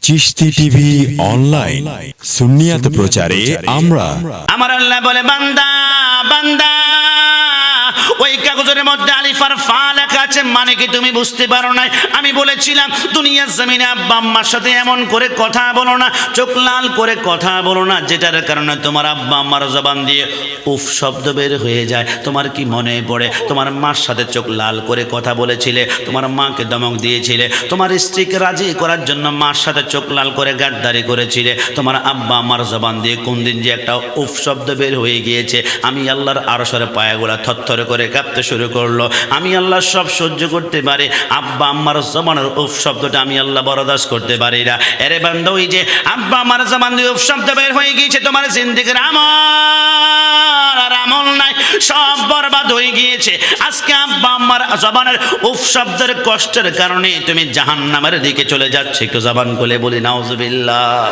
Chishti TV online সুন্নিয়াত প্রচারে আমরা। আমার আল্লাহ বলে, বান্দা বান্দা, ওই কাগজের মধ্যে আলিফ আর ফা লেখা আছে, মানে কি তুমি বুঝতে পারো না? আমি বলেছিলাম দুনিয়ার জমিনে আব্বা আম্মার সাথে এমন করে কথা বলো না, চোখ লাল করে কথা বলো না, যেটার কারণে তোমার আব্বা আম্মার জবান দিয়ে উফ শব্দ বের হয়ে যায়। তোমার কি মনে পড়ে তোমার মার সাথে চোখ লাল করে কথা বলেছিলে, তোমার মাকে ধমক দিয়েছিলে, তোমার স্ত্রীকে রাজি করার জন্য মার সাথে চোখ লাল করে গাদ্দারি করেছিলে, তোমার আব্বা আম্মার জবান দিয়ে কোন দিন যে একটা উফ শব্দ বের হয়ে গিয়েছে, আমি আল্লাহর আরশের পায়াগুলা থরথর করে কাঁপতে শুরু করলো। আমি আল্লাহ সব সহ্য করতে পারি, আব্বা আম্মার জবানের উফ শব্দটা আমি আল্লাহ বরদাস্ত করতে পারি না। এরে বান্দা, ওই যে আব্বা আম্মার জবান দিয়ে উফ শব্দ বের হয়ে গিয়েছে, তোমার জিন্দেগির আমল নাই, সব বরবাদ হয়ে গিয়েছে। আজকে আব্বা আম্মার জবানের উফ শব্দের কষ্টের কারণে তুমি জাহান্নামের দিকে চলে যাচ্ছে। একটু জবান খুলে বলি নাউজুবিল্লাহ।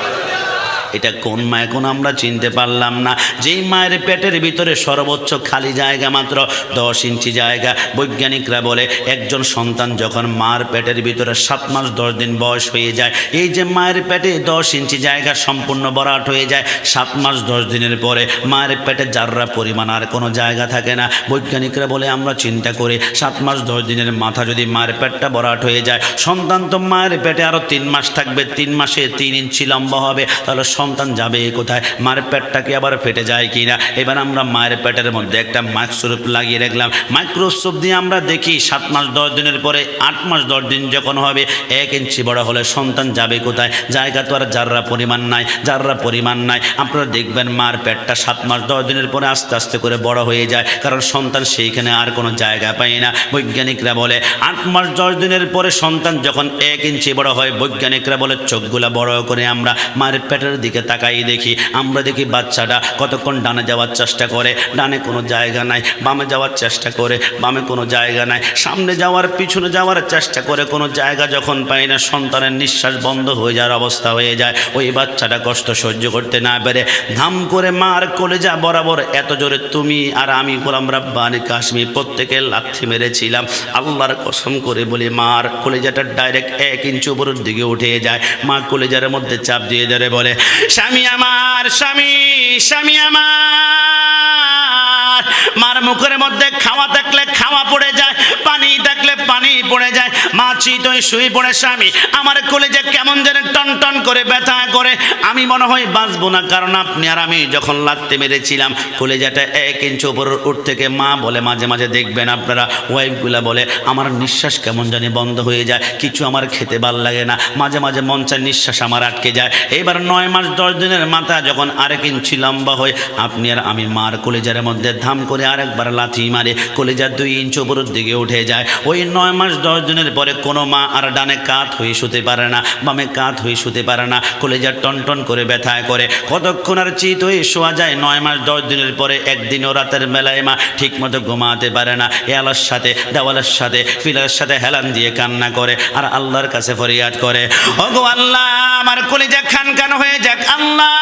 এটা কোন মা এখন আমরা চিনতে পারলাম না, যেই মায়ের পেটের ভিতরে সর্বোচ্চ খালি জায়গা মাত্র 10 ইঞ্চি জায়গা। বৈজ্ঞানিকরা বলে একজন সন্তান যখন মার পেটের ভিতরে 7 মাস 10 দিন বয়স হয়ে যায়, এই যে মায়ের পেটে 10 ইঞ্চি জায়গা সম্পূর্ণ ভরাট হয়ে যায়, 7 মাস 10 দিনের পরে মায়ের পেটে যাররা পরিমাণ আর কোনো জায়গা থাকে না। বৈজ্ঞানিকরা বলে আমরা চিন্তা করি 7 মাস 10 দিনের মাথা যদি মায়ের পেটটা ভরাট হয়ে যায়, সন্তান তো মায়ের পেটে আরও 3 মাস থাকবে, 3 মাসে 3 ইঞ্চি লম্বা হবে, তাহলে সন্তান যাবে কোথায়? মায়ের পেটটা কি আবার ফেটে যায় কিনা? এবার আমরা মায়ের পেটের মধ্যে একটা মাইক্রোস্কোপ লাগিয়ে রাখলাম, মাইক্রোস্কোপ দিয়ে আমরা দেখি 7 মাস 10 দিনের পরে 8 মাস 10 দিন যখন হবে 1 ইঞ্চি বড় হলে সন্তান যাবে কোথায়? জায়গা তো আর যাররা পরিমাণ নাই, যাররা পরিমাণ নাই। আপনারা দেখবেন মার পেটটা 7 মাস 10 দিনের পরে আস্তে আস্তে করে বড় হয়ে যায়, কারণ সন্তান সেইখানে আর কোনো জায়গা পায় না। বৈজ্ঞানিকরা বলে 8 মাস 10 দিনের পরে সন্তান যখন 1 ইঞ্চি বড় হয়, বৈজ্ঞানিকরা বলে চোখগুলা বড় করে আমরা মায়ের পেটের দিকে তাকাই দেখি, আমরা দেখি বাচ্চাটা কতক্ষণ ডানে যাওয়ার চেষ্টা করে, ডানে কোনো জায়গা নাই, বামে যাওয়ার চেষ্টা করে, বামে কোনো জায়গা নাই, সামনে যাওয়ার পিছনে যাওয়ার চেষ্টা করে, কোনো জায়গা যখন পাই না, সন্তানের নিঃশ্বাস বন্ধ হয়ে যাওয়ার অবস্থা হয়ে যায়। ওই বাচ্চাটা কষ্ট সহ্য করতে না পেরে ধাম করে মার কলেজা বরাবর এত জোরে তুমি আর আমি গোলাম রাব্বানী কাশমি প্রত্যেকে লাথি মেরেছিলাম। আল্লাহর কসম করে বলি, মার কলেজাটা ডাইরেক্ট 1 ইঞ্চি উপরের দিকে উঠে যায়। মা কলেজার মধ্যে চাপ দিয়ে ধরে বলে, স্বামী আমার, স্বামী, স্বামী আমার। মার মুখের মধ্যে খাওয়া থাকলে খাওয়া পড়ে যায়, পানি থাকলে পানি পড়ে যায়। মা চিতই শুয়ে পড়ে, স্বামী আমার কলেজে কেমন যেন টন টন করে ব্যথা করে, আমি মনে হয় বাঁচবো না, কারণ আপনি আর আমি যখন লাগতে মেরেছিলাম কলেজাটা 1 ইঞ্চি উপর উঠ থেকে। মা বলে মাঝে মাঝে দেখবেন আপনারা ওয়াইফগুলা বলে আমার নিঃশ্বাস কেমন জানি বন্ধ হয়ে যায়, কিছু আমার খেতে ভাল লাগে না, মাঝে মাঝে মন চায় নিঃশ্বাস আমার আটকে যায়। এবার 9 মাস 10 দিনের মাথা যখন 1 ইঞ্চি লম্বা হয়, আপনি আর আমি মার কলেজার মধ্যে ধাম করে আরেকবার লাথি মারে কলেজা 2 ইঞ্চি উপরের দিকে উঠে যায়। ওই 9 মাস 10 দিনের পরে কোনো মা আর ডানে কাত হয়ে শুতে পারে না, বামে কাত হয়ে শুতে পারে না, কলেজা টন টন করে ব্যথায় করে। কতক্ষণ আর চিত হয়ে শোয়া যায়? 9 মাস 10 দিনের পরে একদিনও রাতের বেলায় মা ঠিক মতো ঘুমাতে পারে না, এলার সাথে দেওয়ালের সাথে ফিলার সাথে হেলান দিয়ে কান্না করে আর আল্লাহর কাছে ফরিয়াদ করে, ওগো আল্লাহ আমার কলেজা খান খান হয়ে যাক, আল্লাহ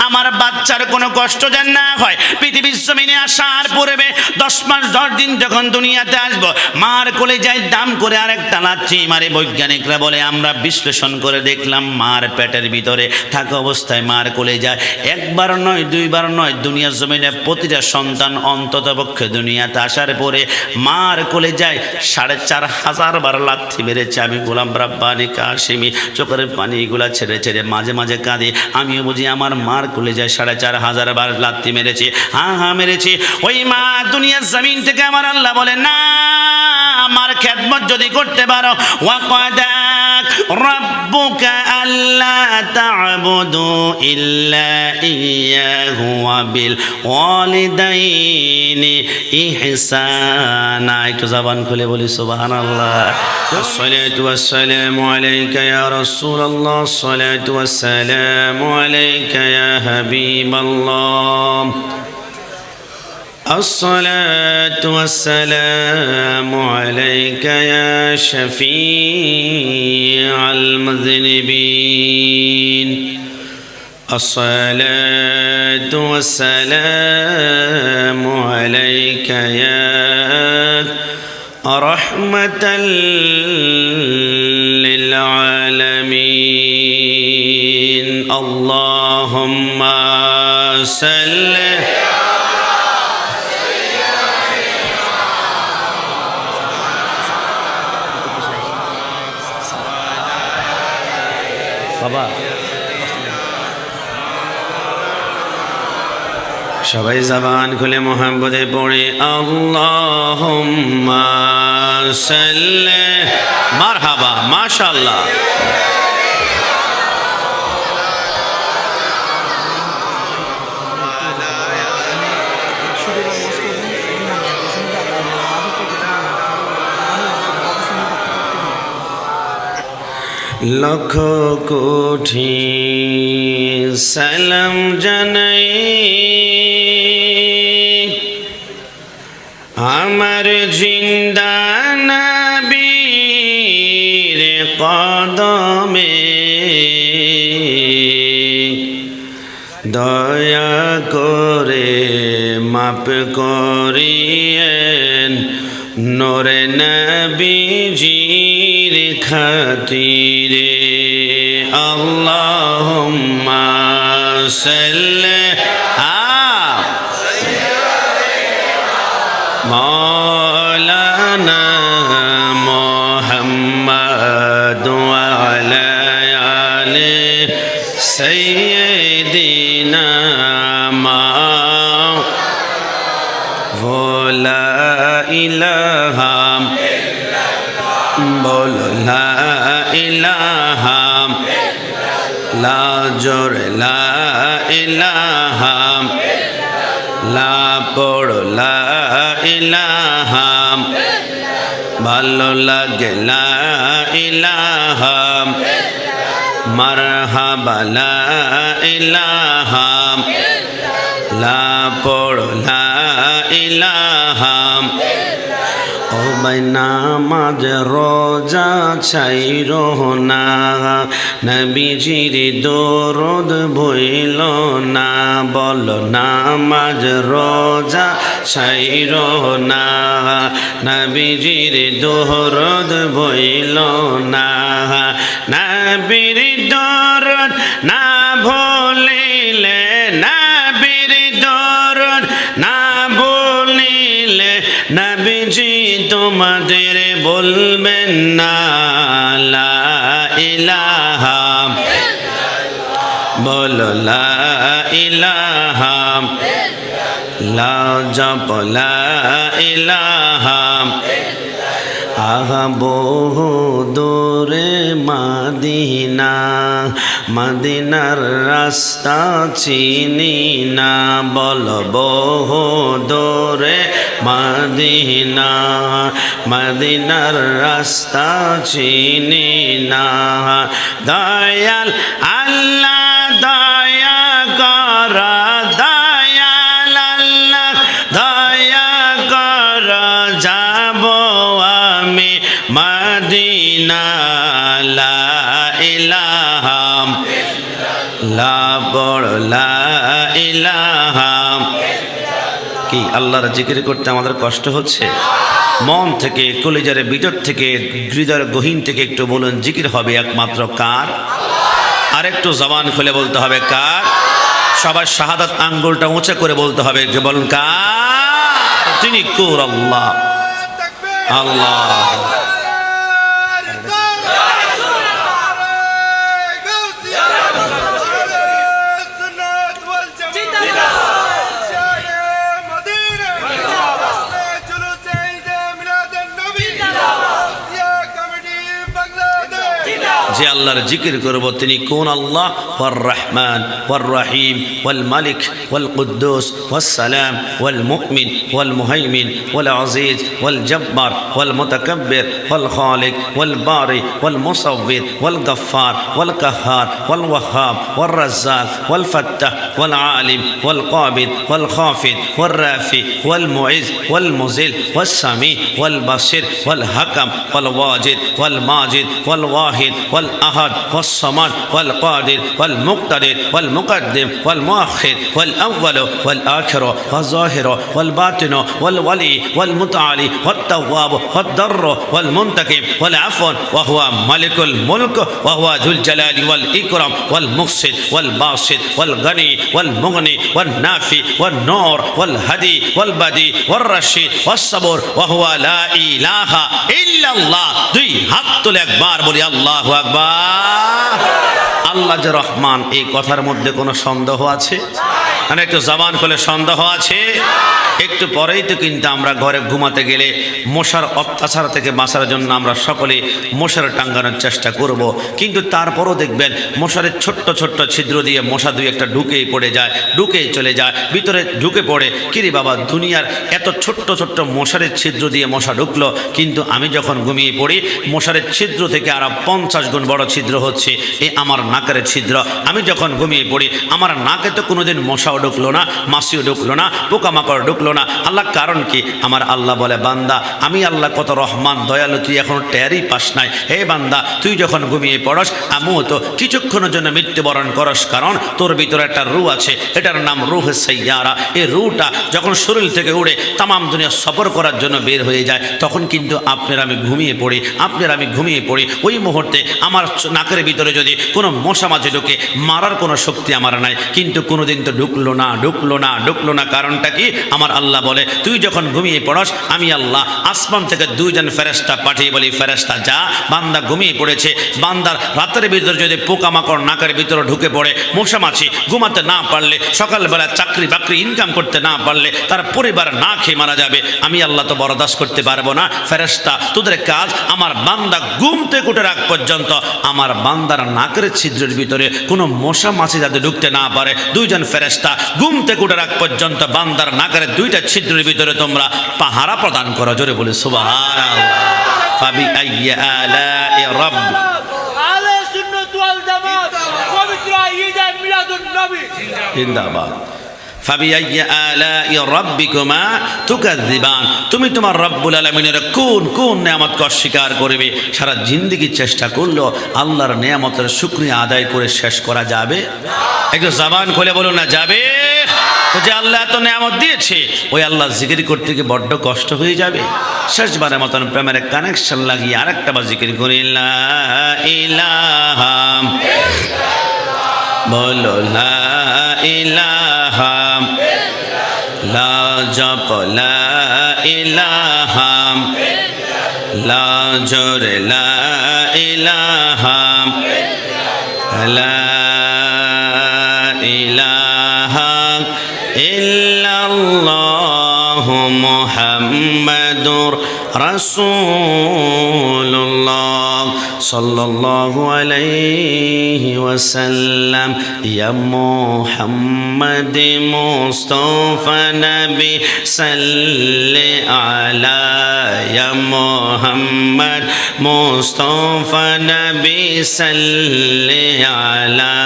আমার বাচ্চার কোনো কষ্ট যেন না হয়। পৃথিবীর জমিনে আসার পূর্বে 10 মাস 10 দিন যখন দুনিয়াতে আসবো, মার কলেজায় দাম করে আরেকটা লাথি মারে। বৈজ্ঞানিকরা বলে আমরা বিশ্লেষণ করে দেখলাম মার পেটের ভিতরে থাকা অবস্থায় মার কলেজায় একবার নয়, 2 বার নয়, দুনিয়ার জমিনে প্রতিটা সন্তান অন্তত পক্ষে দুনিয়াতে আসার পরে মার কলেজায় 4,500 বার লাথি মেরেছে। আমি গোলাম রাব্বানী কাশিমি চোখের পানিগুলা ছেড়ে ছেড়ে মাঝে মাঝে কাঁদি। আমিও বুঝি আমার মার কলেজায় 4,500 বার লাথি মেরেছি। হ্যাঁ মেরেছি। ওই মা দুনিয়ার জমিন থেকে আমার আল্লাহ বলে না, আমার খেদমত যদি করতে পারো, ওয়াকাদা রাব্বুকা আল্লা তা'বুদু ইল্লা ইয়্যাহু ওয়া বিল ওয়ালিদাইনি ইহসানা। একটু জবান খুলে বলি সুবহানাল্লাহ। আসসালাতু ওয়াসসালামু আলাইকা ইয়া রাসূলুল্লাহ, আসসালাতু ওয়াসসালামু আলাইকা ইয়া হাবিবাল্লাহ, الصلاة والسلام عليك يا شفيع المذنبين، الصلاة والسلام عليك يا رحمة للعالمين. আল্লাহুম্মা সাল্লি বাবা সবাই জবান খুলে মোহাম্মদে পড়ে আল্লাহুম্মা সাল্লি মারহাবা মাশাআল্লাহ লক্ষ কোটি সালাম জানাই আমার জিন্দা নবীর কদমে দয়া করে মাপ করিয়েন নূরে নবীজির খাতিরে আল্লাহুম্মা সাল্লি মাওলানা মুহাম্মদ ওয়া আলা আলি সাইয়্যিদিনা লা ইলাহা বলো লা ইলাহা লা জোর লা ইলাহা লা পড়ো লা ইলাহা ভালো লাগে লা ইলাহা মারহাবা লা ইলাহা লা পড়ো লা ইলাহা ও ভাই নামাজ রোজা ছাইরো না নবীজির দরুদ ভুইল না বলো নামাজ রোজা ছাইরো না নবীজির দরুদ ভুইল না নবীর দরুদ না ভুলিলে নবীর দরুদ না ভুলিলে নবীজি তোমাদের বলবেন না লা ইলাহা বলো লা ইলাহা লা জপ লা ইলাহা আহা বহু দূরে মাদিনা মদিনার রাস্তা চিনি না বলো বহু দূরে মদিনা মদিনার রাস্তা চিনি না দয়াল আল্লাহ দয়া কর দয়াল আল্লাহ দয়া কর যাব আমি মদিনা লা ইলাহা লা বড় লা ইলাহা কি আল্লাহর জিকির করতে আমাদের কষ্ট হচ্ছে মন থেকে কলিজার ভিতর থেকে হৃদয়ের গহীন থেকে একটু বলুন জিকির হবে একমাত্র কার আরেকটু জবান খুলে বলতে হবে কার সবার শাহাদাত আঙ্গুলটা উঁচা করে বলতে হবে যে বলুন কার তিনি কোর আল্লাহ আল্লাহ যে আল্লাহর জিকির করব তিনি কোন আল্লাহ ওয়ার রহমান ওয়ার রহিম ওয়াল মালিক ওয়াল কুদ্দুস ওয়াস সালাম ওয়াল মুমিন ওয়াল মুহাইমিন ওয়াল আজিজ ওয়াল জব্বার ওয়াল মুতাকাব্বির ওয়াল খালিক ওয়াল বারি ওয়াল মুসাব্বির ওয়াল গফফার ওয়াল কাহ্হার ওয়াল ওয়াহ্হাব ওয়াল রাজ্জাক ওয়াল ফাত্তাহ ওয়াল আলিম ওয়াল কাবিদ ওয়াল খাফিদ ওয়াল রাফি ওয়াল মুইজ ওয়াল মুজিল ওয়াস সামি ওয়াল বাসির ওয়াল হাকাম ওয়াল ওয়াজিদ ওয়াল মাজিদ ওয়াল ওয়াহিদ ওয়াল والأحد والصمد والقادر والمقتدر والمقدم والمؤخر والأول والآخر والظاهر والباطن والولي والمتعالي والتواب والضر والمنتقم والعفو وهو ملك الملك وهو ذو الجلال والإكرام والمفسد والباسط والغني والمغني والنافي والنور والهدي والبدي والرشيد والصبور وهو لا إله إلا الله দুই হাত তুলে একবার বলি আল্লাহু আকবার। আল্লাহ যে রহমান, এই কথার মধ্যে কোনো সন্দেহ আছে? মানে একটু জবান খুলে সন্দেহ আছে? একটু পরেই তো কিন্তু আমরা ঘরে ঘুমাতে গেলে মশার অত্যাচার থেকে বাঁচার জন্য আমরা সকলে মশার টাঙ্গানোর চেষ্টা করব, কিন্তু তারপরও দেখবেন মশারের ছোট্ট ছোট্ট ছিদ্র দিয়ে মশা দুই একটা ঢুকেই পড়ে যায়, ঢুকেই চলে যায়, ভিতরে ঢুকে পড়ে। কিরে বাবা, দুনিয়ার এত ছোট্ট ছোট্ট মশারের ছিদ্র দিয়ে মশা ঢুকলো, কিন্তু আমি যখন ঘুমিয়ে পড়ি মশারের ছিদ্র থেকে আরো 50 গুণ বড় ছিদ্র হচ্ছে এই আমার নাকের ছিদ্র। আমি যখন ঘুমিয়ে পড়ি আমার নাকে তো কোনোদিন মশাও ঢুকলো না, মাছিও ঢুকলো না, পোকামাকড় ঢুকলো না। আল্লাহ কারণ কি? আমার আল্লাহ বলে, বান্দা আমি আল্লাহ কত রহমান দয়ালু, তুই এখন টেরই পাস নাই। হে বান্দা, তুই যখন ঘুমিয়ে পড়স আমিও তো কিছুক্ষণের জন্য মৃত্যুবরণ করস, কারণ তোর ভিতরে একটা রূহ আছে, এটার নাম রূহ সাইয়ারা। এই রূহটা যখন শরীর থেকে উড়ে তামাম দুনিয়া সফর করার জন্য বের হয়ে যায়, তখন কিন্তু আপনার আমি ঘুমিয়ে পড়ি। ওই মুহূর্তে আমার নাকের ভিতরে যদি কোনো মশা মাছি ঢুকে মারার কোনো শক্তি আমার নাই, কিন্তু কোনোদিন তো ঢুকলো না। কারণটা কি? আমার আল্লাহ বলে, তুই যখন ঘুমিয়ে পড়স আমি আল্লাহ আসমান থেকে 2 জন ফেরেশতা পাঠিয়ে বলি, ফেরেশতা যা, বান্দা ঘুমিয়ে পড়েছে, বান্দার রাতের ভিতরে যদি পোকামাকড় নাকের ভিতরে ঢুকে পড়ে, মশা মাছি ঘুমাতে না পারলে, সকালবেলা চাকরি বাকরি ইনকাম করতে না পারলে তার পরিবার না খেয়ে মারা যাবে, আমি আল্লাহ তো বরদাস্ত করতে পারবো না। ফেরেশতা তোদের কাজ আমার বান্দা ঘুম থেকে উঠে রাখ পর্যন্ত আমার বান্দার নাকের ছিদ্রের ভিতরে কোনো মশা মাছি যাতে ঢুকতে না পারে, 2 জন ফেরেশতা ঘুম থেকে উঠে রাখ পর্যন্ত বান্দার নাকের 2টা ছিদ্রের ভিতরে তোমরা পাহারা প্রদান করো। জোরে বলে সুবহানাল্লাহ। ফাবি আইয়ি আলাই রাব্বি আহলে সুন্নাত ওয়াল জামাত পবিত্র ঈদ মিলাদুন নবী জিন্দাবাদ। ফাবি আইয়ি আলাই রাব্বিকুমা তুকাযযিবান, তুমি তোমার রব্বুল আলামিনের কোন কোন নিয়ামতকে অস্বীকার করবে? সারা জিন্দেগি চেষ্টা করলেও আল্লাহর নিয়ামতের শুকরিয়া আদায় করে শেষ করা যাবে? একটু জবান খুলে বলুন না, যাবে? তো যে আল্লাহ এত নিয়ামত দিয়েছে, ওই আল্লাহ জিকির করতে গিয়ে বড্ড কষ্ট হয়ে যাবে। শেষবারের মতন প্রেমের কানেকশন লাগিয়ে আরেকটা বার জিকির করি, লা ইলাহা বলো, লা ইলাহা লা জপ, লা ইলাহা লা জোরে, লা ইলাহা লা ইলাহা ইল্লাল্লাহু মুহাম্মাদুর রাসূলুল্লাহ সাল্লাল্লাহু আলাইহি ওয়াসাল্লাম। ইয়া মুহাম্মদ মুস্তাফা নবী সাল্লি আলা, ইয়া মুহাম্মদ মুস্তাফা নবী সাল্লি আলা,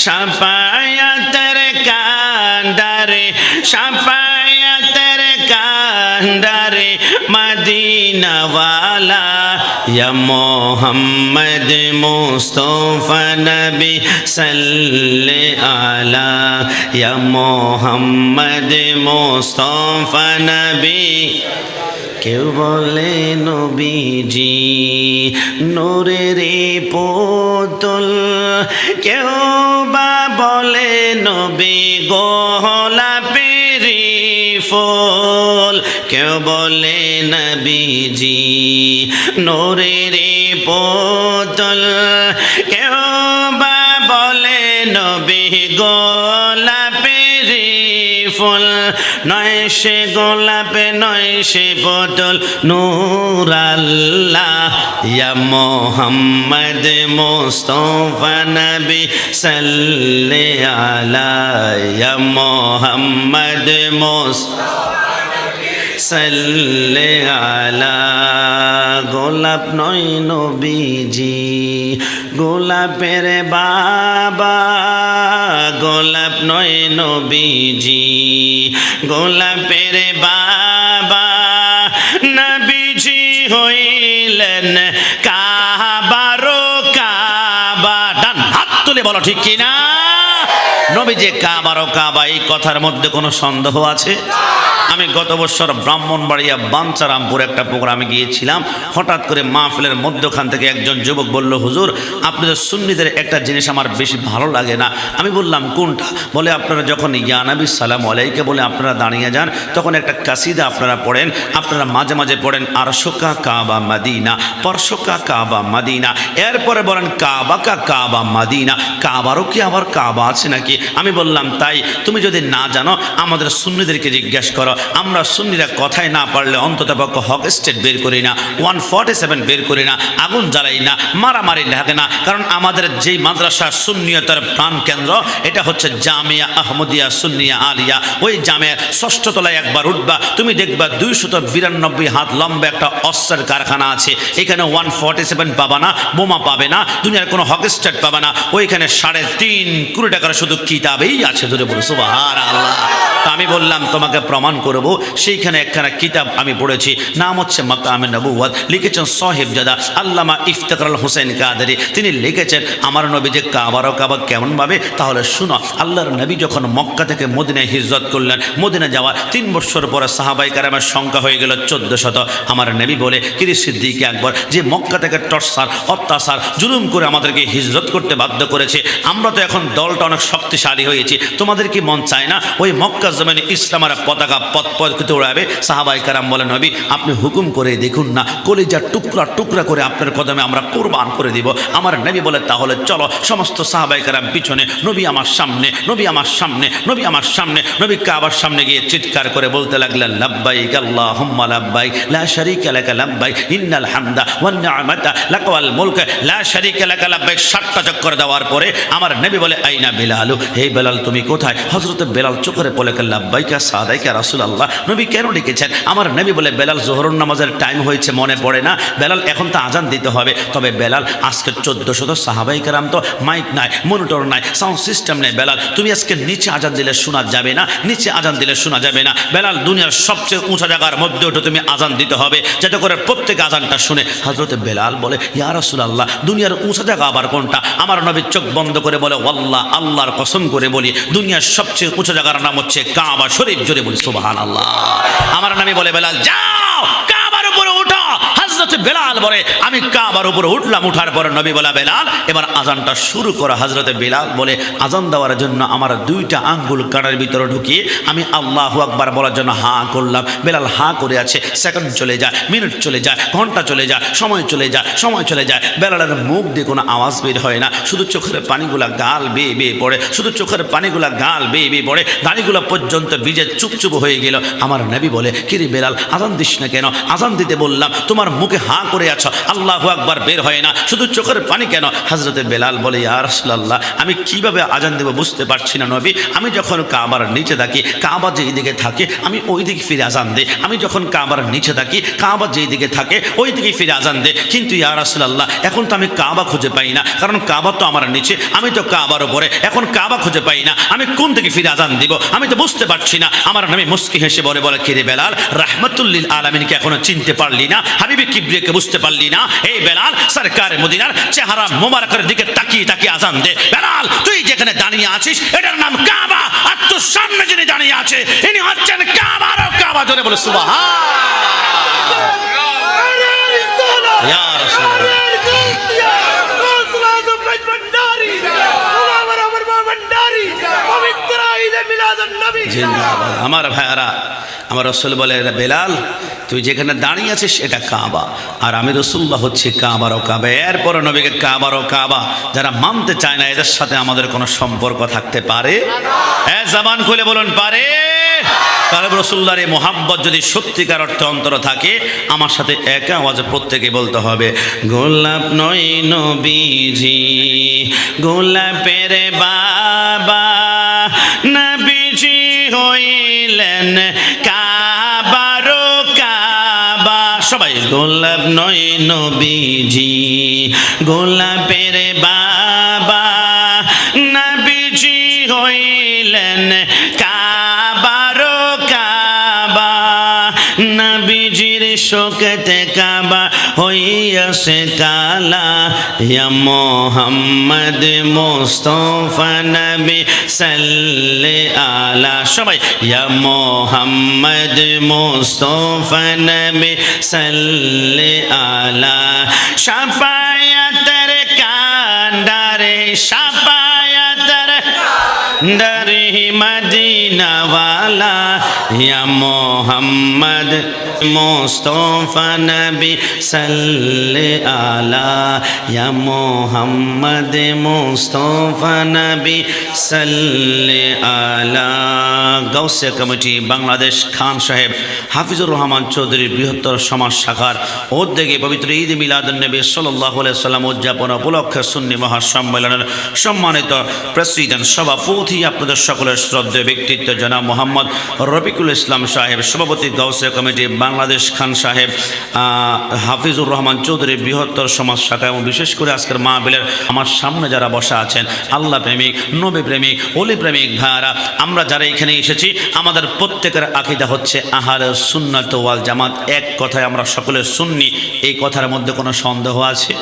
শাফায়াতের কান্ডারে, শাফায়াতের কান্ডারে মদিনা ওয়ালা, ইয়া মুহাম্মদ মুস্তাফা নবী সাল্লি আলা, ইয়া মুহাম্মদ মুস্তাফা নবী। কেউ বলে নবীজি নূরের পুতুল, কেউ বা বলে নবী গোলাপের ফুল, কেউ বলে নবীজি নূরের পুতুল, কেউ বা বলে নবী গোলাপের ফুল। নয় সে গোলাপে নয় সে পুতুল, নূর আল্লাহ, ইয়া মুহাম্মদ মুস্তাফা নবী সাল্লি আলা, ইয়া মুহাম্মদ মুস্তাফা সাল্লি আলা। গোলাপ নয় নবীজি গোলাপের বাবা, গোলাপ নয় নবীজি গোলাপের বাবা, নবীজি হইলেন কাবার কাবা, ডান হাত তুলে বলো ঠিক কিনা। নবী যে কাবার ও কাবা, এই কথার মধ্যে কোনো সন্দেহ আছে? আমি গত বছর ব্রাহ্মণবাড়িয়া বাঞ্চারামপুর একটা প্রোগ্রামে গিয়েছিলাম। হঠাৎ করে মাহফিলের মধ্যখান থেকে একজন যুবক বলল, হুজুর আপনাদের সুন্নিদের একটা জিনিস আমার বেশি ভালো লাগে না। আমি বললাম কোনটা? বলে আপনারা যখন ইয়া নবী সালাম আলাইকে বলে আপনারা দাঁড়িয়ে যান, তখন একটা কাসিদা আপনারা পড়েন, আপনারা মাঝে মাঝে পড়েন আরশোকা কাবা মাদিনা, পরশোকা কাবা মাদিনা, এরপরে বলেন কাবা কা কাবা মাদিনা। কাবারও কি আবার কাবা আছে নাকি? আমি বললাম তাই, তুমি যদি না জানো আমাদের সুন্নিদেরকে জিজ্ঞেস করো। আমরা সুন্নিরা কথায় না পারলে অন্তত পক্ষ হক স্টেট বের করি না, 147 বের করি না, আগুন জ্বালাই না, মারামারি লাগে না। কারণ আমাদের যেই মাদ্রাসা সুন্নিয়তের প্রাণ কেন্দ্র, এটা হচ্ছে জামিয়া আহমদিয়া সুন্নিয়া আলিয়া। ওই জামিয়ার 6ষ্ঠ তলায় একবার উঠবা, তুমি দেখবা 292 হাত লম্বা একটা অস্ত্রের কারখানা আছে। এখানে 147 পাবা না, বোমা পাবে না, দুনিয়ার কোনো হক স্টেট পাবে না। ওইখানে 3.5 কোটি টাকার শুধু কিতাবেই আছে। ধরে বলো সুবহানাল্লাহ। তা আমি বললাম তোমাকে প্রমাণ করব। সেইখানে একখানা কিতাব আমি পড়েছি, নাম হচ্ছে মাকামে নবুওয়াত, লিখেছেন সাহেবজাদা আল্লামা ইফতেখারুল হোসেন কাদেরী। তিনি লিখেছেন আমার নবী যে কাবার ও কাবা কেমন ভাবে, তাহলে শুনো। আল্লাহর নবী যখন মক্কা থেকে মদিনায় হিজরত করলেন, মদিনা যাওয়ার 3 বছর পরে সাহাবায়ে কেরামের সংখ্যা হয়ে গেল 1400। আমার নবী বলে, কিরে সিদ্দিক আকবর, যে মক্কা থেকে টর্চার অত্যাচার জুলুম করে আমাদেরকে হিজরত করতে বাধ্য করেছে, আমরা তো এখন দলটা অনেক শক্তিশালী হয়েছি, তোমাদের কি মন চায় না ওই মক্কা জমিনে ইসলামের পতাকা পথ উড়াবে? সাহাবায়ে কেরাম বলেন, নবী আপনি হুকুম করে দেখুন না, কলিজা টুকরা টুকরা করে আপনার কদমে আমরা কোরবান করে দিব। আমার নবী বলে, তাহলে চলো। সমস্ত সাহাবায়ে কেরাম পিছনে, নবী আমার সামনে, নবী আমার সামনে, নবী আমার সামনে। নবী কাবার সামনে গিয়ে চিৎকার করে বলতে লাগলেন, লাব্বাইক আল্লাহুম্মা লাব্বাইক লা শারীকা লাকা লাব্বাইক ইন্নাল হামদা ওয়ান নি'মাতা লাকা ওয়াল মুলক লা শারীকা লাকা লাব্বাইক। 7টা চক্কর দেওয়ার পরে আমার নবী বলে, আইনা বেলাল, হে বেলাল তুমি কোথায়? হযরত বেলাল চোখে পড়ে লাব্বাইকা সাদাইকা রাসূলুল্লাহ। নবী কেন ডেকেছেন? আমার নবী বলে, বেলাল যোহরের নামাজের টাইম হয়েছে, মনে পড়ে না? বেলাল এখন তো আজান দিতে হবে। তবে বেলাল আজকে 1400 সাহাবায়ে কেরাম, তো মাইক নাই, মনিটর নাই, সাউন্ড সিস্টেম নেই। বেলাল তুমি আজকে নিচে আজান দিলে শোনা যাবে না, নিচে আজান দিলে শোনা যাবে না। বেলাল দুনিয়ার সবচেয়ে উঁচা জায়গার মধ্যে ওঠে তুমি আজান দিতে হবে, যাতে করে প্রত্যেক আজানটা শুনে। হযরত বেলাল বলে, ইয়া রাসূলুল্লাহ দুনিয়ার উঁচা জায়গা আবার কোনটা? আমার নবী চোখ বন্ধ করে বলে, ওয়াল্লাহ আল্লাহর কসম করে বলি, দুনিয়ার সবচেয়ে উঁচা জায়গার নাম হচ্ছে কাবা শরীফ। জোরে বলি সুবহানাল্লাহ। আমার নবী বলে, বেলাল যাও কাবার উপরে উঠো। হযরত বেলাল বলে, আমি কাবার উপরে উঠলাম। উঠার পরে নবী বলে, বেলাল এবার আজানটা শুরু করো। হযরত বেলাল বলে, আজান দেওয়ার জন্য আমার 2টা আঙ্গুল কানের ভিতরে ঢুকিয়ে আমি আল্লাহু আকবার বলার জন্য হা করলাম। বেলাল হা করে আছে, সেকেন্ড চলে যায়, মিনিট চলে যায়, ঘন্টা চলে যায়, সময় চলে যায়, সময় চলে যায়। বেলালের মুখ দিয়ে কোনো আওয়াজ বের হয় না, শুধু চোখের পানিগুলা গাল বেয়ে বেয়ে পড়ে, শুধু চোখের পানিগুলা গাল বেয়ে বেয়ে পড়ে, দাড়িগুলো পর্যন্ত ভিজে চুপচুপ হয়ে গেল। আমার নবী বলে, কিরে বেলাল আজান দিস না কেন? আজান দিতে বললাম, তোমার মুখে হা করে আছো, আল্লাহু আকবার বের হয় না, শুধু চোখের পানি কেন? হযরতে বেলাল বলে, ইয়া রাসূলুল্লাহ আমি কিভাবে আজান দেব বুঝতে পারছি না নবী। আমি যখন কাবার নিচে থাকি, কাবা যেই দিকে থাকে আমি ওই দিকে ফিরে আজান দিই। আমি যখন কাবার নিচে থাকি, কাবা যেই দিকে থাকে ওই দিকে ফিরে আজান দিই। কিন্তু ইয়া রাসূলুল্লাহ এখন তো আমি কাবা খুঁজে পাই না, কারণ কাবা তো আমার নিচে, আমি তো কাবার উপরে, এখন কাবা খুঁজে পাই না, আমি কোন দিকে ফিরে আজান দিব? আমি তো বুঝতে পারছি না। আমার নবী মুস্কি হেসে বলে, কিরে বেলাল রাহমাতুল লিল আলামিনকে এখনো চিনতে পারলি না? হাবিবে কিবরিয়াকে বুঝতে পারলি না? এই বেলাল সরকার মদিনার চেহারা মোবারকের দিকে তাকিয়ে তাকিয়ে আজান দে। বেলাল তুই যেখানে দাঁড়িয়ে আছিস এটার নাম কাবা, আর তোর সামনে যিনি দাঁড়িয়ে আছে ইনি হচ্ছেন কাবার ও কাবা। জোরে বলে সুবহানাল্লাহ। ইয়া রাসূলুল্লাহ জিন্দাবাদ। আমার ভাইয়ারা, আমার রাসূল বলে, বেলাল তুই যেখানে দাঁড়িয়ে আছিস এটা কাবা, আর আমি রাসূলুল্লাহ হচ্ছে কাবার ও কাবা। এরপর নবীকে কাবার ও কাবা যারা মানতে চায় না, এদের সাথে আমাদের কোনো সম্পর্ক থাকতে পারে? হ্যাঁ জবান খুলে বলুন, পারে? কারণ রাসূলুল্লাহর এই মোহাব্বত যদি সত্যিকার অর্থে অন্তরে থাকে, আমার সাথে এক আওয়াজে প্রত্যেকে বলতে হবে, গোলাপ নয় নবীজি গোলাপের বাবা, নবীজি হইলেন কাবার ও কাবা। সবাই গোলাপ নয় নবীজি গোলাপের বাবা, নবীজি হইলেন কাবার ও কাবা, নবীজির শোকতে কাবা হইয়াছে কালা ইয়া মোহাম্মদ মুস্তাফা নবী সাল্লে আলা সবাই ইয়া মোহাম্মদ মুস্তাফা নবী সাল্লে আলা শাফায়াতের কান্ডারে শাফায়াতের দারে মদিনা ওয়ালা ইয়া মোহাম্মদ মুস্তাফা নবী সাল্লে আলা ইয়া মোহাম্মদ মুস্তাফা নবী সাল্লে আলা গাউসে কমিটি বাংলাদেশ খান সাহেব হাফিজুর রহমান চৌধুরীর বৃহত্তর সমাজ শাখার উদ্যোগে পবিত্র ঈদ মিলাদুন্নবী সাল্লাল্লাহু আলাইহি সাল্লাম উদযাপন উপলক্ষে সুন্নি মহাসম্মেলনের সম্মানিত প্রেসিডেন্ট সভাপতি আপনাদের সকলের শ্রদ্ধেয় ব্যক্তিত্ব জনাব মোহাম্মদ রফিকুল ইসলাম সাহেব, সভাপতি গাউসে কমিটি বাংলাদেশ খান সাহেব হাফিজুর রহমান চৌধুরীর বৃহত্তর সমাজ শাখা এবং বিশেষ করে আজকের মাহফিলের আমার সামনে যারা বসা আছেন আল্লাহ প্রেমিক, নবী প্রেমিক, ওলি প্রেমিক ভাইরা, আমরা যারা এখানে এসেছি আমাদের প্রত্যেকের আকীদা হচ্ছে আহলে সুন্নাত ওয়াল জামাত। এক কথায় আমরা সকলে সুন্নি, এই কথার মধ্যে কোনো সন্দেহ আছে?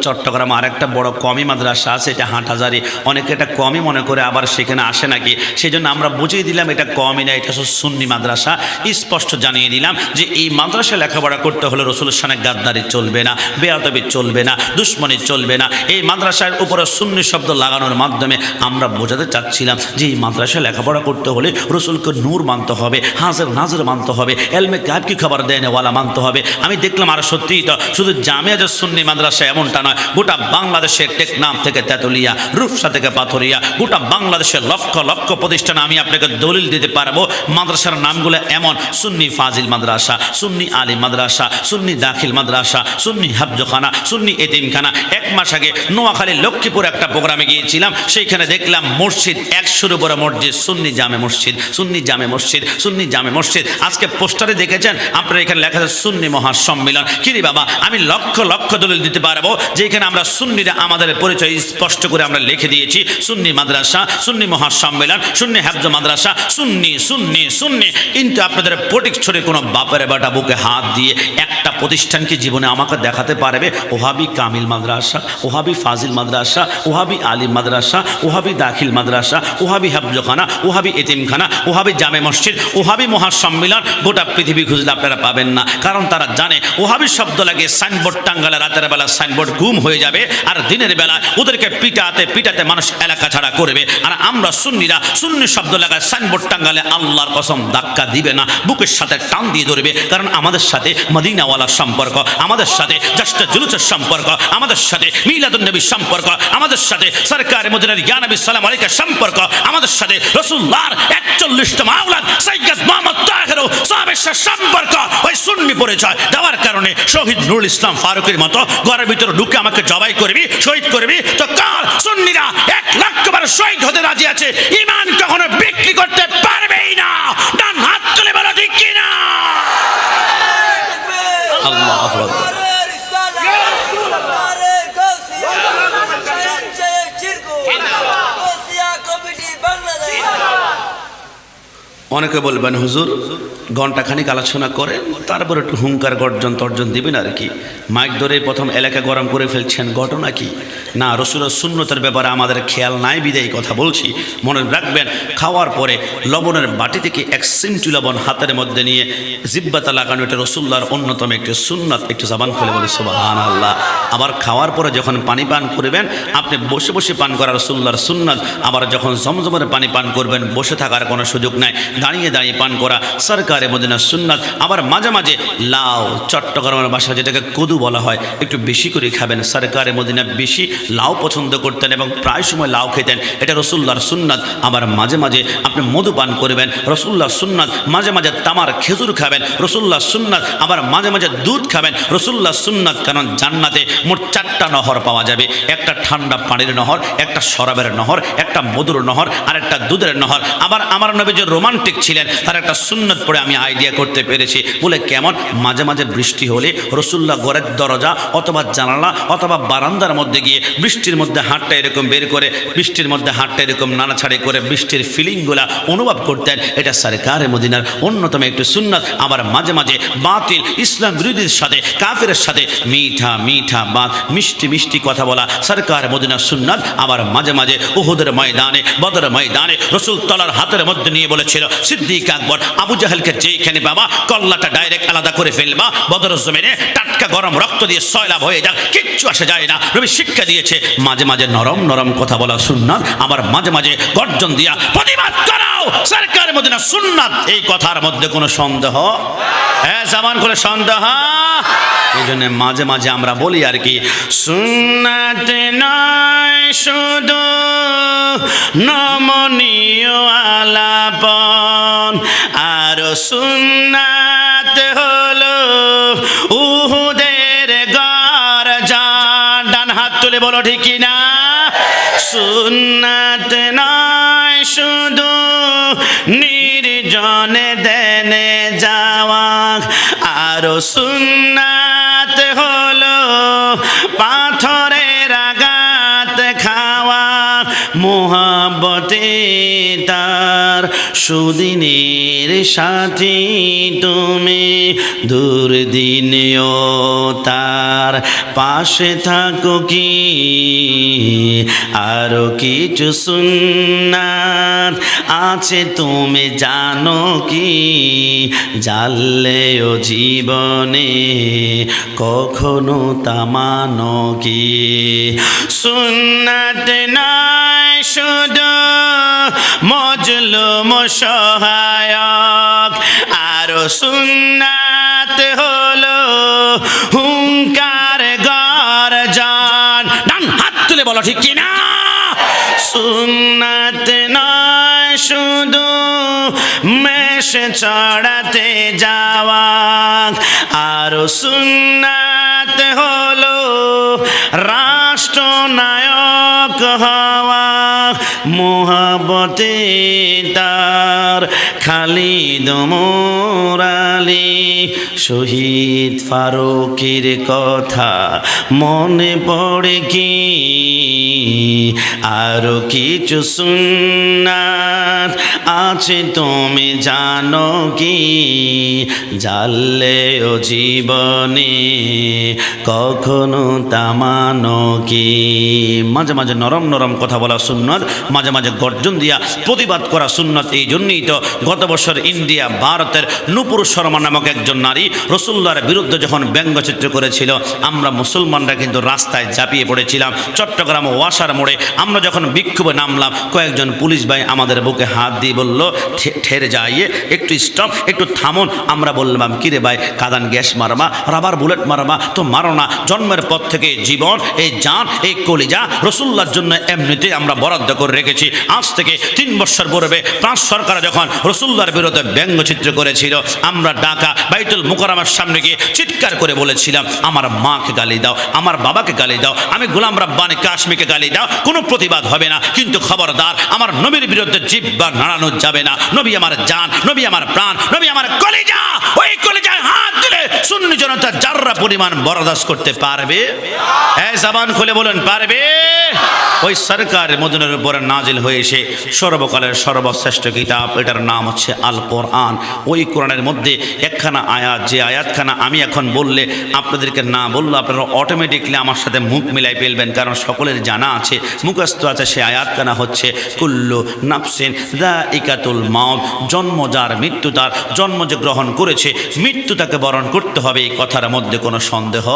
চট্টগ্রাম আর একটা বড় কমি মাদ্রাসা আছে, এটা হাটহাজারি, অনেকে এটা কমই মনে করে আবার সেখানে আসে নাকি, সেই জন্য আমরা বুঝিয়ে দিলাম এটা কমই না, এটা সুন্নি মাদ্রাসা। স্পষ্ট জানিয়ে দিলাম যে এই মাদ্রাসায় লেখাপড়া করতে হলে রসুলের সামনে গাদ্দারি চলবে না, বেয়াদবি চলবে না, দুশ্মনী চলবে না। এই মাদ্রাসার উপরে সুন্নি শব্দ লাগানোর মাধ্যমে আমরা বোঝাতে চাচ্ছিলাম যে এই মাদ্রাসায় লেখাপড়া করতে হলে রসুলকে নূর মানতে হবে, হাজর নাজর মানতে হবে, এলমে গায়ব কি খবর দেয় নেওয়ালা মানতে হবে। আমি দেখলাম আর সত্যিই তো শুধু জামিয়া যে সুন্নি মাদ্রাসা এমনটা নয়, গোটা বাংলাদেশের টেকনাফ থেকে তেতুলিয়া, রূপসা থেকে পাথরিয়া, গোটা বাংলাদেশের লক্ষ লক্ষ প্রতিষ্ঠানে আমি আপনাকে দলিল দিতে পারবো মাদ্রাসার নামগুলো এমন: সুন্নি ফাজিল মাদ্রাসা, সুন্নি আলী মাদ্রাসা, সুন্নি দাখিল মাদ্রাসা, সুন্নি হাফজখানা, সুন্নি এতিমখানা। এক মাস আগে নোয়াখালী লক্ষ্মীপুর একটা প্রোগ্রামে গিয়েছিলাম, সেইখানে দেখলাম মসজিদ 100-এর উপরে মসজিদ, সুন্নি জামে মসজিদ, সুন্নি জামে মসজিদ, সুন্নি জামে মসজিদ। আজকে পোস্টারে দেখেছেন আপনারা, এখানে লেখা আছে সুন্নি মহাসম্মেলন। কিরে বাবা, আমি লক্ষ লক্ষ দলিল দিতে পারবো যে এখানে আমরা সুন্নিরা আমাদের পরিচয় স্পষ্ট করে আমরা লিখে দিয়েছি: সুন্নি মাদ্রাসা, সুন্নি মহাসম্মেলন, সুন্নি হাফজ মাদ্রাসা, সুন্নি সুন্নি সুন্নি। কিন্তু আপনাদের পটিক ছড়ে কোনো বাপের বেটা বুকে হাত দিয়ে একটা প্রতিষ্ঠান কি জীবনে আমাকে দেখাতে পারবে? ওহাবি কামিল মাদ্রাসা, ওহাবি ফাজিল মাদ্রাসা, ওহাবি আলিম মাদ্রাসা, ওহাবি দাখিল মাদ্রাসা, ওহাবি হাফজখানা, ওহাবি এতিমখানা, ওহাবি জামে মসজিদ, ওহাবি মহাসম্মেলন গোটা পৃথিবী খুঁজলে আপনারা পাবেন না। কারণ তারা জানে ওহাবি শব্দ লাগে সাইনবোর্ড টাঙ্গালে, রাতের বেলা সাইনবোর্ড গুম হয়ে যাবে, আর দিনের বেলা ওদেরকে পিটাতে পিটাতে মানুষ এলাকা ছাড়া করবে। আর আমরা সুন্নিরা সুন্নি শব্দ লাগায় সাইনবোর্ড টাঙ্গালে আল্লাহর কসম ধাক্কা দিবে না, বুকের সাথে টান দিয়ে ধরবে। কারণ আমাদের সাথে মদিনাওয়ালার সম্পর্ক, আমাদের সাথে জাস্টা জুলুসের সম্পর্ক, আমাদের সাথে মিলাদুন নবীর সম্পর্ক, আমাদের সাথে সরকার মদিনার ইয়া নবী সাল্লাল্লাহু আলাইহি সম্পর্ক, আমাদের সাথে রাসূলুল্লাহর 41তম আওলাদ সাইয়্যিদ মুহাম্মদ তাহের সাহাবের সাথে সম্পর্ক। ওই সুন্নি পরিচয় দেওয়ার কারণে শহীদ নুরুল ইসলাম ফারুকের মতো ঘরের ভিতরে ঢুকে আমাকে জবাই করবি, শহীদ করবি, তো কার সুন্নিরা 1 লক্ষ বার শহীদ হতে রাজি আছে। ঈমান কখনো বিক্রি করতে পারবেই না। ডান হাত তুলে বলো ঠিক কিনা? আল্লাহু আকবার। অনেকে বলবেন হুজুর ঘণ্টাখানিক আলোচনা করেন, তারপর একটু হুঙ্কার গর্জন তর্জন দিবেন আর কি, মাইক ধরে প্রথম এলাকা গরম করে ফেলছেন, ঘটনা কি? না, রাসূলের সুন্নতের ব্যাপারে আমাদের খেয়াল নাই বিদায় কথা বলছি। মনে রাখবেন, খাওয়ার পরে লবণের বাটি থেকে 1 চিমটি লবণ হাতের মধ্যে নিয়ে জিহ্বাতে লাগানো, এটা রাসূলুল্লাহর অন্যতম একটি সুন্নাত। একটু জবান খুলে বলে সুবহানাল্লাহ। আবার খাওয়ার পরে যখন পানি পান করবেন, আপনি বসে বসে পান করা রাসূলুল্লাহর সুন্নাত। আবার যখন জমজমের পানি পান করবেন, বসে থাকার কোনো সুযোগ নাই, দাঁড়িয়ে দাঁড়িয়ে পান করা সরকারে মদিনার সুন্নাত। আবার মাঝে মাঝে লাউ, চট্টগ্রামের ভাষা যেটাকে কদু বলা হয়, একটু বেশি করে খাবেন। সরকারে মদিনা বেশি লাউ পছন্দ করতেন এবং প্রায় সময় লাউ খেতেন, এটা রাসূলুল্লাহর সুন্নাত। আবার মাঝে মাঝে আপনি মধু পান করবেন, রাসূলুল্লাহর সুন্নাত। মাঝে মাঝে তামার খেজুর খাবেন, রাসূলুল্লাহর সুন্নাত। আবার মাঝে মাঝে দুধ খাবেন, রাসূলুল্লাহর সুন্নাত। কারণ জান্নাতে মোট 4টা নহর পাওয়া যাবে: একটা ঠান্ডা পানির নহর, একটা শরাবের নহর, একটা মধুর নহর, আর একটা দুধের নহর। আবার আমার নবী যে রোমান্টিক আর্কিটেক্ট ছিলেন, তার একটা সুন্নত পড়ে আমি আইডিয়া করতে পেরেছি। বলে কেমন? মাঝে মাঝে বৃষ্টি হলে রসুল্লাহ ঘরের দরজা অথবা জানালা অথবা বারান্দার মধ্যে গিয়ে বৃষ্টির মধ্যে হাতটা এরকম বের করে, বৃষ্টির মধ্যে হাতটা এরকম নাড়াছাড়ি করে বৃষ্টির ফিলিংগুলা অনুভব করতেন। এটা সরকারে মদিনার অন্যতম একটি সুন্নাত। আবার মাঝে মাঝে বাতিল ইসলাম বিরোধীদের সাথে, কাফেরের সাথে মিঠা মিঠা বাত, মিষ্টি মিষ্টি কথা বলা সরকার মদিনার সুন্নাত। আবার মাঝে মাঝে উহুদের ময়দানে, বদর ময়দানে রসুল তলার হাতের মধ্যে নিয়ে বলেছিল, সিদ্দিক আকবর আবু জাহেলকে যেখানে বাবা কল্লাটা ডাইরেক্ট আলাদা করে ফেলবা, বদর জমিনে টাটকা গরম রক্ত দিয়ে সয়লাভ হয়ে যাক, কিচ্ছু আসে যায় না। নবী শিক্ষা দিয়েছে মাঝে মাঝে নরম নরম কথা বলা সুন্নাত, আবার মাঝে মাঝে গর্জন দিয়া প্রতিবাদ করাও সরকার মদিনা সুন্নাত। এই কথার মধ্যে কোনো সন্দেহ? হ্যাঁ, জামান করে সন্দেহ। এই জন্য মাঝে মাঝে আমরা বলি আর কি, সুন্নাত নয় শুধু নমনীয় আলাপন, আর সুন্নাত হলো উহুদের গর্জন। ডান হাত তুলে বলো ঠিক কিনা? সুন্নাত নয় শুধু নির্জনে দেনে যাওয়া, আর সুন্নাত হলো পাথরের আঘাত খাওয়া, মোহাব্বতে তার সুদিনের সাথী তুমি, দুর্দিনেও তার পাশে থাকো কি। আরো কিছু সুন্নাত আছে তুমি জানো কি, জানলেও জীবনে কখনো তা মানো কি। সুন্নাত নয় শুধু মজলুম সহায়ক, আরো সুন্নাত হলো হুঙ্কার গর্জন। ডান হাত তুলে বলো ঠিক কিনা? সুন্নাত নয় শুধু মেষ চড়াতে যাওয়া, আরো সুন্নাত হলো রাষ্ট্রনায়ক হওয়া, মোহাব্বতে তার খালিদ মোরালি, শহীদ ফারুকের কথা মনে পড়ে কি। আরো কিছু সুন্নাত আছে তুমি জানো কি, জানলেও জীবনে কখনো তা মানো কি। মাঝে মাঝে নরম নরম কথা বলা সুন্নাত, মাঝে মাঝে গর্জন দিয়া প্রতিবাদ করা সুন্নাত। এই জন্যই তো গত বছর ইন্ডিয়া ভারতের নূপুর শর্মা নামক একজন নারী রসুল্লাহর বিরুদ্ধে যখন ব্যঙ্গচিত্র করেছিল, আমরা মুসলমানরা কিন্তু রাস্তায় ঝাঁপিয়ে পড়েছিলাম। চট্টগ্রাম ওয়াসার মোড়ে আমরা যখন বিক্ষোভে নামলাম, কয়েকজন পুলিশ ভাই আমাদের বুকে হাত দিয়ে বলল, ঠেরে যাইয়ে একটু স্টপ, একটু থামুন। আমরা বললাম, কিরে ভাই, কাদান গ্যাস মারবা, রাবার বুলেট মারবা তো মারো না। জন্মের পর থেকে জীবন, এই জান, এই কলিজা রসুল্লাহর জন্য এমনিতে আমরা বরাদ্দ করে রেখেছি। আজ থেকে 3 বছর পূর্বে ফ্রান্স সরকার যখন রসুল্লাহর বিরুদ্ধে ব্যঙ্গচিত্র করেছিল, আমরা ঢাকা বাইতুল মুকাররমের সামনে গিয়ে চিৎকার করে বলেছিলাম, আমার মাকে গালি দাও, আমার বাবাকে গালি দাও, আমি গোলাম রাব্বানী কাশমিকে গালি দাও, কোনো প্রতিবাদ হবে না, কিন্তু খবরদার আমার নবীর বিরুদ্ধে জিহ্বা নাড়ানো যাবে না। নবী আমার জান, নবী আমার প্রাণ, নবী আমার কলিজা। ওই কলিজায় হাত দিলে সুন্নি জনতা যাররা পরিমাণ বরদাস্ত করতে পারবে? হ্যাঁ, জবান খুলে বলেন, পারবে? ওই সরকার মদিনার উপরে নাজিল হয়ে এসে সর্বকালের সর্বশ্রেষ্ঠ কিতাব, এটার নাম হচ্ছে আল কোরআন। ওই কোরআনের মধ্যে একখানা আয়াত, যে আয়াতখানা আমি এখন বললে আপনাদেরকে না বললে আপনারা অটোমেটিকলি আমার সাথে মুখ মিলাই ফেলবেন, কারণ সকলের জানা আছে, মুখস্থ আছে। সে আয়াতখানা হচ্ছে, কুল্লু নাফসিন যায়িকাতুল মাউত, জন্ম যার মৃত্যু তার, জন্ম যে গ্রহণ করেছে মৃত্যু তাকে বরণ করতে হবে, এই কথার মধ্যে কোনো সন্দেহ।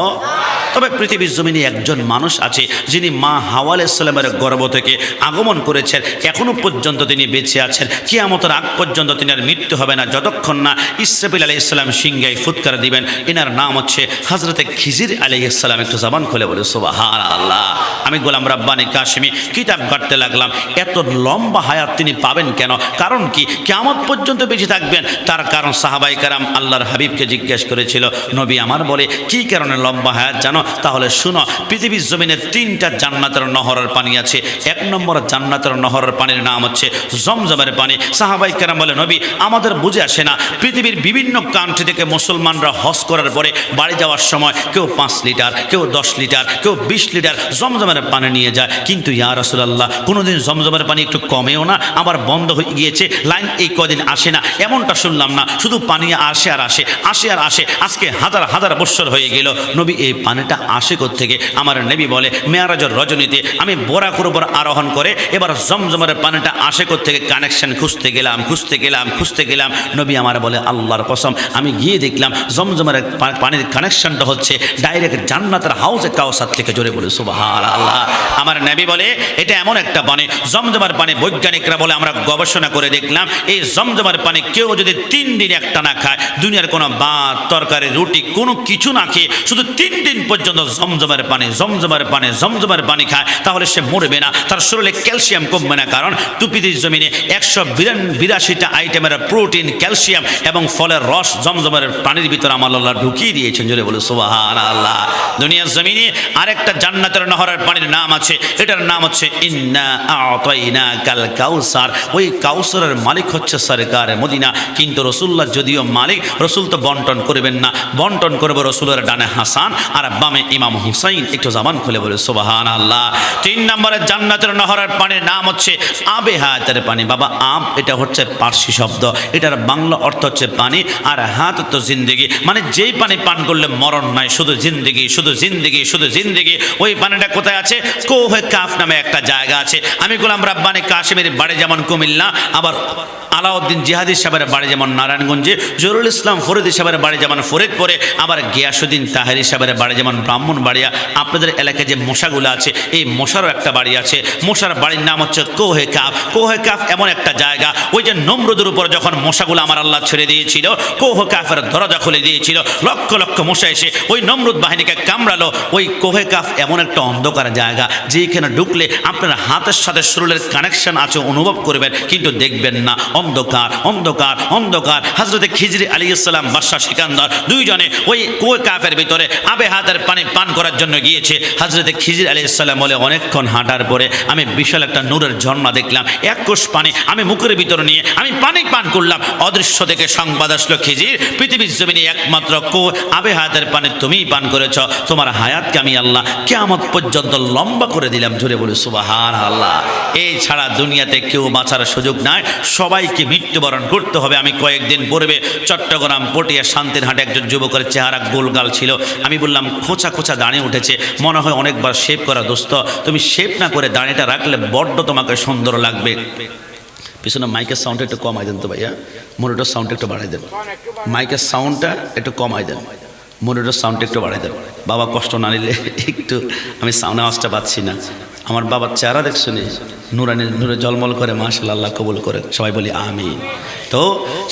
তবে পৃথিবীর জমিনে একজন মানুষ আছে যিনি মা হাওয়া আলাইহিস সালামের গর্ভ থেকে আগমন করেছেন, এখনো পর্যন্ত তিনি বেঁচে আছেন। কিয়ামতের আগ পর্যন্ত তিনি আর মৃত্যু হবে না, যতক্ষণ না ইসরাফিল আলাইহিস সালাম সিংহায় ফুৎকার দিবেন। এনার নাম হচ্ছে হযরতে খিজির আলাইহিস সালাম। একটু জবান খুলে বলে সুবহানাল্লাহ। আমি গোলাম রাব্বানী কাশিমি কিতাব ঘাঁটতে লাগলাম, এত লম্বা হায়াত তিনি পাবেন কেন? কারণ কি? কিয়ামত পর্যন্ত বেঁচে থাকবেন। তার কারণ সাহাবায়ে কেরাম আল্লাহর হাবিবকে জিজ্ঞেস করেছিল, নবী আমার বলে কি কারণে লম্বা হায়াত জানো? তাহলে শুনো, পৃথিবীর জমিনে 3টা জান্নাতের নহরের পানি আছে। 1 নম্বর জান্নাতের নহরের পানির নাম হচ্ছে জমজমের পানি। সাহাবায়ে কেরাম বলে, নবী আমাদের বুঝে আসে না, পৃথিবীর বিভিন্ন কান্ট্রি থেকে মুসলমানরা হজ করার পরে বাড়ি যাওয়ার সময় কেউ 5 লিটার, কেউ 10 লিটার, কেউ 20 লিটার জমজমের পানি নিয়ে যায়, কিন্তু ইয়া রাসূলুল্লাহ কোনোদিন জমজমের পানি একটু কমেও না, আবার বন্ধ হয়ে গিয়েছে, লাইন এই কদিন আসে না, এমনটা শুনলাম না, শুধু পানি আসে আর আসে, আসে আর আসে, আজকে হাজার হাজার বছর হয়ে গেল। নবী এই পানিটা আসে কোত্থেকে? আমার নবী বলে মেয়ারাজের রজনীতে আমি বোরাকের উপর আরোহণ করে এবার জমজমের পানিটা আসে কোত্থেকে কানেকশন খুঁজতে গেলাম। নবী আমার বলে আল্লাহর কসম আমি গিয়ে দেখলাম জমজমের পানির কানেকশনটা হচ্ছে ডাইরেক্ট জান্নাতের হাউজে কাউসার থেকে। জোরে বলে সুবহানাল্লাহ। আমার নবী বলে এটা এমন একটা পানি, জমজমের পানি বৈজ্ঞানিকরা বলে আমরা গবেষণা করে দেখলাম এই জমজমের পানি কেউ যদি 3 দিন একটা না খায়, দুনিয়ার কোনো ভাত তরকারি রুটি কোনো কিছু না খেয়ে শুধু 3 দিন পর্যন্ত জমজমের পানি খায়, তাহলে সে মরবে না, তার শরীরে ক্যালসিয়াম কমবে না। কারণ পৃথিবীর জমিনে 182টা আইটেমের প্রোটিন, ক্যালসিয়াম এবং ফলের রস জমজমের পানির ভিতরে আমার আল্লাহ ঢুকিয়ে দিয়েছেন। জোরে বলে সুবহানাল্লাহ। দুনিয়ার জমিনে আরেকটা জান্নাতের নহরের পানির নাম আছে, এটার নাম হচ্ছে ইন্না আ'তাইনাকাল কাউসার। ওই কাউসারের মালিক হচ্ছে সরকার মদিনা, কিন্তু রাসূলুল্লাহ যদিও মালিক, রাসূল তো বন্টন করবেন না, বন্টন করবে রাসূলের ডানে হাসান আর বামে ইমাম হুসাইন। একটু জবান খুলে বলে সুবহানাল্লাহ। 3 নম্বরের জান্নাতের নহরের পানির নাম হচ্ছে আবে হায়াতের পানি। বাবা আব এটা হচ্ছে পার্সি শব্দ, এটার বাংলা অর্থ হচ্ছে পানি, আর হাত তো জিন্দেগি, মানে যেই পানি পান করলে মরণ নাই, শুধু জিন্দেগি। ওই পানিটা কোথায় আছে? কোহে কাফ নামে একটা জায়গা আছে। আমি গোলাম রাব্বানি কাশিমের বাড়ি যেমন কুমিল্লা, আবার আলাউদ্দিন জিহাদি সাহেবের বাড়ি যেমন নারায়ণগঞ্জে, জহুরুল ইসলাম ফরিদি সাহেবের বাড়ি যেমন ফরিদপুরে, আবার গিয়াসুদ্দিন তাহেরি সাহেবের বাড়ি যেমন ব্রাহ্মণবাড়িয়া। আপনাদের এলাকায় যে মশাগুলো আছে এই মশারও একটা বাড়ি আছে, মশার বাড়ির নাম হচ্ছে কোহে কাফ। কোহে কাফ এমন একটা জায়গা, ওই যে নমরুদের উপর যখন মশাগুলো আমার আল্লাহ ছেড়ে দিয়েছিল, কোহে কাফের দরজা খুলে দিয়েছিল, লক্ষ লক্ষ মশা এসে ওই নমরুদ বাহিনীকে কামড়ালো। ওই কোহে কাফ এমন একটা অন্ধকার জায়গা যেখানে ঢুকলে আপনার হাতের সাথে শরীরের কানেকশন আছে অনুভব করবেন, কিন্তু দেখবেন না, অন্ধকার। হযরতে খিজরি আলাইহিস সালাম বাদশা সিকান্দার দুইজনে ওই কোহে কাফের ভিতরে আবে হাতের পানি পান করার জন্য গিয়েছে। হযরতে খিজরি আলাইহিস সালাম বলে অনেকক্ষণ হাঁটার পরে আমি বিশাল একটা নূরের ঝর্ণা দেখলাম, 1 কোষ পানি আমি মুখের ভিতরে নিয়ে আমি পানি পান করলাম। অদৃশ্য থেকে সংবাদ আসলো, খিজির পৃথিবীর জমিনে একমাত্র আবে হায়াতের পানি তুমিই পান করেছ, তোমার হায়াতকে আমি আল্লাহ কিয়ামত পর্যন্ত লম্বা করে দিলাম। জোরে বলে সুবহানাল্লাহ। এই ছাড়া দুনিয়াতে কেউ বাঁচার সুযোগ নাই, সবাইকে মৃত্যুবরণ করতে হবে। আমি কয়েকদিন পূর্বে চট্টগ্রাম পটিয়া শান্তিরহাটে একজন যুবকের চেহারা গোলগাল ছিল, আমি বললাম খোঁচা দাঁড়িয়ে উঠেছে, মনে হয় অনেকবার শেভ করা। দোস্ত তুমি শেভ না করে দাঁড়িয়েটা রাখলে বড্ড তোমাকে সুন্দর লাগবে। পিছনে মাইকের সাউন্ডটা একটু কমাই দেন তো ভাইয়া, মনিটর সাউন্ডটা একটু বাড়াই দেন, মাইকের সাউন্ডটা একটু কমাই দেন, মনিটর সাউন্ডটা একটু বাড়াই দেন। বাবা কষ্ট না নিলে একটু, আমি সাউন্ড আওয়াজটা পাচ্ছি না। আমার বাবার চেহারা দেখছো নি, নূরে জলমল করে, মাশাআল্লাহ, আল্লাহ কবুল করে, সবাই বলি আমিন। তো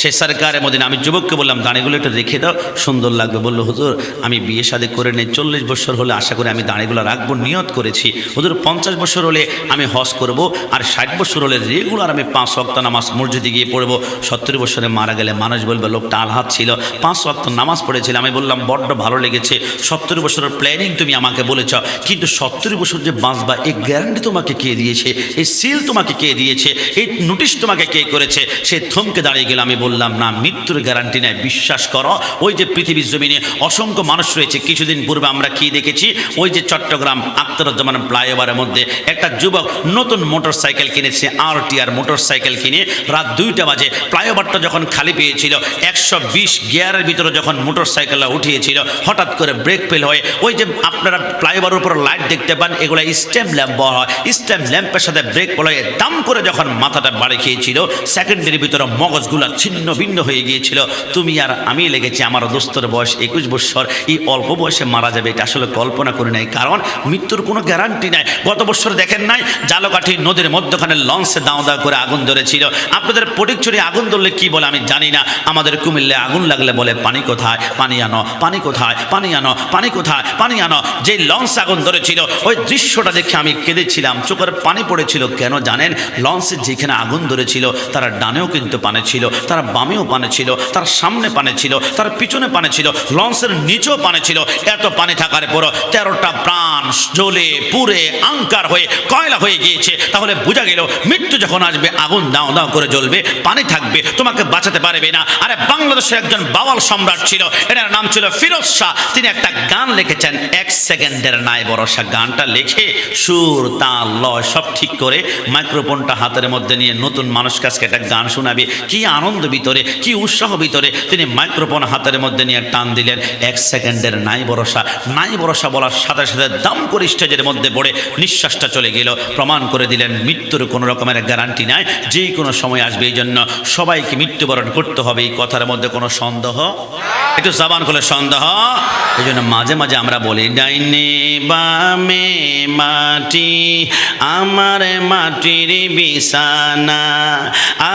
সে সরকারে মদিনা, আমি যুবককে বললাম দাঁড়িগুলো একটু রেখে দাও, সুন্দর লাগবে। বললো হুজুর আমি বিয়ে শাদী করে নেই, 40 বছর হলে আশা করি আমি দাঁড়িগুলো রাখবো, নিয়ত করেছি। হুজুর 50 বছর হলে আমি হজ করব, আর 60 বছর হলে রেগুলার আমি 5 ওয়াক্ত নামাজ মসজিদে গিয়ে পড়বো। 70 বছরে মারা গেলে মানুষ বলবে লোকটা আলহাত ছিল, 5 ওয়াক্ত নামাজ পড়েছিল। আমি বললাম বড্ড ভালো লেগেছে, 70 বছরের প্ল্যানিং তুমি আমাকে বলেছ, কিন্তু 70 বছর যে বাঁচবা এই গ্যারান্টি তোমাকে কে দিয়েছে? এই সিল তোমাকে কে দিয়েছে? এই নোটিশ তোমাকে কে করেছে? সে থমকে দাঁড়িয়ে গেল। আমি বললাম না, মৃত্যুর গ্যারান্টি নেই, বিশ্বাস করো। ওই যে পৃথিবীর জমিনে অসংখ্য মানুষ রয়েছে, কিছুদিন পূর্বে আমরা কি দেখেছি, ওই যে চট্টগ্রাম আখতারুজ্জামান ফ্লাইওভারের মধ্যে একটা যুবক নতুন মোটর সাইকেল কিনেছে, RTR মোটর সাইকেল কিনে রাত 2টা বাজে ফ্লাইওভারটা যখন খালি পেয়েছিল, 120 গিয়ারের ভিতরে যখন মোটর সাইকেলটা উঠিয়েছিল, হঠাৎ করে ব্রেক ফেল হয়ে, ওই যে আপনারা ফ্লাইওভারের উপর লাইট দেখতে পান, এগুলো স্ট্যাম্প ল্যাম্প বলা হয়, স্ট্যাম্প ল্যাম্পের সাথে ব্রেক ফেল হয়ে দাম করে যখন মাথাটা বাড়ি খেয়েছিল, সেকেন্ডের ভিতরে মগজগুলা ছিন্ন ভিন্ন হয়ে গিয়েছিল। তুমি আর আমি লেগেছি, আমার দোস্তর বয়স 21 বছর, এই অল্প বয়সে মারা যাবে, এটা আসলে কল্পনা করি নাই, কারণ মৃত্যুর কোনো গ্যারান্টি নাই। গত বছর দেখেন নাই জালকাঠি নদীর মধ্যখানে লঞ্চে দাও করে আগুন ধরেছিল। আপনাদের ফটিকছড়ি আগুন ধরলে কি বলে আমি জানি না, আমাদের কুমিল্লায় আগুন লাগলে বলে পানি কোথায়, পানি আনো, পানি কোথায়, পানি আনো, পানি কোথায়, পানি আনো। যে লঞ্চ আগুন ধরেছিল ওই দৃশ্যটা দেখে আমি কেঁদেছিলাম, চোখের পানি পড়েছিল। কেন জানেন? লঞ্চের যেখানে আগুন ধরেছিল তার ডানেও কিন্তু পানি ছিল, তার বামেও পানি ছিল, তার সামনে পানি ছিল, তার পিছনে পানি ছিল, লঞ্চের নিচেও পানি ছিল। এত পানি থাকার পর 13টা প্রাণ জ্বলে পুড়ে আঙ্কার হয়ে কয়লা হয়ে গিয়েছে। তাহলে বোঝা গেল মৃত্যু যখন আসবে আগুন দাও দাও করে জ্বলবে, পানি থাকবে, তোমাকে বাঁচাতে পারবে না। আরে বাংলাদেশের একজন বাওয়াল সম্রাট ছিল, এনার নাম ছিল ফিরোজ শাহ। তিনি একটা গান লিখেছেন, 1 সেকেন্ডের নাই ভরসা। গানটা লিখে সুর তাল লয় সব ঠিক করে মাইক্রোফোনটা হাতের মধ্যে নিয়ে নতুন মানুষ কাছে একটা গান শোনাবে। কি আনন্দ ভিতরে, কি উৎসাহ ভিতরে। তিনি মাইক্রোফোন হাতের মধ্যে নিয়ে টান দিলেন, 1 সেকেন্ডের নাই ভরসা। নাই ভরসা বলার সাথে সাথে দাম করে স্টেজের মধ্যে পড়ে নিঃশ্বাসটা চলে গেল। প্রমাণ করে দিলেন মৃত্যুর কোনো রকমের গ্যারান্টি নাই, যে কোনো সময় আসবে। এই জন্য সবাইকে মৃত্যুবরণ করতে হবে, এই কথার মধ্যে কোনো সন্দেহ, একটু জবান খুলে সন্দেহ। এই জন্য মাঝে মাঝে আমরা বলি, ডাইনে বামে মাটি আমার মাটির বিছানা,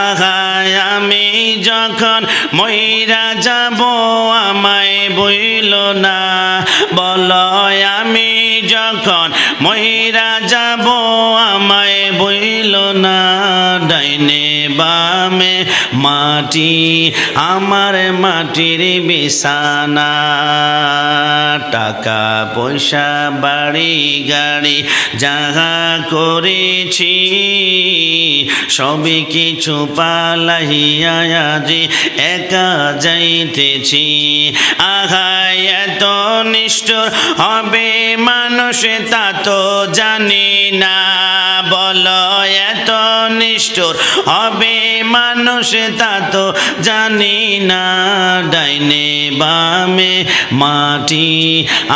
আগায় আমি যখন মইরা যাব আমায় বইল না, বলয় আমি যখন মইরা যাব আমায় বইল না। ডাইনে বামে মাটি আমার মাটির বিছানা, টাকা পয়সা বাড়ি গাড়ি যাহা করেছি সবই কিছু পালাইয়া আজি একা যাইতেছি। আহায় এত নিষ্ঠুর হবে মানুষ তা তো জানি না, বলো এত নিষ্ঠুর হবে মানুষ তা তো জানি না। ডাইনে বামে মাটি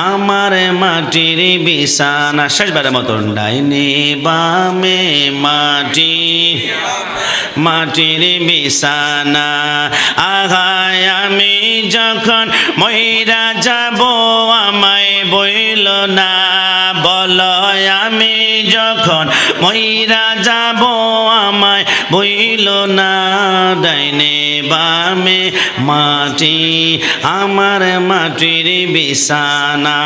আমার মাটির বিছানা। শেষবারের মতন, ডাইনে বামে মাটি মাটির বিছানা, আগায় আমি যখন মইরা যাব আমায় বইল না, বলয় আমি যখন মইরা যাব আমায় বইল না। ডাইনে বামে মাটি আমার মাটির বিছানা।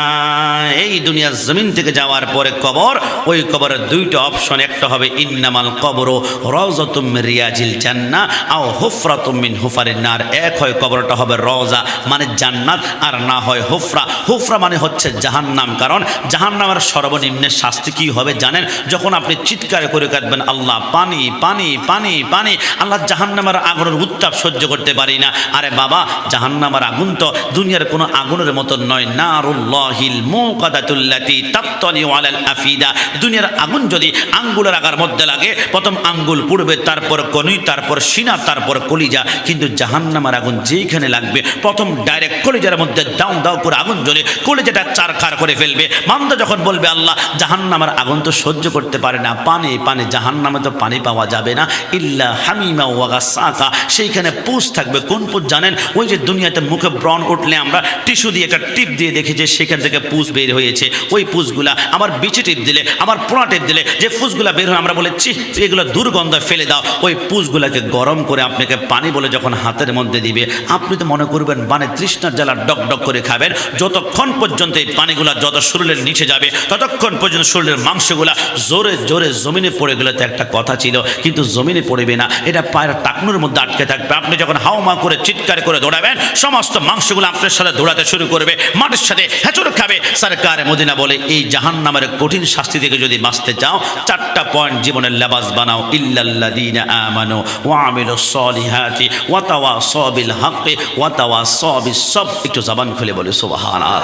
এই দুনিয়ার জমিন থেকে যাওয়ার পরে কবর, ওই কবরের দুইটা অপশন, একটা হবে ইন্নামাল কবর রওজাতুম মিন রিয়াজিল জান্নাহ আও হুফরাতুম মিন হুফারিন নার। এক হয় কবরটা হবে রওজা মানে জান্নাত, আর না হয় হুফরা। হুফরা মানে হচ্ছে জাহান্নাম। কারণ জাহান্নামের সর্বনিম্নের শাস্তি কি হবে জানেন? যখন আপনি চিৎকার করে কাঁদবেন, আল্লাহ পানি পানি পানি পানি, আল্লাহ জাহান্নামের আগুনের উত্তাপ সহ্য করতে পারি না। আরে বাবা, জাহান্নামের আগুন তো দুনিয়ার কোনো আগুনের মতো নয়। নারুল্লাহিল মুকাদাতুল্লাতি তাত্তালিউ আলাল আফিদা। দুনিয়ার আগুন যদি আঙ্গুলের আগার মধ্যে লাগে, প্রথম আঙ্গুল পুড়বে, তারপর কনুই, তারপর সিনা, তারপর কলিজা। কিন্তু জাহান্নামের আগুন যেখানে লাগবে প্রথম ডাইরেক্ট কলিজার মধ্যে দাও দাও করে আগুন জ্বলে কলিজাটা চারখার করে ফেলবে। বান্দা যখন বলবে, আল্লাহ জাহান্নামের আগুন তো সহ্য করতে পারে না, পানি পানি, জাহান্নামে তো পানি পাওয়া যাবে না, ইল্লা হামিমা ওয়া গাসাকা। সেইখানে পুষ থাকবে। কোন পুষ জানেন? ওই যে দুনিয়াতে মুখে ব্রণ উঠলে আমরা টিস্যু দিয়ে একটা টিপ দিয়ে দেখি যে সেখান থেকে পুষ বের হয়েছে। ওই পুষগুলা আবার বিচি টিপ দিলে, আবার পোড়া টিপ দিলে যে পুষগুলা বের হয় আমরা বলে ছি এগুলো দুর্গন্ধ, ফেলে দাও। ওই পুষগুলাকে গরম করে আপনাকে পানি বলে যখন হাতের মধ্যে দিবে, আপনি তো মনে করবেন মানে তৃষ্ণার জ্বালা ডক ডক করে খাবেন। যতক্ষণ পর্যন্ত এই পানিগুলা যত শরীরের নিচে যাবে ততক্ষণ পর্যন্ত শরীরের মাংসগুলা জোরে জোরে জমিনে পড়ে গেলে তো একটা কথা ছিল, কিন্তু জমিনে পড়বে না, এটা পায়ের টাকনুর মধ্যে আটকে থাকবে। আপনি যখন হাওমা করে চিৎকার করে দৌড়াবেন, সমস্ত মাংসগুলো আপনার সাথে দৌড়াতে শুরু করবে, মাটির সাথে হেঁচড় খাবে। সরকার মদিনা বলে, এই জাহান্নামের কঠিন শাস্তি থেকে যদি বাঁচতে চাও, 4টা পয়েন্ট জীবনের লেবাস বানাও। ইল্লাল্লাযীনা আমানু ওয়া আমিলুস সলিহাতি ওয়া তাওয়াসাউ বিল হাক্কি ওয়া তাওয়াসাউ বিস সবর। একটু জবান খুলে বলে সুবহানাল্লাহ।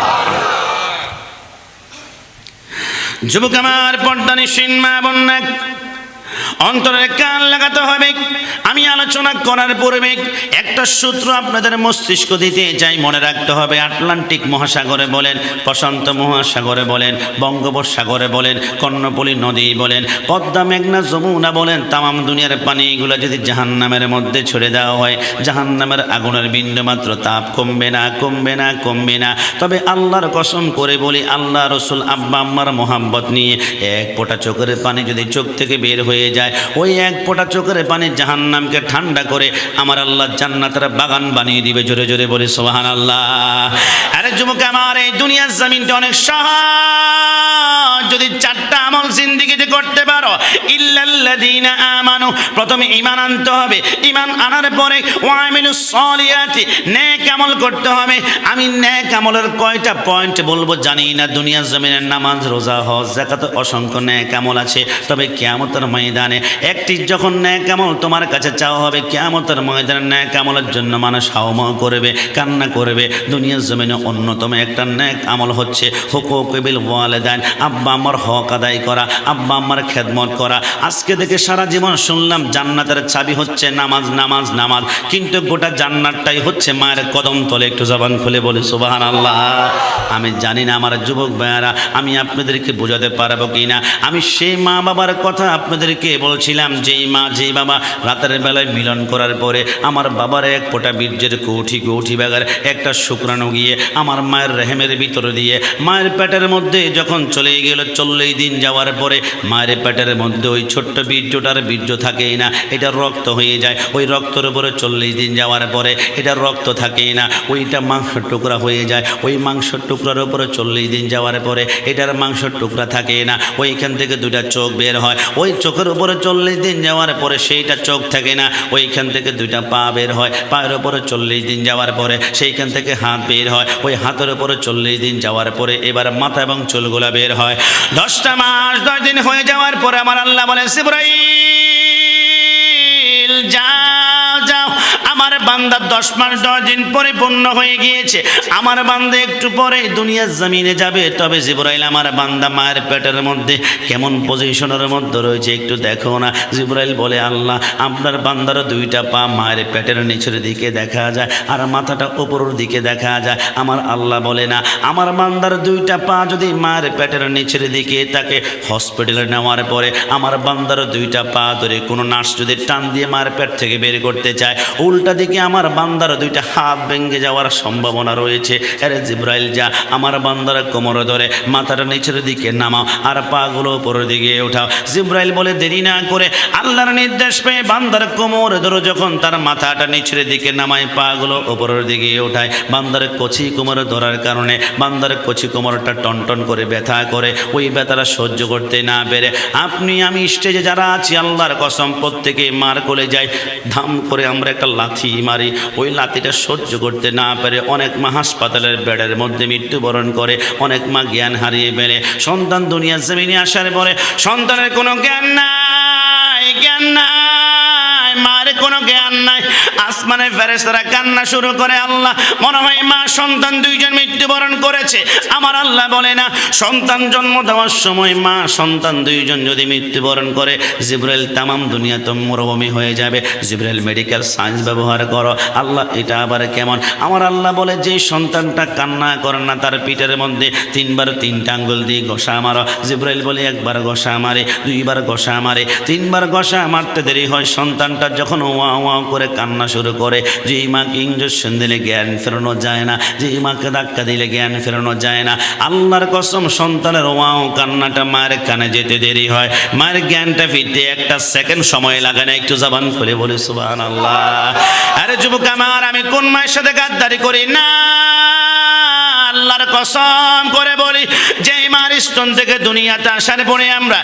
যুবক আমার, পর্দা নিশিন মা বোন, অন্তরের কান লাগাতে হবে। আমি আলোচনা করার পূর্বে একটা সূত্র আপনাদের মস্তিষ্ক দিতে চাই, মনে রাখতে হবে। আটলান্টিক মহাসাগরে বলেন, প্রশান্ত মহাসাগরে বলেন, বঙ্গোপসাগরে বলেন, কর্ণফুলী নদী বলেন, পদ্মা, মেঘনা, যমুনা বলেন, তামাম দুনিয়ার পানিগুলো যদি জাহান্নামের মধ্যে ছড়ে দেওয়া হয়, জাহান্নামের আগুনের বিন্দুমাত্র তাপ কমবে না, কমবে না, কমবে না। তবে আল্লাহর কসম করে বলি, আল্লাহ রসুল আব্বা আম্মার মোহাব্বত নিয়ে এক ফোঁটা চোখের পানি যদি চোখ থেকে বের হয়ে যায়, ওই এক ফোঁটা চোখের পানি জাহান্নামকে ঠান্ডা করে আমার আল্লাহ জান্নাতের বাগান বানিয়ে দিবে। জোরে জোরে বলি সুবহানাল্লাহ। আরে যুবক আমার, এই দুনিয়ার জমিনটা অনেক সহজ। যদি চারটা আমল জিন্দেগিতে করতে পারো, ইল্লাল্লাযীনা আমানু, প্রথমে ঈমান আনতে হবে, ঈমান আনার পরে ওয়ামিলুস সলিহাতি, নেক আমল করতে হবে। আমি নেক আমলের কয়টা পয়েন্ট বলবো জানি না, দুনিয়ার জমিনের নামাজ, রোজা, হজ, যাকাত, অসংখ্য নেক আমল আছে। তবে কিয়ামতের ময়দানে একটি যখন নেক আমল তোমার কাছে চাওয়া হবে, কিয়ামতের ময়দানে নেক আমলের জন্য মানুষ হাওমাও করবে, কান্না করবে। দুনিয়ার জমিনে অন্যতম একটা নেক আমল হচ্ছে হুকুকুল বিল ওয়ালিদাইন, আব্বা আম্মার হক আদায় করা, আব্বা আম্মার খেদমত করা। আজকে থেকে সারা জীবন শুনলাম জান্নাতের চাবি হচ্ছে নামাজ, নামাজ, নামাজ, কিন্তু গোটা জান্নাতটাই হচ্ছে মায়ের কদম তলে। একটু জবান খুলে বলে সুবহানাল্লাহ। আমি জানি না আমার যুবক ভাইয়ারা আমি আপনাদেরকে বোঝাতে পারবো কি না। আমি সেই মা বাবার কথা আপনাদেরকে বলছিলাম, যেই মা যেই বাবা রাতের বেলায় মিলন করার পরে আমার বাবার এক ফোঁটা বীর্যের কৌঠি বাগার একটা শুক্রাণু গিয়ে আমার মায়ের রেহেমের ভিতরে দিয়ে মায়ের পেটের মধ্যে যখন চলে গেল, 40 দিন যাওয়ার পরে মায়ের পেটের মধ্যে ওই ছোট্ট বীর্যটার বীর্য থাকেই না, এটা রক্ত হয়ে যায়। ওই রক্তের উপরে 40 দিন যাওয়ার পরে এটা রক্ত থাকেই না, ওইটা মাংসের টুকরা হয়ে যায়। ওই মাংসের টুকরার উপরে 40 দিন যাওয়ার পরে এটার মাংসের টুকরা থাকে না, ওইখান থেকে দুটা চোখ বের হয়। ওই চোখের উপরে 40 দিন যাওয়ার পরে সেইটা চোখ থাকে না, ওইখান থেকে দুইটা পা বের হয়। পায়ের উপরে 40 দিন যাওয়ার পরে সেইখান থেকে হাত বের হয়। ওই হাতের উপরে 40 দিন যাওয়ার পরে এবার মাথা এবং চুলগুলা বের হয়। 10টা মাস 10 দিন হয়ে যাওয়ার পরে আমার আল্লাহ বলে, জিবরাইল যাও যাও, আমার বান্দা 10 মাস 10 দিন পরিপূর্ণ হয়ে গিয়েছে, আমার বান্দা একটু পরে দুনিয়ার জমিনে যাবে। তবে জিবরাইল আমার বান্দা মায়ের পেটের মধ্যে কেমন পজিশনের মধ্যে রয়েছে একটু দেখো না। জিবরাইল বলে, আল্লাহ আপনার বান্দার 2টা পা মায়ের পেটের নিচের দিকে দেখা যায় আর মাথাটা উপরের দিকে দেখা যায়। আমার আল্লাহ বলে না, আমার বান্দার 2টা পা যদি মায়ের পেটের নিচের দিকে তাকে হসপিটালে নেওয়ার পরে আমার বান্দার 2টা পা ধরে কোনো নার্স যদি টান দিয়ে মায়ের পেট থেকে বের করতে চায়, উল্টা দিকে আমার বান্দার 2টা হাত ভেঙে যাওয়ার সম্ভাবনা রয়েছে। আরে জিবরাইল যা, আমার বান্দার কোমর ধরে মাথাটা নিচের দিকে নামাও আর পাগুলো উপরের দিকে ওঠাও। জিবরাইল বলে, দেরি না করে আল্লাহর নির্দেশ পেয়ে বান্দার কোমর ধরে যখন তার মাথাটা নিচের দিকে নামায়, পাগুলো উপরের দিকে ওঠায়, বান্দার কচি কোমর ধরার কারণে বান্দার কচি কোমরটা টনটন করে ব্যথা করে। ওই ব্যথাটা সহ্য করতে না পেরে আপনি আমি স্টেজে যারা আছি আল্লাহর কসম প্রত্যেকে মার কোলে যাই, ধাম করে আমরা একটা লাথি মারি। ওই লাথিটা সহ্য করতে না পেরে অনেক মা হাসপাতালের বেডের মধ্যে মৃত্যুবরণ করে, অনেক মা জ্ঞান হারিয়ে ফেলে। সন্তান দুনিয়ার জমিনে আসার পরে সন্তানের কোনো জ্ঞান নাই, জ্ঞান নাই, মার কোনো জ্ঞান নাই। আসমানের ফেরেশতারা কান্না শুরু করে, আল্লাহ মনে হয় মা সন্তান 2জন মৃত্যুবরণ করেছে। আমার আল্লাহ বলে না, সন্তান জন্ম দেওয়ার সময় মা সন্তান 2জন যদি মৃত্যুবরণ করে, জিবরাইল তামাম দুনিয়া তো মরুভূমি হয়ে যাবে। জিবরাইল মেডিকেল সায়েন্স ব্যবহার করো। আল্লাহ এটা আবার কেমন? আমার আল্লাহ বলে, যে সন্তানটা কান্না করে না তার পিঠের মধ্যে 3বার 3টা আঙ্গুল দিয়ে ঘষা মারো। জিবরাইল বলে, 1বার ঘষা মারে, 2বার ঘষা মারে, 3বার ঘষা মারতে দেরি হয়। সন্তানটা যখন ওয়া ওয়া করে কান্না শুরু করে, যেই মাকে ইঞ্জেকশন দিলে জ্ঞান ফেরানো যায় না, যেই মাকে ধাক্কা দিলে জ্ঞান ফেরানো যায় না, আল্লাহর কসম সন্তানের ওয়াও কান্নাটা মায়ের কানে যেতে দেরি হয়। মায়ের জ্ঞানটা ফিরতে 1টা সেকেন্ড সময় লাগে না। একটু জবান খুলে বলি সুবহানাল্লাহ। আরে যুবক আমার, আমি কোন মায়ের সাথে গাদ্দারি করি না, আল্লাহর কসম করে বলি, যেই মার স্তন থেকে দুনিয়াতে আসার পরে আমরা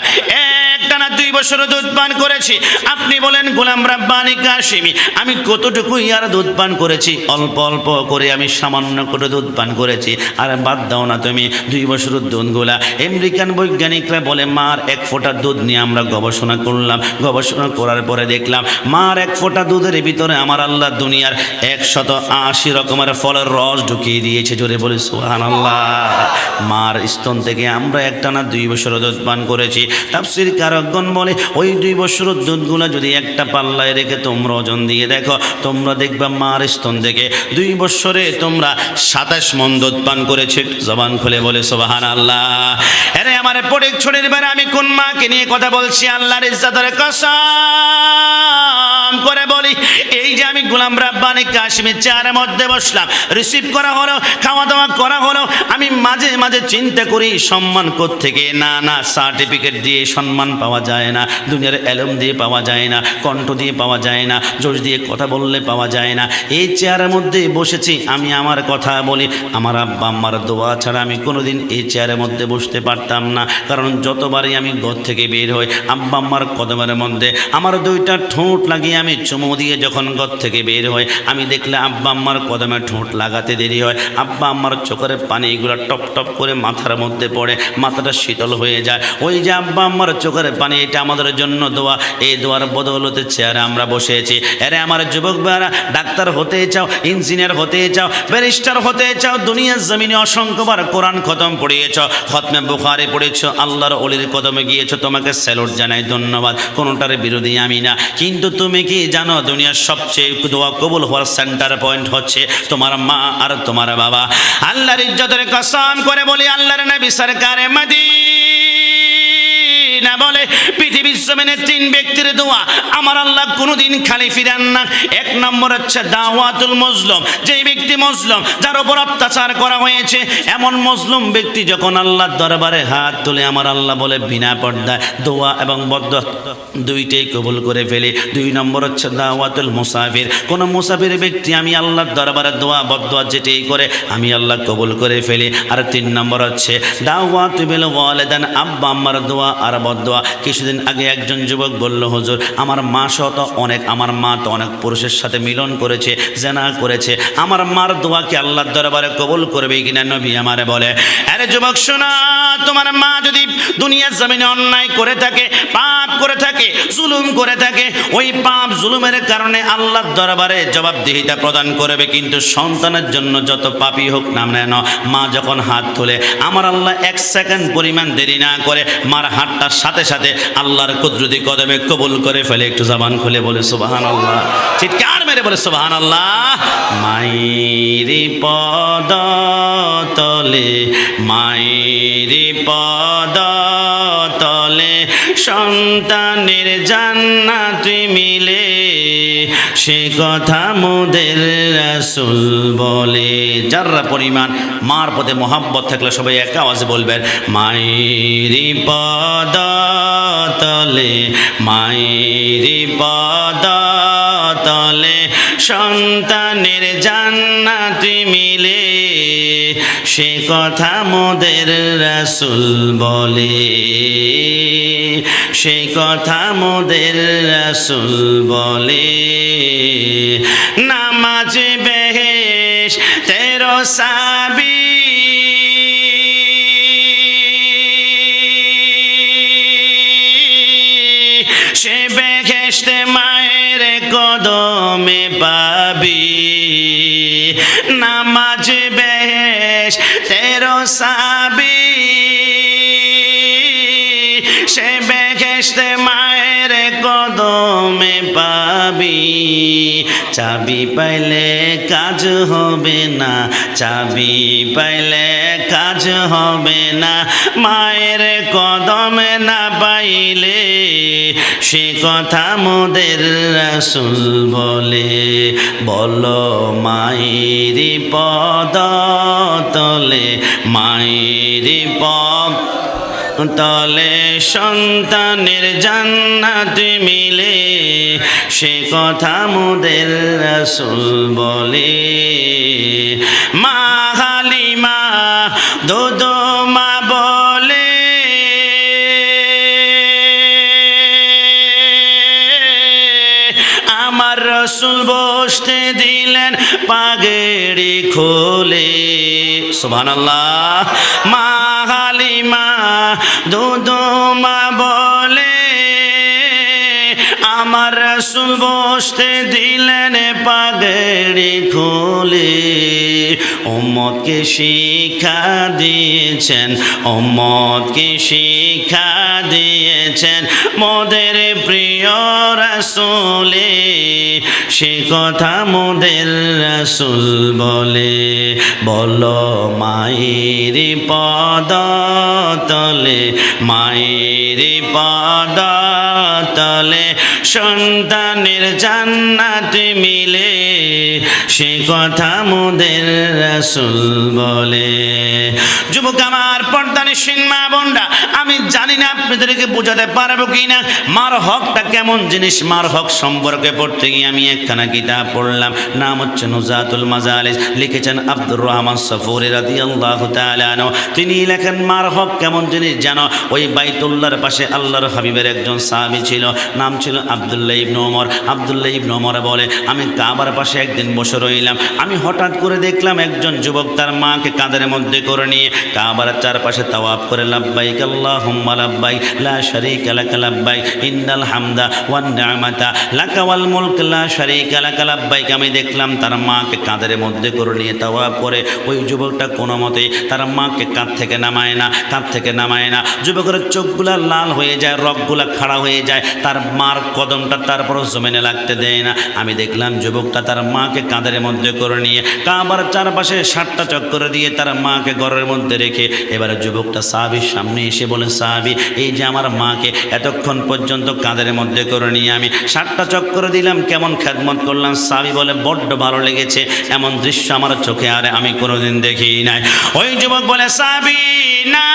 একটানা 2 বছর দুধ পান করেছি। আপনি বলেন গোলাম রাব্বানি কাশিমি, আমি কতটুকু আর দুধ পান করেছি? অল্প অল্প করে আমি সামান্য করে দুধ পান করেছি। আর বাদ দাও না তুমি 2 বছরের দুধগুলা। আমেরিকান বৈজ্ঞানিকরা বলে মার 1 ফোঁটা দুধ নিয়ে আমরা গবেষণা করলাম। গবেষণা করার পরে দেখলাম মার 1 ফোঁটা দুধের ভিতরে আমার আল্লাহ দুনিয়ার 180 রকমের ফলের রস ঢুকিয়ে দিয়েছে। জোরে বলি সুবহানাল্লাহ। মার স্তন থেকে আমরা একটানা 2 বছর দুধ পান করেছি। তাফসীর কারকগণ বলে, ওই 2 বছরের দুধগুলা যদি একটা পাল্লায় রেখে তোমরা ওজন দিয়ে দেখো, তোমরা দেখবা মার স্তন থেকে 2 বছরে তোমরা 27 মণ দুধ পান করেছে। জবান খুলে বলে সুবহানাল্লাহ। আরে আমার পড়ে ছড়ের বেড়া, আমি কোন মাকে নিয়ে কথা বলছি? আল্লাহর ইজ্জতের কসম কসম করে বলি, এই যে আমি গোলাম রাব্বানি কাশিমের চেয়ারের মধ্যে বসলাম, রিসিভ করা হলো, খাওয়া দাওয়া করা হলো, আমি মাঝে মাঝে চিন্তা করি সম্মান কোত্থেকে? না, সার্টিফিকেট দিয়ে সম্মান পাওয়া যায় না, দুনিয়ার এলম দিয়ে পাওয়া যায় না, কণ্ঠ দিয়ে পাওয়া যায় না, জোশ দিয়ে কথা বললে পাওয়া যায় না। এই চেয়ারের মধ্যে বসেছি, আমি আমার কথা বলি, আমার আব্বা আম্মার দোয়া ছাড়া আমি কোনোদিন এই চেয়ারের মধ্যে বসতে পারতাম না। কারণ যতবারই আমি ঘর থেকে বের হই, আব্বা আম্মার কদমের মধ্যে আমার দুইটা ঠোঁট লাগিয়ে আমি চুমু দিয়ে যখন ঘর থেকে বের হই, আমি দেখলে আব্বা আম্মার কদমে ঠোঁট লাগাতে দেরি হয়, আব্বা আম্মার চোখের পানিগুলো টপ টপ করে মাথার মধ্যে পড়ে, মাথাটা শীতল হয়ে যায়। ওই যে আব্বা আম্মার চোখের পানি, এটা আমাদের জন্য দোয়া। এই দোয়ার বদৌলতে চেয়ারে আমরা বসেছি। এরে আমার যুবক ভাইরা, ডাক্তার হতে চাও, ইঞ্জিনিয়ার হতে চাও, ব্যারিস্টার হতে চাও, দুনিয়ার জমিনে অসংখ্যবার কোরআন খতম পড়িয়েছ, খতমে বুখারী পড়েছ, আল্লাহর ওলির কদমে গিয়েছ, তোমাকে স্যালুট জানাই, ধন্যবাদ। কোনোটার বিরোধী আমি না। কিন্তু তুমি কি জানো দুনিয়ার সবচেয়ে দোয়া কবুল হওয়ার সেন্টার পয়েন্ট হচ্ছে তোমার মা আর তোমার বাবা। আল্লাহর ইজ্জতের কসম করে বলি, আল্লাহর নবী সরকারে মদিনা বলে, পৃথিবীর জমিনে 3 ব্যক্তির দোয়া আমার আল্লাহ কোনোদিন খালি ফিরান না। 1 নম্বর হচ্ছে দাওয়াতুল মজলুম, যেই ব্যক্তি মজলুম, যার উপর অত্যাচার করা হয়েছে, এমন মজলুম ব্যক্তি যখন আল্লাহর দরবারে হাত তুলে, আমার আল্লাহ বলে বিনা পর্দায় দোয়া এবং বদদোয়া দুইটাই কবুল করে ফেলে। 2 নম্বর হচ্ছে দাওয়াতুল মুসাফির, কোন মুসাফির ব্যক্তি আমি আল্লাহর দরবারে দোয়া বদদোয়া যেটাই করে আমি আল্লাহ কবুল করে ফেলি। আর 3 নম্বর হচ্ছে দাওয়াতু বিল ওয়ালিদান, আব্বা আম্মার দোয়া আর বদদোয়া। কিছুদিন আগে একজন যুবক বলল, হুজুর আমার মা আমার মা তো অনেক পুরুষের সাথে মিলন করেছে, জেনা করেছে, আমার মার দোয়া কি আল্লাহর দরবারে কবুল করবে কিনা? নবী আমারে বলে, আরে যুবক শোনা, তোমার মা যদি দুনিয়ার জমিনে অন্যায় করে থাকে, পাপ করে থাকে, জুলুম করে থাকে, ওই পাপ জুলুমের কারণে আল্লাহর দরবারে জবাবদিহিতা প্রদান করবে। কিন্তু সন্তানের জন্য যত পাপী হোক না কেন, মা যখন হাত তোলে, আমার আল্লাহ 1 সেকেন্ড পরিমাণ দেরি না করে মার হাতটার সাথে সাথে আল্লাহর কুদরতি কদমে কবুল করে ফেলে। একটু জবান খুলে বলে সুবহানাল্লাহ, চিৎকার মেরে বলে সুবহানাল্লাহ। মায়েরি পদ তলে, মায়েরি পদ তলে সন্তানের জান্নাত মিলে, সে কথা মোদের রাসূল বলে। যারা পরিমাণ মার পদে মোহাব্বত থাকলে সবাই এক আওয়াজে বলবেন, মায়েরি পদ তলে, মায়েরি পদ তলে সন্তানের জান্নাত মিলে, সে কথা মোদের রাসূল বলে, সে কথা মোদের রাসূল বলে। নামাজ বেহেশতের চাবি, সে বেহেশতে মায়ের কদমে পাবি। নামাজ বেহেশতের চাবি, সে বেহেশতে মায়ের কদমে পাবি। চাবি পাইলে কাজ হবে না, চাবি পাইলে কাজ হবে না, মায়ের কদমে না পাইলে, সে কথা মোদের রাসূল বলে। বলো মায়েরি পদ তলে, মায়েরি পদ তলে সন্তানের জান্নাত মিলে, সে কথা মোদের রাসূল বলে। মা হালিমা দোদমা বলে, আমার রাসূল বসতে দিলেন পাগড়ি খুলে। সুবহানাল্লাহ। মা হালিমা দোদমা বলে, আমার রাসূল বসতে দিলেন পাগড়ি খুলে। উম্মতকে শিক্ষা দিয়েছেন, উম্মতকে শিক্ষা দিয়েছেন মোদের প্রিয় রাসূলে, সে কথা মোদের রাসূল বলে। বলো মায়েরি পদ তলে, মায়েরি পদ বদলে সন্তানের জান্নাত মিলে, সে কথা মোদের রাসূল বলে। যুবক আমার, পর্দানিশীন মা বোনরা, আমি জানি না আপনাদেরকে বোঝাতে পারবো কিনা মার হকটা কেমন জিনিস। মার হক সম্পর্কে পড়তে গিয়ে আমি একখানা কিতাব পড়লাম, নাম হচ্ছে নুজাতুল মাজালিস, লিখেছেন আব্দুর রহমান সফুরি রাদিয়াল্লাহু তাআলা আনহু। তিনি লেখেন মার হক কেমন জিনিস জানো? ওই বাইতুল্লাহর পাশে আল্লাহর হাবিবের একজন সাহাবী ছিল, নাম ছিল আব্দুল্লাহ ইবনে ওমর। আব্দুল্লাহ ইবনে ওমর বলে, আমি কাবার পাশে একদিন বসে রইলাম, আমি হঠাৎ করে দেখলাম একজন যুবক তার মাকে কাঁধের মধ্যে করে নিয়ে কাবার চারপাশে তাওয়াফ করে লাব্বাইক আল্লাহুম্মা লাব্বাইক লা শারীকা লাকা লাব্বাইক ইন্নাল হামদা ওয়ান নি'মাতা লাকা ওয়াল মুলক লা শারীকা লাকা লাব্বাইক। আমি দেখলাম তার মাকে কাঁধের মধ্যে করে নিয়ে তাওয়াফ করে ওই যুবকটা কোনো মতেই তার মাকে কাঁধ থেকে নামায় না, কাঁধ থেকে নামায় না। যুবকের চোখগুলা লাল হয়ে যায়, রগগুলা খাড়া হয়ে যায়, তার মার কদমটা তারপর জমিনে লাগতে দেয় না। আমি দেখলাম যুবকটা তার মাকে কাঁধের মধ্যে করে নিয়ে কাবার চারপাশে 7টা চক্কর দিয়ে তার মাকে ঘরের মধ্যে রেখে এবারে যুবকটা সাহাবীর সামনে এসে বলে, সাহাবী, এই যে আমার মাকে এতক্ষণ পর্যন্ত কাঁধের মধ্যে করে নিয়ে আমি 7টা চক্কর দিলাম, কেমন খেদমত করলাম। সাহাবী বলে, বড্ড ভালো লেগেছে, এমন দৃশ্য আমার চোখে আর আমি কোনোদিন দেখি নাই। ওই যুবক বলে, সাহাবী না,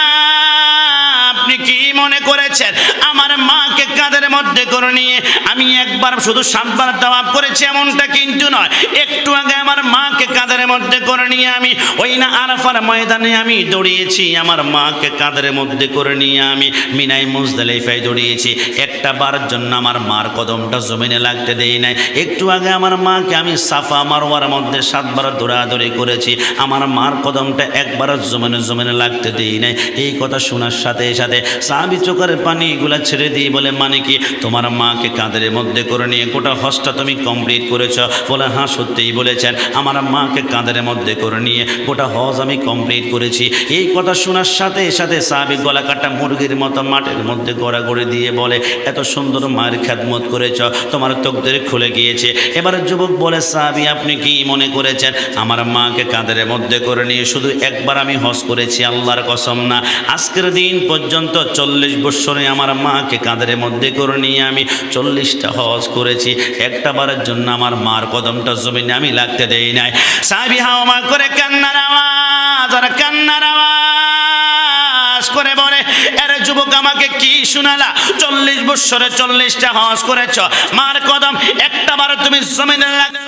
আপনি কি মনে করেছেন আমার মাকে কাঁধের মধ্যে করে নিয়ে আমি একবার শুধু 7বার তাওয়াফ করেছি এমনটা কিন্তু নয়। একটু আগে আমার মাকে কাঁধের মধ্যে করে নিয়ে আমি ওই না আরাফার ময়দানে আমি দৌড়িয়েছি, আমার মাকে কাঁধের মধ্যে করে নিয়ে আমি মিনাই মুজদালিফায় দৌড়িয়েছি, একটা বারের জন্য আমার মার কদমটা জমিনে লাগতে দেই নাই। একটু আগে আমার মাকে আমি সাফা মারওয়ার মধ্যে 7বার দৌড়াদৌড়ি করেছি, আমার মার কদমটা একবার জমিনে লাগতে দেই নাই। এই কথা শোনার সাথে সাথে সাহাবী চোখের পানিগুলা ছেড়ে দিয়ে বলে, মানে কি তোমার মাকে কাঁধের মধ্যে করে নিয়ে গোটা হজটা তুমি কমপ্লিট করেছ? বলে, হ্যাঁ সত্যিই বলেছেন, আমার মাকে কাঁধের মধ্যে করে নিয়ে গোটা হজ আমি কমপ্লিট করেছি। এই কথা শোনার সাথে সাথে সাহাবী গলা কাটা মুরগির মতো মাঠের মধ্যে গড়াগড়ি দিয়ে বলে, এত সুন্দর মায়ের খেদমত করেছ, তোমার তকদির খুলে গিয়েছে। এবারে যুবক বলে, সাহাবী আপনি কি মনে করেছেন আমার মাকে কাঁধের মধ্যে করে নিয়ে শুধু একবার আমি হজ করেছি? আল্লাহর কসম না, আজকের দিন পর্যন্ত 40 বছরে আমার মাকে কাঁধের মধ্যে করে নিয়ে আমি 40টা হজ করেছি, একটা বারের জন্য আমার মার কদমটা জমিনে আমি লাগতে দেই নাই। সাহাবী হাওমা করে কান্নার আওয়াজ আর কান্নার আওয়াজ করে বলে, আরে যুবক আমাকে কি শোনালা? 40 বছরে 40টা হজ করেছ, মার কদম একটা বার তুমি জমিনে লাগতে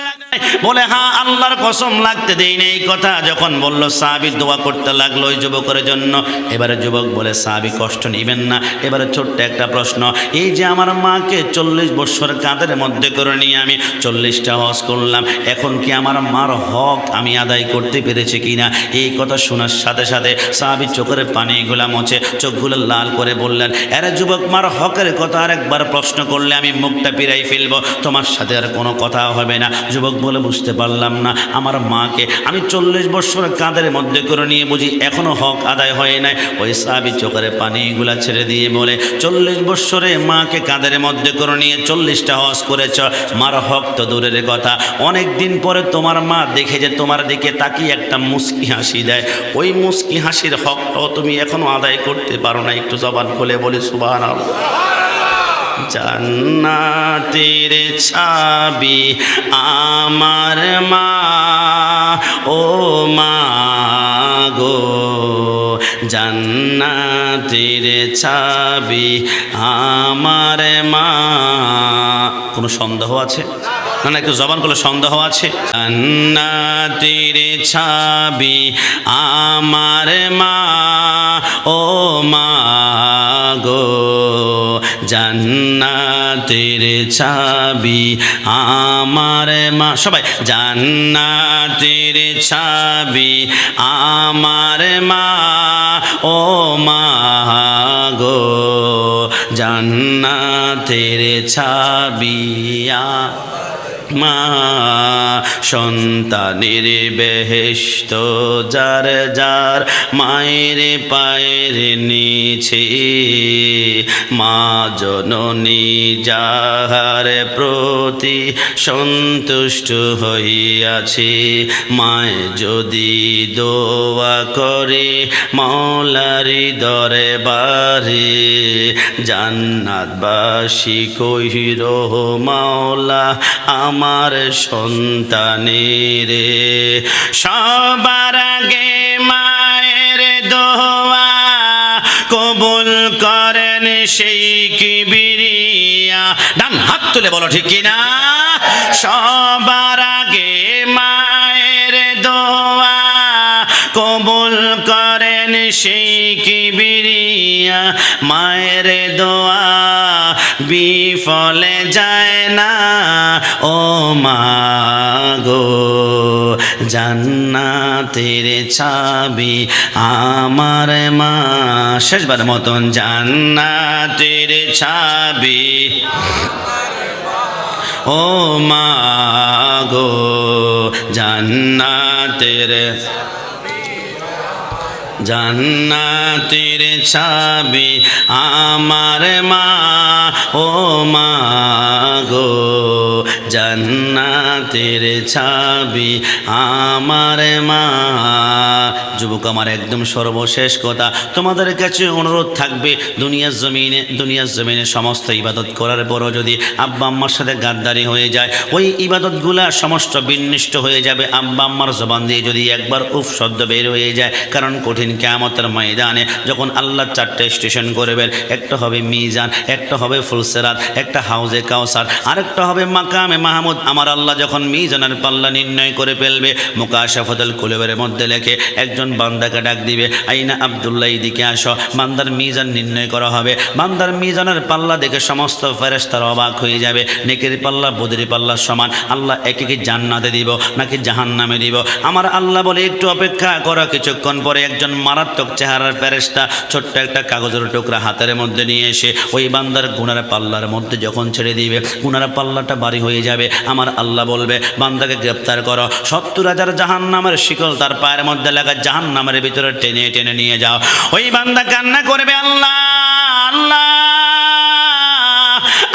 বলে, হ্যাঁ আল্লাহর কসম লাগতে দেই না। এই কথা যখন বলল সাহাবী দোয়া করতে লাগলো ওই যুবকের জন্য। এবারে যুবক বলে, সাহাবী কষ্ট নেবেন না, এবারে ছোট্ট একটা প্রশ্ন, এই যে আমার মাকে 40 বছর কাঁধের মধ্যে করে নিয়ে আমি 40টা হজ করলাম, এখন কি আমার মার হক আমি আদায় করতে পেরেছি কিনা? এই কথা শোনার সাথে সাথে সাহাবী চোখের পানিগুলা মুছে চোখগুলো লাল করে বললেন, আরে যুবক, মার হকের কথা আরেকবার প্রশ্ন করলে আমি মুখটা পিরাই ফেলবো, তোমার সাথে আর কোনো কথা হবে না। যুবক বলে, বুঝতে পারলাম না, আমার মাকে আমি 40 বছর কাঁধের মধ্যে করে নিয়ে বুঝি এখনো হক আদায় হয় নাই? ওই সাহাবী চোখের পানিগুলা ছেড়ে দিয়ে বলে, 40 বছরে মাকে কাঁধের মধ্যে করে নিয়ে 40টা হজ করেছ, মার হক তো দূরের কথা, অনেক দিন পরে তোমার মা দেখে যে তোমার দিকে তাকিয়ে একটা মুস্কি হাসি দেয়, ওই মুস্কি হাসির হকটাও তুমি এখনো আদায় করতে পারো না। একটু জবান খুলে বলি সুবহানাল্লাহ। জান্নাতের চাবি আমার মা, ও মা গো, জান্নাতের চাবি আমার মা। কোনো সন্দেহ আছে? না না, একটু জবান করলে সন্দেহ আছে। জান্নাতের চাবি আমার মা, ও মা গো, জান্নাতের চাবি আমার মা। সবাই, জান্নাতের চাবি আমার মা, ও মা গো, জান্নাতের চাবি। মা সন্তানের বেহেশত যার যার মায়ের পায়ের নিচে, মা জননী যাহার প্রতি সন্তুষ্ট হইয়াছে, মায় যদি দোয়া করে মাওলারি দরবারে, জান্নাতবাসী কহির মাওলা আমার সন্তানের। সবার আগে মায়ের দোয়া কবুল করেন সেই কিবরিয়া। ডান হাত তুলে বলো ঠিক কিনা। সবার আগে মায়ের দোয়া কবুল করেন সেই কিবরিয়া, মায়ের দোয়া বিফলে যায় না ও মা গো, জান্নাতের চাবি আমার মা। শেষবার মতন জান্নাতের চাবি ও মা গো, জান্নাতের জান্নাতের চাবি আমার মা ও মা গো, জান্নাতের চাবি আমার মা। যুবক আমার একদম সর্বশেষ কথা, তোমাদের কাছে অনুরোধ থাকবে, দুনিয়ার জমিনে সমস্ত ইবাদত করার পরও যদি আব্বা আম্মার সাথে গাদ্দারি হয়ে যায়, ওই ইবাদতগুলা সমস্ত বিনষ্ট হয়ে যাবে। আব্বা আম্মার জবান দিয়ে যদি একবার উফ শব্দ বের হয়ে যায়, কারণ কঠিন কিয়ামতের ময়দানে যখন আল্লাহ 4টে স্টেশন করবেন, একটা হবে মিজান, একটা হবে ফুলসিরাত, একটা হাউজে কাউসার, আরেকটা হবে মাকামে মাহমুদ। আমার আল্লাহ যখন মিজানের পাল্লা নির্ণয় করে ফেলবে, মুকাশাফাতুল কুলুবের মধ্যে লেখে একজন বান্দাকে ডাক দিবে, আইনা আব্দুল্লাহ, এদিকে আসো। বান্দার মিজান নির্ণয় করা হবে। বান্দার মিজানের পাল্লা দেখে সমস্ত ফেরেশতারা অবাক হয়ে যাবে। নেকের পাল্লা বদরি পাল্লার সমান। আল্লাহ একে কি জান্নাতে দিব নাকি জাহান্নামে দিব? আমার আল্লাহ বলে একটু অপেক্ষা করো, কিছুক্ষণ পরে একজন মারাত্মক চেহারার ফেরেশতা ছোট্ট একটা কাগজের টুকরা হাতের মধ্যে নিয়ে এসে ওই বান্দার গুনার পাল্লার মধ্যে যখন ছেড়ে দিবে, গুনার পাল্লাটা ভারী হয়ে যাবে। আমার আল্লাহ বলবে, বান্দাকে গ্রেপ্তার করো, 70,000 জাহান্নামের শিকল তার পায়ের মধ্যে লাগা জাহান্নামের ভিতরে টেনে টেনে নিয়ে যাও। ওই বান্দা কান্না করবে, আল্লাহ আল্লাহ,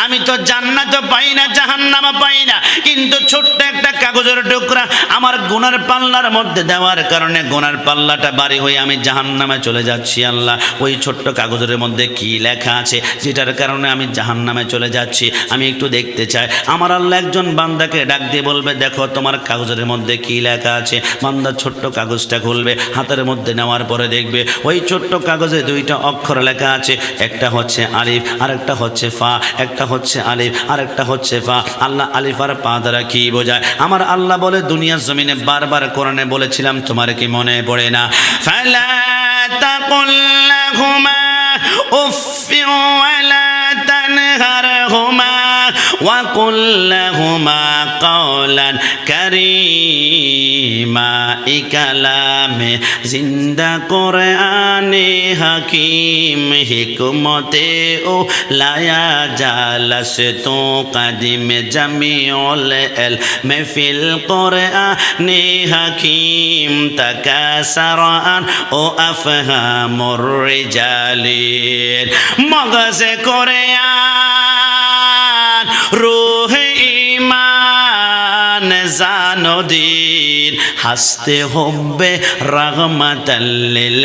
আমি তো জান্নাতও পাই না জাহান্নামও পাই না, কিন্তু ছোট্ট একটা কাগজের টুকরা আমার গুনার পাল্লার মধ্যে দেওয়ার কারণে গুনার পাল্লাটা ভারী হয়ে আমি জাহান্নামে চলে যাচ্ছি। আল্লাহ, ওই ছোট্ট কাগজের মধ্যে কি লেখা আছে যেটার কারণে আমি জাহান্নামে চলে যাচ্ছি, আমি একটু দেখতে চাই। আমার আল্লাহ একজন বান্দাকে ডাক দিয়ে বলবে, দেখো তোমার কাগজের মধ্যে কি লেখা আছে। বান্দা ছোট্ট কাগজটা খুলবে, হাতের মধ্যে নেওয়ার পরে দেখবে ওই ছোট্ট কাগজে 2টা অক্ষর লেখা আছে, একটা হচ্ছে আলিফ আর একটা হচ্ছে ফা, একটা হচ্ছে আলিফ আর একটা হচ্ছে ফা। আল্লাহ আলিফ আর পা দ্বারা কি বোঝায়? আমার আল্লাহ বলে, দুনিয়ার জমিনে বারবার কোরআনে বলেছিলাম, তোমার কি মনে পড়ে না? ফালা তাকুল লাহুমা উফফিন ওয়ালা তানহারহুমা ওয়া কুল লাহুমা কাওলান কারীমা। এই কালামে জিন্দা কোরআনে হাকিম, হিকমতে ও লায়া জালাস তো কাদিম জামিউল ইলম ফিল কোরআনে হাকিম, তাকাসারান ও আফহামুর রিজালিন। মগজে কোরআন, রূহ ঈমান, জানো দিন, হাসতে হবে রাহমাতাল লিল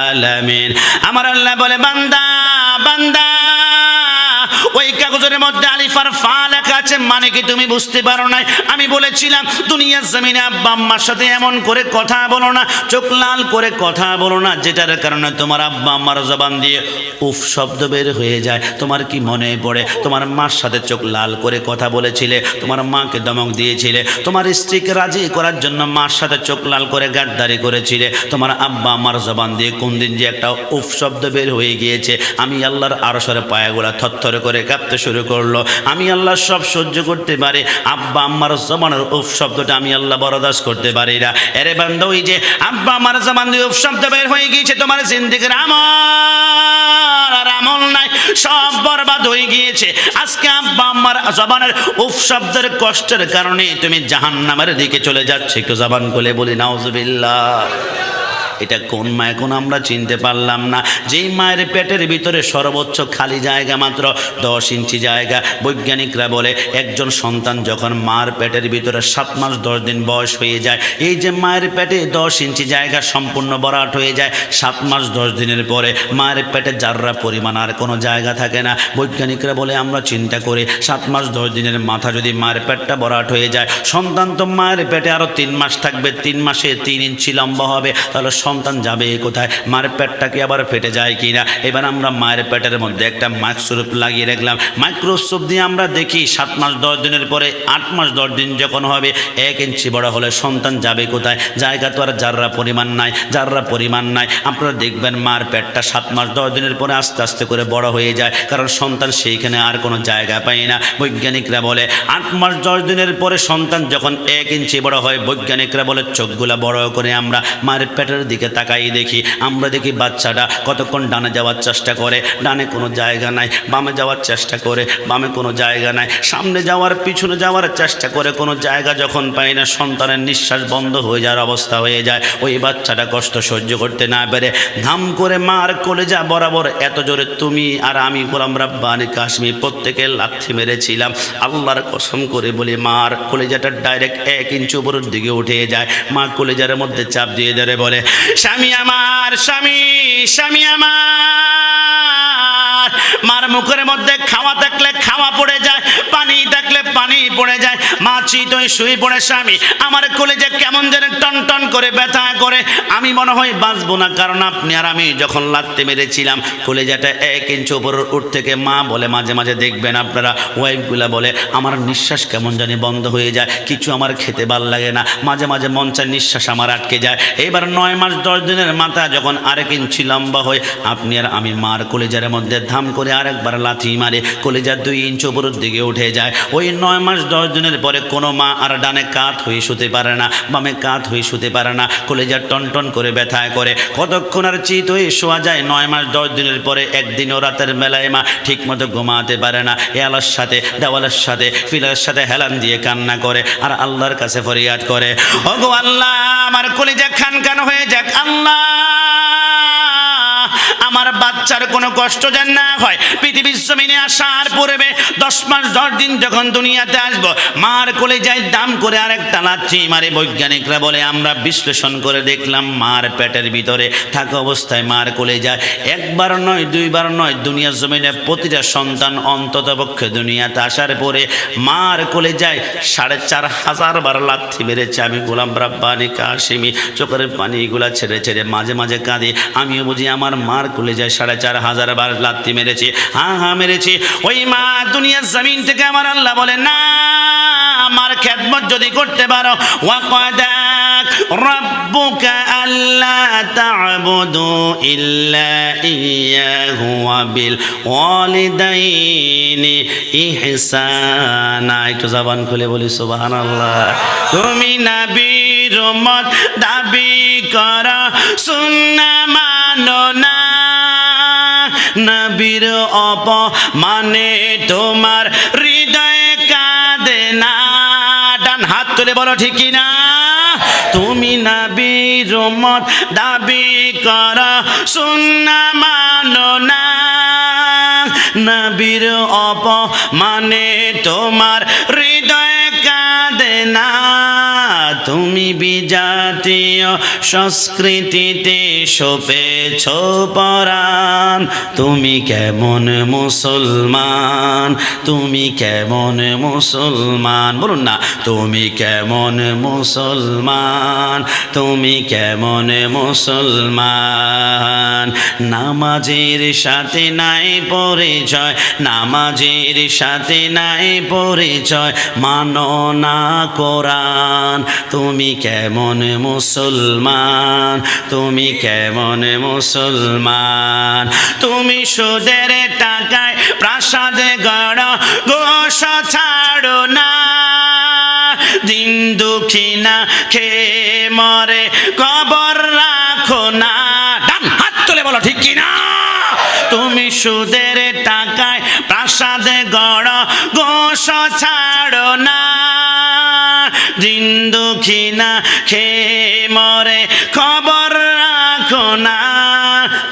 আলামিন। আমার আল্লাহ বলে, বান্দা বান্দা, ওই কাগজের মধ্যে আলিফ আর ফা লেখা আছে, মানে কি তুমি বুঝতে পারো না? আমি বলেছিলাম দুনিয়ার জমিনে আব্বা আম্মার সাথে এমন করে কথা বলো না, চোখ লাল করে কথা বলো না, যেটার কারণে তোমার আব্বা আম্মার জবান দিয়ে উফ শব্দ বের হয়ে যায়। তোমার কি মনে পড়ে তোমার মার সাথে চোখ লাল করে কথা বলেছিলে, তোমার মাকে দমক দিয়েছিলে, তোমার স্ত্রীকে রাজি করার জন্য মার সাথে চোখ লাল করে গাদ্দারি করেছিলে, তোমার আব্বা আম্মার জবান দিয়ে কোন দিন যে একটা উফ শব্দ বের হয়ে গিয়েছে, আমি আল্লাহর আরশের পায়াগুলা থরথর করে কাঁপতে শুরু করলো। আমি আল্লাহ সব সহ্য করতে পারি, আব্বা আম্মার জবানের উফ শব্দটা আমি আল্লাহ বরদাস্ত করতে পারি না। এরে বান্দা, ওই যে আব্বা আম্মার জবান দিয়ে উফ শব্দ বের হয়ে গিয়েছে, তোমার জিন্দেগির আমল আর আমল নাই, সব বরবাদ হয়ে গিয়েছে। আজকে আব্বা আম্মার জবানের উফ শব্দের কষ্টের কারণে তুমি জাহান্নামের দিকে চলে যাচ্ছে, একটু জবান খুলে বলি নাউজুবিল্লাহ। এটা কোন মা এখন আমরা চিনতে পারলাম না, যেই মায়ের পেটের ভিতরে সর্বোচ্চ খালি জায়গা মাত্র 10 ইঞ্চি জায়গা। বৈজ্ঞানিকরা বলে একজন সন্তান যখন মার পেটের ভিতরে 7 মাস 10 দিন বয়স হয়ে যায়, এই যে মায়ের পেটে 10 ইঞ্চি জায়গা সম্পূর্ণ ভরাট হয়ে যায়, 7 মাস 10 দিনের পরে মায়ের পেটে যাররা পরিমাণ আর কোনো জায়গা থাকে না। বৈজ্ঞানিকরা বলে আমরা চিন্তা করি 7 মাস 10 দিনের মাথা যদি মায়ের পেটটা ভরাট হয়ে যায়, সন্তান তো মায়ের পেটে আরও 3 মাস থাকবে, 3 মাসে 3 ইঞ্চি লম্বা হবে, তাহলে সন্তান যাবে কোথায়? মায়ের পেটটা কি আবার ফেটে যায় কিনা? এবার আমরা মায়ের পেটের মধ্যে একটা মাইক্রোস্কোপ লাগিয়ে রাখলাম, মাইক্রোস্কোপ দিয়ে আমরা দেখি 7 মাস 10 দিনের পরে 8 মাস 10 দিন যখন হবে 1 ইঞ্চি বড় হলে সন্তান যাবে কোথায়? জায়গা তো আর যাররা পরিমাণ নাই, যাররা পরিমাণ নাই। আপনারা দেখবেন মায়ের পেটটা 7 মাস 10 দিনের পরে আস্তে আস্তে করে বড় হয়ে যায়, কারণ সন্তান সেইখানে আর কোনো জায়গা পায় না। বৈজ্ঞানিকরা বলে 8 মাস 10 দিনের পরে সন্তান যখন 1 ইঞ্চি বড় হয়, বৈজ্ঞানিকরা বলে চোখগুলা বড় করে আমরা মায়ের পেটের দিকে তাকাই দেখি, আমরা দেখি বাচ্চাটা কতক্ষণ ডানে যাওয়ার চেষ্টা করে, ডানে কোনো জায়গা নাই, বামে যাওয়ার চেষ্টা করে, বামে কোনো জায়গা নাই, সামনে যাওয়ার পিছনে যাওয়ার চেষ্টা করে, কোনো জায়গা যখন পাই না, সন্তানের নিঃশ্বাস বন্ধ হয়ে যাওয়ার অবস্থা হয়ে যায়। ওই বাচ্চাটা কষ্ট সহ্য করতে না পেরে ধাম করে মার কলেজা বরাবর এত জোরে তুমি আর আমি গোলাম রাব্বানী কাশমি প্রত্যেকে লাথি মেরেছিলাম। আল্লাহর কসম করে বলি মার কলেজাটা ডাইরেক্ট 1 ইঞ্চি উপরের দিকে উঠে যায়। মা কলেজার মধ্যে চাপ দিয়ে ধরে বলে, স্বামী আমার, স্বামী, স্বামী আমার। মার মুখের মধ্যে খাওয়া থাকলে খাওয়া পড়ে যায়, পানি থাকলে পানি পড়ে যায়। মা চিতই শুয়ে পড়ে, স্বামী আমার কলেজে কেমন যেন টন টন করে ব্যথা করে, আমি মনে হয় বাঁচবো না, কারণ আপনি আর আমি যখন লাথি মেরেছিলাম কলেজাটা 1 ইঞ্চি উপর উঠ থেকে। মা বলে মাঝে মাঝে দেখবেন আপনারা ওয়াইফগুলা বলে আমার নিঃশ্বাস কেমন জানি বন্ধ হয়ে যায়, কিছু আমার খেতে ভাল লাগে না, মাঝে মাঝে মন চায় নিঃশ্বাস আমার আটকে যায়। এবার 9 মাস 10 দিনের মাথা যখন 1 ইঞ্চি লম্বা হয়, আপনি আর আমি মার কলেজার মধ্যে ধাম করে আরেকবার লাথি মারে কলেজা 2 ইঞ্চি উপরের দিকে উঠে যায়। ওই 9 মাস 10 দিনের পরে কোনো মা আর ডানে কাত হয়ে শুতে পারে না, বামে কাত হয়ে শুতে পারে না, কলেজা টন টন করে ব্যথায় করে। কতক্ষণ আর চিত হয়ে শোয়া যায়? 9 মাস 10 দিনের পরে একদিনও রাতের বেলায় মা ঠিক মতো ঘুমাতে পারে না, এলার সাথে দেওয়ালের সাথে ফিলার সাথে হেলান দিয়ে কান্না করে আর আল্লাহর কাছে ফরিয়াদ করে, ওগো আল্লাহ আমার কলেজা খান খান হয়ে যাক, আল্লাহ আমার বাচ্চার কোনো কষ্ট যেন না হয়। পৃথিবীর জমিনে আসার পূর্বে 10 মাস 10 দিন যখন দুনিয়াতে আসবো, মার কলেজায় দাম করে আরেকটা লাথি মারে। বৈজ্ঞানিকরা বলে আমরা বিশ্লেষণ করে দেখলাম মার পেটের ভিতরে থাকা অবস্থায় মার কলেজায় একবার নয়, দুইবার নয়, দুনিয়ার জমিনে প্রতিটা সন্তান অন্ততপক্ষে দুনিয়াতে আসার পরে মার কলেজায় 4500 বার লাথি মেরেছে। আমি গোলাম রাব্বানী কাশিমি চোখের পানিগুলা ছেড়ে ছেড়ে মাঝে মাঝে কাঁদি। আমিও বুঝি আমার মার কলেজায় 4500 বার লাথি মেরেছি, হ্যাঁ মেরেছি। ওই মা দুনিয়ার জমিন থেকে আমার আল্লাহ বলে না, আমার খেদমত যদি করতে পারো, ওয়াকাদা রাব্বুকা আল্লা তা'বুদু ইল্লা ইয়্যাহু ওয়া বিল ওয়ালিদাইনি ইহসানা। একটু জবান খুলে বলি সুবহানাল্লাহ। তুমি নবীর উম্মত দাবি করো, সুন্নাহ মানো না, নবীর অপমানে তোমার হৃদয়ে কাঁদে না। ডান হাত তুলে বলো ঠিক না? তুমি নবীর উম্মত দাবি করো, সুন্নাহ মানো না, নবীর অপমানে তোমার হৃদয়ে কাঁদে না। তুমি বিজাতীয় সংস্কৃতিতে সপেছ পরাণ, তুমি কেমন মুসলমান, তুমি কেমন মুসলমান, বলুন না, তুমি কেমন মুসলমান, তুমি কেমন মুসলমান। নামাজের সাথে নাই পরিচয়, নামাজের সাথে নাই পরিচয়, মানো না কোরআন, তুমি কেমন মুসলমান, তুমি কেমন মুসলমান। তুমি সুদের টাকায় প্রাসাদে গড়, গোশ ছাড়ো না, দিন দুঃখী না খেয়ে মরে কবর রাখো না। ডান হাত তুলে বলো ঠিক কিনা? তুমি সুদের টাকায় প্রাসাদে গড় গোশ ছাড়ো না দিন দুঃখী না খেয়ে মরে খবর রাখো না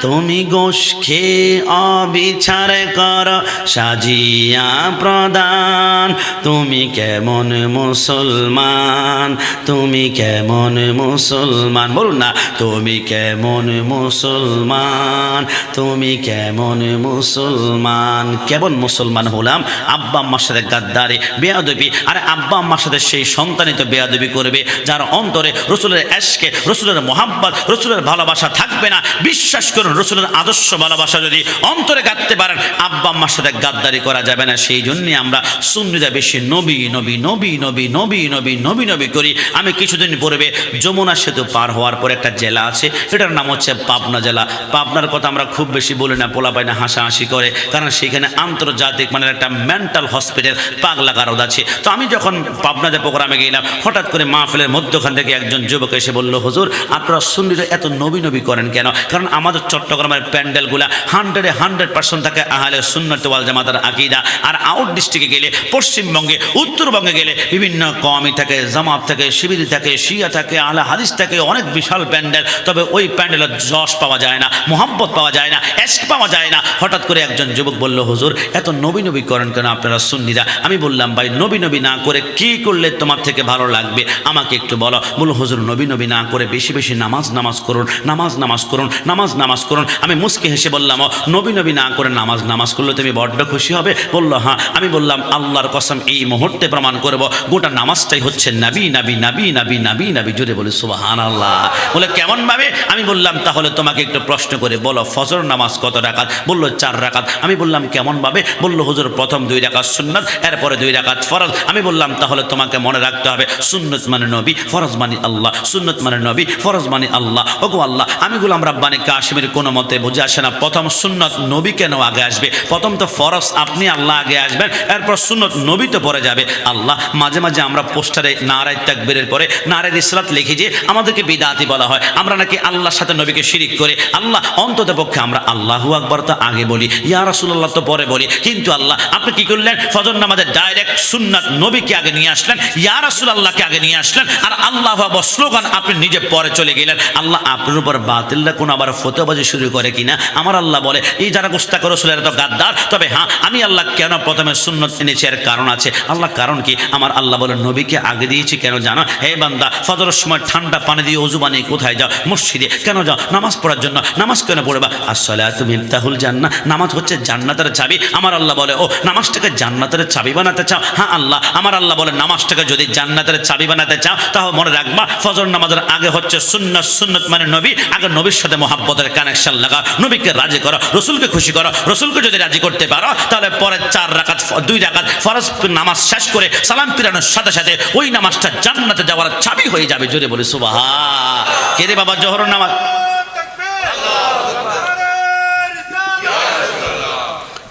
তুমি গোশ খেয়ে অবিচার কর সাজিয়া প্রদান তুমি কেমন মুসলমান তুমি কেমন মুসলমান বলুন না তুমি কেমন মুসলমান তুমি কেমন মুসলমান কেমন মুসলমান হলাম আব্বা আম্মার সাথে গাদ্দারি বেয়াদবি আরে আব্বা আম্মার সাথে সেই সন্তানই তো বেয়াদবি করবে যার অন্তরে রসুলের এশকে রসুলের মোহাব্বত রসুলের ভালোবাসা থাকবে না বিশ্বাস করুন রসুলের আদর্শ ভালোবাসা যদি অন্তরে গাঁথতে পারেন আব্বা আম্মার সাথে গাদ্দারি করা যাবে না সেই জন্যই আমরা সুন্নিরা বেশি নবী নবী নবী নবী নবী নবী নবী নবী করি আমি কিছুদিন পূর্বে যমুনা সেতু পার হওয়ার পর একটা জেলা আছে এটার নাম হচ্ছে পাবনা জেলা পাবনার কথা আমরা খুব বেশি বলি না পোলাপাই না হাসাহাসি করে কারণ সেখানে আন্তর্জাতিক মানের একটা মেন্টাল হসপিটাল পাগলা গারদ আছে তো আমি যখন পাবনাতে প্রোগ্রামে গেলাম হঠাৎ করে মাহফিলের মধ্যখান থেকে একজন যুবক এসে বলল হুজুর আপনারা সুন্নিরা এত নবী নবী করেন কেন কারণ আমাদের চট্টগ্রামের প্যান্ডেলগুলা 100% থাকে আহলে সুন্নাত ওয়াল জামাতের আকীদা আর আউট ডিস্ট্রিক্টে গেলে পশ্চিমবঙ্গে উত্তরবঙ্গে গেলে বিভিন্ন কওমি থাকে জামাত থাকে শিবির থাকে শিয়া থাকে আহলে হাদিস থাকে অনেক বিশাল প্যান্ডেল তবে ওই প্যান্ডেলের যশ পাওয়া যায় না মোহাম্মত পাওয়া যায় না এশক পাওয়া যায় না হঠাৎ করে একজন যুবক বলল হুজুর এত নবী নবী করেন কেন আপনারা সুন্নিরা আমি বললাম ভাই নবী নবী না করে কি করলে তোমার থেকে ভালো লাগবে আমাকে একটু বলো বলো হুজুর নবী নবী না করে বেশি বেশি নামাজ করুন নামাজ করুন আমি মুস্কি হেসে বললাম নবী নবী না করে নামাজ করলে তুমি বড্ড খুশি হবে বললো হ্যাঁ আমি বললাম আল্লাহর কসম এই মুহূর্তে প্রমাণ করব গোটা নামাজটাই হচ্ছে নবী নবী নবী নবী নবী নবী জোরে বলে সুবহানাল্লাহ বলে কেমন ভাবে আমি বললাম তাহলে তোমাকে একটু প্রশ্ন করে বলো ফজর নামাজ কত রাকাত বললো 4 রাকাত আমি বললাম কেমন ভাবে বললো হুজুর প্রথম 2 রাকাত সুন্নাত এরপরে 2 রাকাত ফরজ আমি বললাম তাহলে তোমাকে মনে রাখতে হবে সুন্নাত মানে নবী ফরজ মানে আল্লাহ সুন্নাত মানে নবী ফরজ মানে আল্লাহ ওগো আল্লাহ আমি গোলাম রাব্বানি কাশিমের কোনো মতে বুঝে আসে না প্রথম সুন্নাত নবী কেন আগে আসবে প্রথম তো ফরজ আপনি আল্লাহ আগে আসবেন এরপর সুন্নাত নবী তো পরে যাবে আল্লাহ মাঝে মাঝে আমরা পোস্টারে নারায়ে তাকবীরের পরে নারায়ে রিসালাত লিখি যে আমাদেরকে বিদআতি বলা হয় আমরা নাকি আল্লাহর সাথে নবীকে শিরিক করে আল্লাহ অন্ততপক্ষে আমরা আল্লাহু আকবার তো আগে বলি ইয়া রাসূলুল্লাহ তো পরে বলি কিন্তু আল্লাহ আপনি কি করলেন ফজর নামাজে ডাইরেক্ট সুন্নাত নবীকে আগে নিয়ে আসলেন ইয়া রাসূলুল্লাহকে আগে নিয়ে আসলেন আর আল্লাহু আকবার স্লোগান আপনি নিজে পরে চলে গেলেন আল্লাহ আপনার উপর বাতিলরা কোন আবার ফতোয়াবাজি শুরু করে কিনা আমার আল্লাহ বলে এই যারা গোস্তাক রাসূলের তো গাদ্দার তবে হ্যাঁ আমি আল্লাহ কেন প্রথমে সুন্নাত এনেছি এর কারণ আছে আল্লাহ কারণ কি আমার আল্লাহ বলে নবীকে আগে দিয়েছি কেন জানো হে বান্দা ফজরের সময় ঠান্ডা পানি দিয়ে ওযু বানিয়ে কোথায় যাও মসজিদে কেন যাও নামাজ পড়ার জন্য নামাজ কেন পড়বা আসসালাতু মিফতাহুল জান্নাহ নামাজ হচ্ছে জান্নাতের চাবি আমার আল্লাহ বলে ও নামাজটাকে জান্নাতের চাবি বানাতে চাও হ্যাঁ আল্লাহ আমার আল্লাহ বলে নামাজটাকে যদি জান্নাতের চাবি বানাতে চাও তাহলে মনে রাখবা ফজর নামাজের আগে হচ্ছে সুন্নাত মানে নবী আগে নবীর সাথে মহাব্বতের কানেকশন লাগা নবীকে রাজি করো রসুলকে খুশি করো রসুলকে যদি রাজি করতে পারো তাহলে পরে 4 রাকাত 2 রাকাত ফরজ নামাজ শেষ করে সালাম ফিরানোর সাথে সাথে ওই নামাজটা জান্নাতে যাওয়ার চাবি হয়ে যাবে জোরে বলি সুবহান কে রে বাবা জোহর নামাজ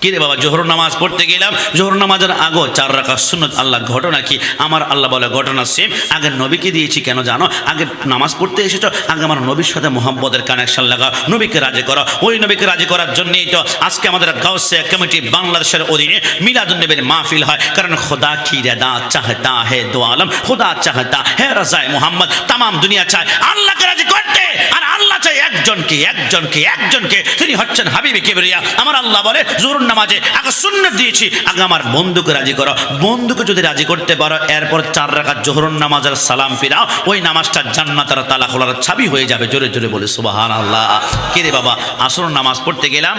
কিরে বাবা জোহর নামাজ পড়তে গেলাম জোহর নামাজের আগে 4 রাকাত সুন্নাত আল্লাহ ঘটনা কি আমার আল্লাহ বলে ঘটনা সেম আগে নবীকে দিয়েছি কেন জানো আগে নামাজ পড়তে এসেছো আগে আমার নবীর সাথে মোহাব্বতের কানেকশন লাগা নবীকে রাজি করো ওই নবীকে রাজি করার জন্যই তো আজকে আমাদের গাউসিয়া কমিটি বাংলাদেশের অধীনে মিলাদুন নবীর মাহফিল হয় কারণ খোদা কি রেদা চাহতা হে দো আলম খোদা চাহতা হে রাজায়ে মোহাম্মদ तमाम দুনিয়া চায় আল্লাহকে রাজি করতে আর আল্লাহ চায় একজনকে তিনি হচ্ছেন হাবিবে কিবরিয়া আমার আল্লাহ বলে জোহর নামাজে আগে সুন্নাত দিয়েছি আগে আমার বন্ধুকে রাজি করো বন্ধুকে যদি রাজি করতে পারো এরপর 4 রাকাত জোহর নামাজের সালাম ফিরাও ওই নামাজটা জান্নাতের তালা খোলার চাবি হয়ে যাবে জোরে জোরে বলে সুবহানাল্লাহ কে রে বাবা আসর নামাজ পড়তে গেলাম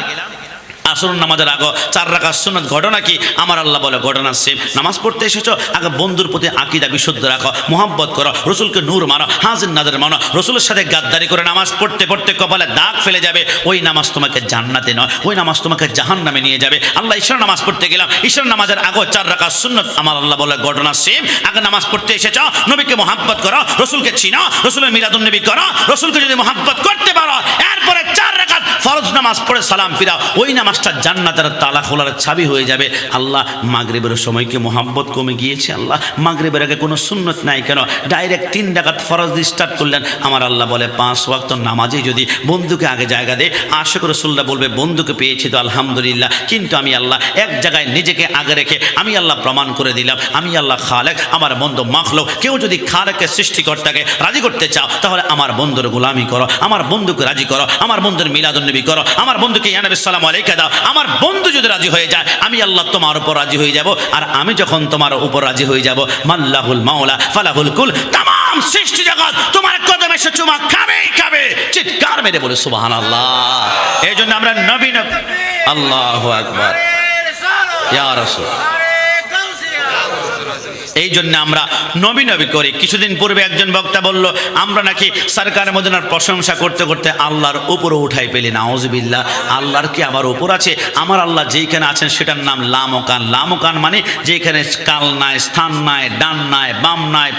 আসর নামাজের আগে 4 রাকাত সুন্নাত ঘটনা কি আমার আল্লাহ বলে ঘটনা সেম নামাজ পড়তে এসেছো আগে বন্ধুর প্রতি আকীদা বিশুদ্ধ রাখো মোহাব্বত করো রসুলকে নূর মানো হাজির নাজর মানো রসুলের সাথে গাদ্দারি করে নামাজ পড়তে পড়তে কপালে দাগ ফেলে যাবে ওই নামাজ তোমাকে জান্নাতে নয় ওই নামাজ তোমাকে জাহান্নামে নিয়ে যাবে আল্লাহ ঈশার নামাজ পড়তে গেলাম ঈশার নামাজের আগে 4 রাকাত সুন্নাত আমার আল্লাহ বলে ঘটনা সেম আগে নামাজ পড়তে এসেছো নবীকে মোহাব্বত করো রসুলকে চিনো রসুলের মিলাদুন নবী করো রসুলকে যদি মোহাব্বত করতে পারো এরপরে 4 রাকাত ফরজ নামাজ পড়ে সালাম ফিরা, ওই নামাজটা জান্নাতের তালা খোলার চাবি হয়ে যাবে। আল্লাহ মাগরিবের সময় কি মোহাব্বত কমে গিয়েছে? আল্লাহ মাগরিবের আগে কোনো সুন্নত নাই কেন? ডাইরেক্ট 3 রাকাত ফরজ দিয়ে স্টার্ট করলেন। আমার আল্লাহ বলে 5 ওয়াক্ত নামাজে যদি বন্ধুকে আগে জায়গা দেয়, আশিক রাসূলুল্লাহ বলবে বন্ধুকে পেয়েছি তো আলহামদুলিল্লাহ, কিন্তু আমি আল্লাহ এক জায়গায় নিজেকে আগে রেখে আমি আল্লাহ প্রমাণ করে দিলাম আমি আল্লাহ খালেক, আমার বন্ধু মাখলুক। কেউ যদি খালেকের সৃষ্টিকর্তাকে রাজি করতে চাও তাহলে আমার বন্ধুর গোলামি করো, আমার বন্ধুকে রাজি করো, আমার বন্ধুর মিলাদুন নবী করো, আমার বন্ধুকে ইয়া নবী সাল্লাল্লাহু আলাইহি দাও। আমার বন্ধু যদি রাজি হয়ে যায় আমি আল্লাহ তোমার উপর রাজি হয়ে যাব, আর আমি যখন তোমার উপর রাজি হয়ে যাব মাল্লাহুল মাওলা ফালাহুল কুল, তাম সৃষ্টি জগৎ তোমার কদমে এসে চুমা খাবেই খাবে। চিৎকার মেরে বলে সুবহানাল্লাহ। এই জন্য আমরা নবী আল্লাহু আকবার ইয়া রাসূল, এই জন্য আমরা নবী নবী করি। কিছুদিন পূর্বে একজন বক্তা বলল আমরা নাকি সরকার মদিনার প্রশংসা করতে করতে আল্লাহর উপরে উঠাই পেলি। নাউজুবিল্লাহ, আল্লাহর কি আমার উপর আছে? আমার আল্লাহ যেইখানে আছেন সেটার নাম লামকান। লামকান মানে যেখানে কাল নাই, স্থান নাই, ডান নাই, বাম নাই,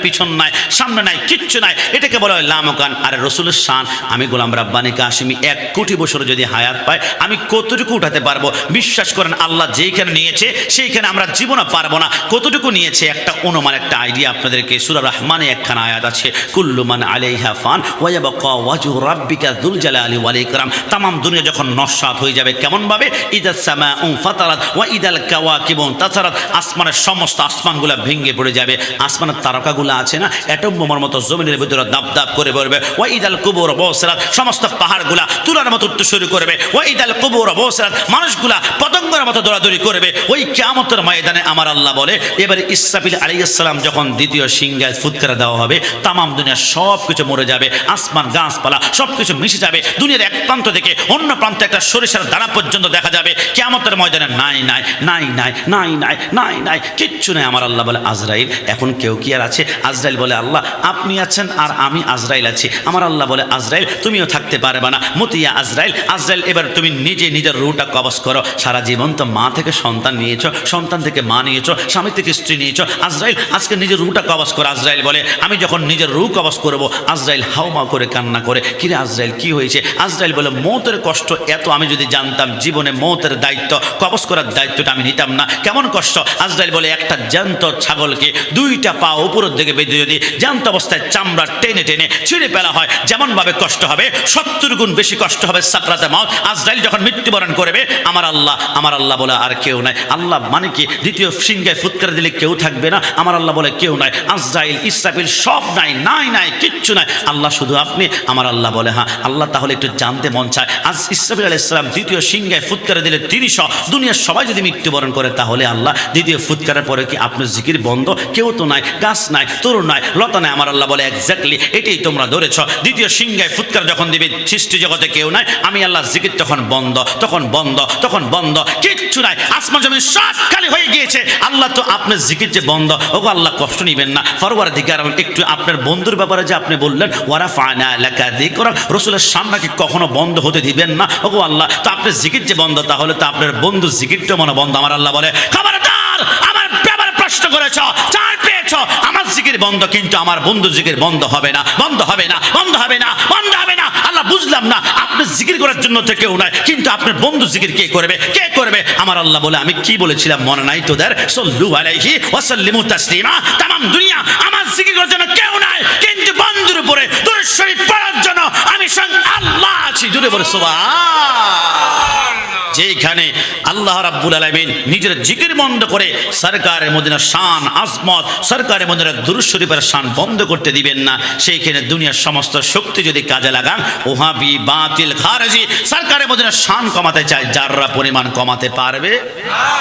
পিছন নাই, সামনে নাই, কিচ্ছু নাই, এটাকে বলা হয় লামকান। আর রসুলের শান, আমি গোলাম রাব্বানী কাশিমি 1 কোটি বছর যদি হায়াত পাই আমি কতটুকু উঠাতে পারবো? বিশ্বাস করেন আল্লাহ যেইখানে নিয়েছে সেইখানে আমরা জীবনে পারবো না। কতটুকু নিয়েছে একটা অনুমান, একটা আইডিয়া আপনাদেরকে। সূরা রহমানে একখানা আয়াত আছে, কুল্লু মান আলাইহা ফান ওয়া ইয়াবকা ওয়াজহু রাব্বিকা যুল জালালি ওয়াল ইকরাম। তাম দুনিয়া যখন নস্বাত হয়ে যাবে কেমন ভাবে? ইদাস সামাউ ফাতারাত ওয়া ইদাল কাওয়াকিবু তাসারাত, আসমানের সমস্ত আসমানগুলো ভেঙে পড়ে যাবে। আসমানের তারকাগুলো আছে না, অ্যাটম বোমার মতো জমিনের ভিতরে দাপদাপ করে পড়বে। ওয়া ইদাল কুবুর বুসরাত, সমস্ত পাহাড়গুলা তুলার মতো উঠতে শুরু করবে। ওয়া ইদাল কুবুর বুসরাত, মানুষগুলা পতঙ্গের মতো দৌড়াদৌড়ি করবে। ওই কিয়ামতের ময়দানে আমার আল্লাহ বলে এবারে ইসরাফিল আলাইহিস সালাম যখন দ্বিতীয় সিংহায় ফুৎকার দেওয়া হবে, তাম দুনিয়া সব কিছু মরে যাবে, আসমান গাছপালা সব কিছু মিশে যাবে। দুনিয়ার এক প্রান্ত থেকে অন্য প্রান্তে একটা সরিষার দানা পর্যন্ত দেখা যাবে। কিয়ামতের ময়দানে নাই নাই নাই নাই নাই নাই নাই নাই কিচ্ছু নাই। আমার আল্লাহ বলে আজরাইল, এখন কেউ কি আর আছে? আজরাইল বলে আল্লাহ আপনি আছেন আর আমি আজরাইল আছি। আমার আল্লাহ বলে আজরাইল তুমিও থাকতে পারবে না। মতিয়া আজরাইল, আজরাইল এবার তুমি নিজের রূহটা কবজ করো। সারা জীবন তো মা থেকে সন্তান নিয়েছো, সন্তান থেকে মা নিয়েছো, স্বামী থেকে স্ত্রী নিয়েছো। আজরাইল আজকে নিজের রূহটা কবজ করো। আজরাইল বলে আমি যখন নিজের রূহ কবজ করবো, আজরাইল হাউমাউ করে কান্না করে, কিরে আজরাইল কি হয়েছে? আজরাইল বলে মৌতের কষ্ট এত আমি যদি জানতাম জীবনে মৌতের দায়িত্ব কবজ করার দায়িত্বটা আমি নিতাম না। কেমন কষ্ট? আজরাইল বলে একটা জ্যান্ত ছাগলকে 2টা পা উপরের দিকে বেঁধে যদি জ্যান্ত অবস্থায় চামড়া টেনে টেনে ছিঁড়ে ফেলা হয় যেমন ভাবে কষ্ট হবে, 70 গুণ বেশি কষ্ট হবে সাকরাতে মওত। আজরাইল যখন মৃত্যুবরণ করবে আমার আল্লাহ বলে আর কেউ নাই। আল্লাহ মানে কি? দ্বিতীয় সিংহায় ফুৎকার দিলে কেউ থাকবে না। আমার আল্লাহ বলে কেউ নাই, আজরাইল ইসরাফিল সব নাই, নাই নাই কিচ্ছু নাই, আল্লাহ শুধু আপনি। আমার আল্লাহ বলে হ্যাঁ। আল্লাহ তাহলে একটু জানতে মন চায়, আজ ইসরাফিল আলাইহিস সালাম দ্বিতীয় সিংহায় ফুৎকার দিলে 300 দুনিয়ার সবাই যদি মৃত্যুবরণ করে তাহলে আল্লাহ দ্বিতীয় ফুৎকারের পরে কি আপনার জিকির বন্ধ? কেউ তো নাই, গাছ নাই, তরুণ নাই, লতা নাই। আমার আল্লাহ বলে এক্স্যাক্টলি এটাই তোমরা ধরেছ। দ্বিতীয় সিংহায় ফুৎকার যখন দিবে সৃষ্টি জগতে কেউ নাই, আমি আল্লাহ জিকির তখন বন্ধ, তখন বন্ধ, তখন বন্ধ, কিচ্ছু নাই। আসমান জমিন সব খালি হয়ে গিয়েছে। আল্লাহ তো আপনার জিকির যে বন্ধ, ওগো আল্লাহ কষ্ট নিবেন না। পরওয়ারদিগার একটু আপনার বন্ধুর ব্যাপারে যে আপনি বললেন ওয়ারাফা'না লাকা যিকরাক, রাসূলের সামনে কি কখনো বন্ধ হতে দিবেন না? ওগো আল্লাহ তো আপনার জিকির যে বন্ধ, তাহলে তো আপনার বন্ধু জিকিরটা মনে বন্ধ। আমার আল্লাহ বলে খবরদার, আমার ব্যাপারে প্রশ্ন করেছ, চার পেয়েছ, আমার জিকির বন্ধ কিন্তু আমার বন্ধু জিকির বন্ধ হবে না, বন্ধ হবে না, বন্ধ হবে না, বন্ধ হবে না। আল্লাহ বুঝলাম না, আপনি জিকির করার জন্য তো কেউ নাই, কিন্তু আপনার বন্ধু জিকির কে করবে? কে করবে? আমার আল্লাহ বলে আমি কি বলেছিলাম মনে নাই তোদের? সাল্লু আলাইহি ওয়া সাল্লিমু তাসলিমা। তাম দুনিয়া আমার জিকির করার জন্য কেউ নাই, কিন্তু বন্ধুর উপরে দরুদ শরীফ পড়ার জন্য আমি স্বয়ং আল্লাহ আছি। জুড়ে বলে সুবহান। যেখানে আল্লাহ রাব্বুল আলামিন নিজের জিকির বন্ধ করে সরকারে মদিনার শান আজমত, সরকারে মদিনার দুরূদ শরীফের শান বন্ধ করতে দিবেন না। সেইখানে দুনিয়ার সমস্ত শক্তি যদি কাজে লাগান, ওহাবি বাতিল খারেজি সরকারে মদিনার শান কমাতে চায়, যাররা পরিমাণ কমাতে পারবে?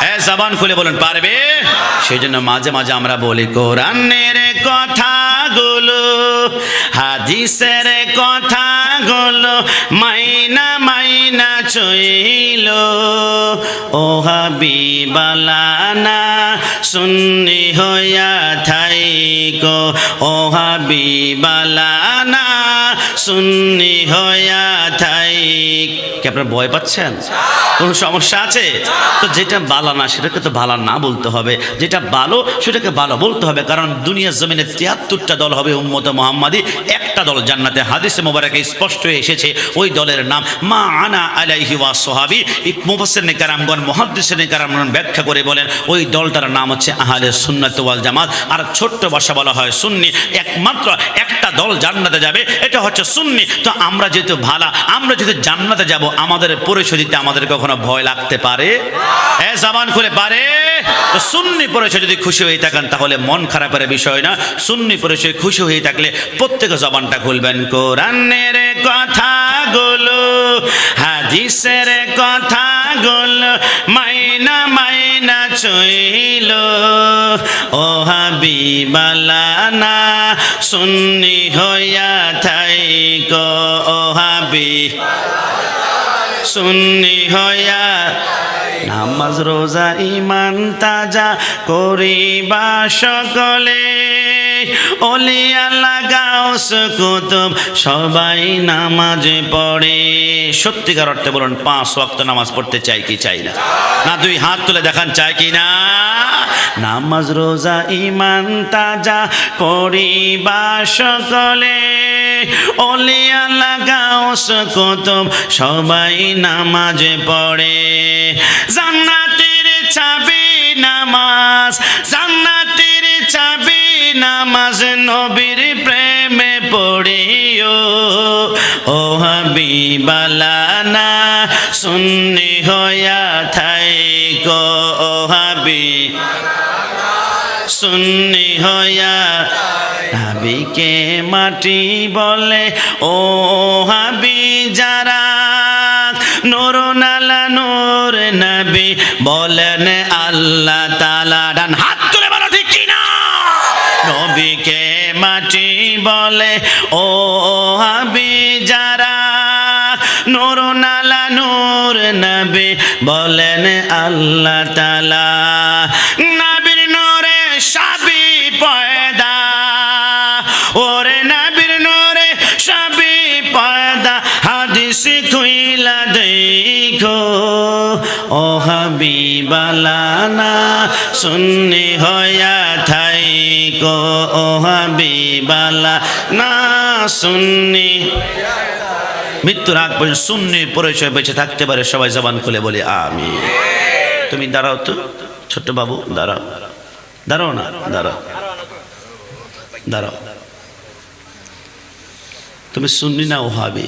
হ্যাঁ, জবান খুলে বলেন পারবে। সেই জন্য মাঝে মাঝে আমরা বলি কোরআনের কথাগুলো, হাদিসের কথাগুলো মাইনা মাইনা চইল, ও হাবিবালানা সুন্নি হইয়া থাইকো, ও হাবিবালানা সুন্নি হইয়া থাইক। কি আপনারা ভয় পাচ্ছেন? কোনো সমস্যা আছে? তো যেটা ভালো না সেটাকে তো ভালো না বলতে হবে, যেটা ভালো সেটাকে ভালো বলতে হবে। কারণ দুনিয়ার জমিনে 73টা দল হবে উম্মতে মুহাম্মাদি, একটা দল জান্নাতে। হাদিসে মোবারকে স্পষ্ট হয়ে এসেছে ওই দলের নাম মা আনা আলাইহি ওয়া সাহাবী। মুফাসসিরিনে কেরামগণ, মুহাদ্দিসিনে কেরামগণ ব্যাখ্যা করে বলেন ওই দলটার নাম হচ্ছে আহলে সুন্নাত ওয়াল জামাত। আর ছোট্ট ভাষা বলা হয় সুন্নি। একমাত্র একটা দল জান্নাতে যাবে, এটা হচ্ছে সুন্নি। তো আমরা যেহেতু ভালো, আমরা যেহেতু জান্নাতে যাব, আমাদের পরিচয় দিতে আমাদের কখনো ভয় লাগতে পারে? হ্যাঁ, জবান খুলে পারে? তো সুন্নি পরিচয় যদি খুশি হয়ে থাকেন তাহলে মন খারাপের বিষয় না। সুন্নি পরিচয় খুশি হয়ে থাকলে প্রত্যেকে জবানটা খুলবেন। কোরআনের কথাগুলো, হাদিসের কথাগুলো মাইনা মাইনা চইল, ও হাবিবালানা সুন্নি হইয়া থাইকো, ও হাবিব সুন্নি হইয়া। নামাজ রোজা ইমান তাজা করিবা সকলে, ওলি আল্লাহ গাউস কুতুব সবাই নামাজ পড়ে। সত্যিকার অর্থে বলুন 5 ওয়াক্ত নামাজ পড়তে চাই কি চাই না? না 2 হাত তুলে দেখান চাই কি না? নামাজ রোজা ইমান তাজা করিবা সকলে, ওলি আল্লাহ গাউস কুতুব সবাই নামাজ পড়ে। জান্নাতের চাবি নামাজ, জান্নাতের চাবি নামাজ, নবীর প্রেমে পড়িও, ও হাবিবালানা সুন্নি হইয়া থাইকো, ও হাবিব সুন্নি হইয়া। নবীকে মাটি বলে ও হাবি যারা, নূর নালা নূর নবী বলেন আল্লাহ তাআলা। ডান হাত তুলে বলো ঠিক কি না? নবীকে মাটি বলে ও হাবি যারা, নূর নালা নূর নবী বলেন আল্লাহ তাআলা। নবীর নূরে সবই পয়দা, ওরে নবীর নূরে সবই পয়দা, হাদিস খুইলা দেখো, ও হাবিবালানা সুন্নি হইয়া থাইকো, ও হাবিবালানা সুন্নি। মৃত্যুর আগ পর্যন্ত সুন্নি পরিচয় বেঁচে থাকতে পারে। সবাই জবান খুলে বলি আমিন। তুমি দাঁড়াও তো ছোট্ট বাবু, দাঁড়াও, দাঁড়াও না, দাঁড়াও, দাঁড়াও। তুমি সুন্নি না ওহাবি?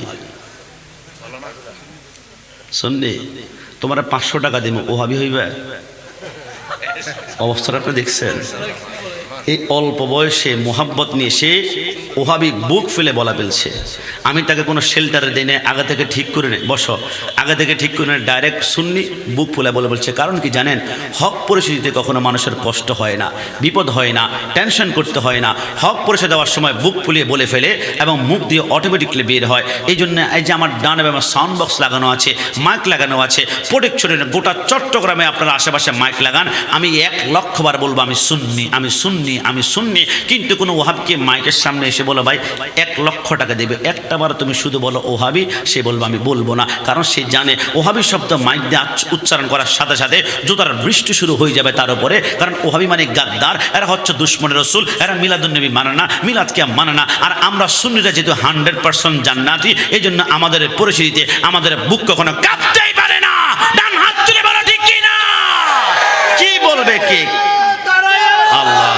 সুন্নি। তোমার 500 টাকা দিব, ওহাবি হইবে? অবস্থাটা আপনি দেখছেন? এই অল্প বয়সে মোহাব্বত নিয়ে সে ওহাবি বুক ফেলে বলা ফেলছে। আমি তাকে কোনো শেল্টারে দিই না, আগে থেকে ঠিক করে নে, বসো, আগে থেকে ঠিক করে নে, ডাইরেক্ট সুন্নি বুক ফুলে বলে বলছে। কারণ কি জানেন? হক পরিস্থিতিতে কখনো মানুষের কষ্ট হয় না, বিপদ হয় না, টেনশন করতে হয় না। হক পরিচয় দেওয়ার সময় বুক ফুলিয়ে বলে ফেলে এবং মুখ দিয়ে অটোমেটিকলি বের হয়। এই জন্য এই যে আমার ডানে আমার সাউন্ড বক্স লাগানো আছে, মাইক লাগানো আছে, প্রোটেকশনের গোটা চট্টগ্রামে আপনারা আশেপাশে মাইক লাগান। আমি 1 লক্ষ বার বলবো আমি সুন্নি, আমি সুন্নি, আমি সুন্নি। কিন্তু কোনো ওহাবকে মাইকের সামনে এসে বলো ভাই 1 লক্ষ টাকা দেবে, একটা বার তুমি শুধু বলো ওহাবি, সে বলবো আমি বলবো না। কারণ সে জানে ওহাবি শব্দ মাইক দিয়ে উচ্চারণ করার সাথে সাথে জুতার বৃষ্টি শুরু হয়ে যাবে তার উপরে। কারণ ওহাবি মানে গাদ্দার, এরা হচ্ছে দুশ্মনের রসুল, এরা মিলাদুন্নবী মানে না, মিলাদকে মানে না। আর আমরা সুন্নিরা যেহেতু 100% জান্নাতি, এই জন্য আমাদের পরিস্থিতিতে আমাদের বুক কখনো কাঁপতেই পারে না। ডান হাত তুলে বলো ঠিক কি না? কি বলবে কে? আল্লাহ।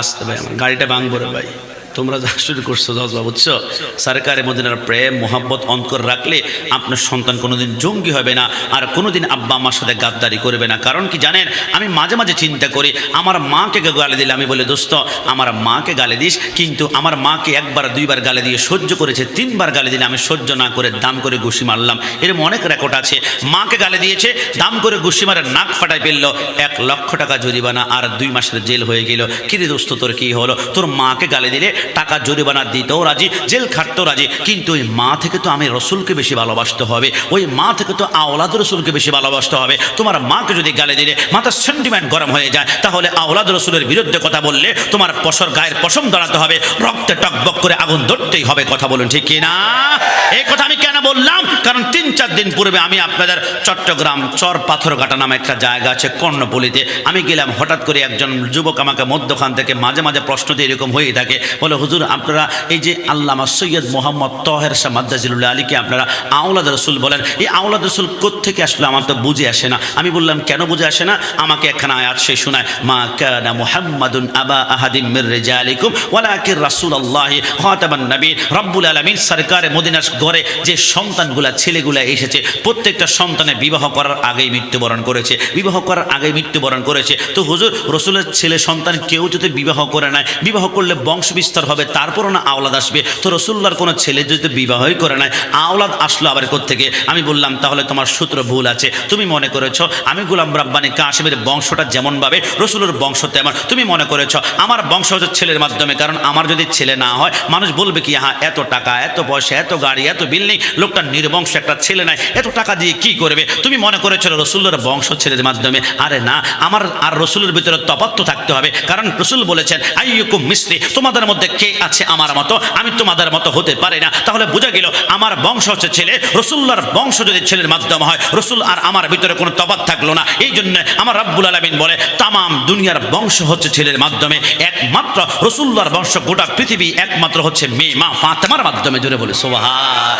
আসতে ভাই, আমার গাড়িটা ভাঙবো রে ভাই। তোমরা যা শুরু করছো জজবা, বুঝছো? সরকারে মদিনার প্রেম মোহাব্বত অন্তর রাখলে আপনার সন্তান কোনোদিন জঙ্গি হবে না, আর কোনোদিন আব্বা আমার সাথে গাদ্দারি করবে না। কারণ কি জানেন? আমি মাঝে মাঝে চিন্তা করি, আমার মাকে গালি দিলে আমি বলি দোস্ত আমার মাকে গালি দিস, কিন্তু আমার মাকে 1 বার 2 বার গালি দিয়ে সহ্য করেছে, 3 বার গালি দিলে আমি সহ্য না করে দাম করে ঘুষি মারলাম। এরকম অনেক রেকর্ড আছে। মাকে গালি দিয়েছে, দাম করে ঘুষি মারে নাক ফাটাই ফেললো, 1 লক্ষ টাকা জরিমানা আর 2 মাসের জেল হয়ে গেল। কিরে দোস্ত তোর কি হলো? তোর মাকে গালি দিলে টাকা জরিমানা দিতেও রাজি, জেল খাটতেও রাজি, কিন্তু ওই মা থেকে তো আমি রসুলকে বেশি ভালোবাসতে হবে, ওই মা থেকে তো আওলাদ রসুলকে বেশি ভালোবাসতে হবে। তোমার মাকে যদি গালে দিলে মাথার সেন্টিমেন্ট গরম হয়ে যায়, তাহলে আওলাদ রসুলের বিরুদ্ধে কথা বললে তোমার গায়ের পশম দাঁড়াতে হবে, রক্তে টকবক করে আগুন ধরতেই হবে। কথা বলুন ঠিক কিনা? এই কথা আমি কেন বললাম? কারণ 3-4 দিন পূর্বে আমি আপনাদের চট্টগ্রাম চর পাথরঘাটা নামে একটা জায়গা আছে কর্ণপল্লীতে, আমি গেলাম। হঠাৎ করে একজন যুবক আমাকে মধ্যখান থেকে মাঝে মাঝে প্রশ্ন দিয়ে এরকম হয়ে থাকে, বলে হুজুর আপনারা এই যে আল্লামা সৈয়দ মোহাম্মদ তহের শাহ মাদ্দাজিলুল্লাহ আলীকে আপনারা আওলাদ রসুল বলেন, এই আওলাদ রসুল কোত্থেকে আসলে আমার তো বুঝে আসে না। আমি বললাম কেন বুঝে আসে না? আমাকে একখানা আয়াত সে শোনায়, মা কানা মুহাম্মাদুন আবা আহাদিম মির রিজালিকুম ওয়ালাকিন রাসূলুল্লাহি খাতামান নবীন। রব্বুল আলামিন সরকারে মদিনার ঘরে যে সন্তানগুলা ছেলেগুলা এসেছে, প্রত্যেকটা সন্তানের বিবাহ করার আগেই মৃত্যুবরণ করেছে, বিবাহ করার আগেই মৃত্যুবরণ করেছে। তো হুজুর রসুলের ছেলে সন্তান কেউ যদি বিবাহ করে নাই, বিবাহ করলে বংশ বিস্তার হবে, তারপরও না আওলাদ আসবে, তো রসুল্লাহর কোনো ছেলে যদি বিবাহই করে নাই, আওলাদ আসলো আবার কোত্থেকে? আমি বললাম তাহলে তোমার সূত্র ভুল আছে, তুমি মনে করেছ আমি গোলাম রাব্বানী কাশেমের বংশটা যেমনভাবে রসুলের বংশ তেমন, তুমি মনে করেছ আমার বংশ হচ্ছে ছেলের মাধ্যমে। কারণ আমার যদি ছেলে না হয় মানুষ বলবে কি, হ্যাঁ এত টাকা, এত পয়সা, এত গাড়ি, এত বিল্ডিং, লোকটা নির্বংশ, একটা ছেলে নাই, এত টাকা দিয়ে কি করবে? তুমি মনে করেছো রসুলের বংশ ছেলের মাধ্যমে। আরে না, আমার আর রসুলের ভিতরে তফাৎ থাকতে হবে। কারণ রসুল বলেছেন আইয়ুকুম মিসলি, তোমাদের মধ্যে কে আছে আমার মতো? আমি তোমাদের মতো হতে পারি না। তাহলে বোঝা গেল আমার বংশ হচ্ছে ছেলে, রসুল্লাহর বংশ যদি ছেলের মাধ্যমে হয়, রসুল আর আমার ভিতরে কোনো তফাৎ থাকলো না। এই জন্য আমার রব্বুল আলামিন বলে তামাম দুনিয়ার বংশ হচ্ছে ছেলের মাধ্যমে, একমাত্র রসুল্লাহর বংশ গোটা পৃথিবী একমাত্র হচ্ছে মেয়ে মা ফাতেমার মাধ্যমে। জোরে বলে সুবহান।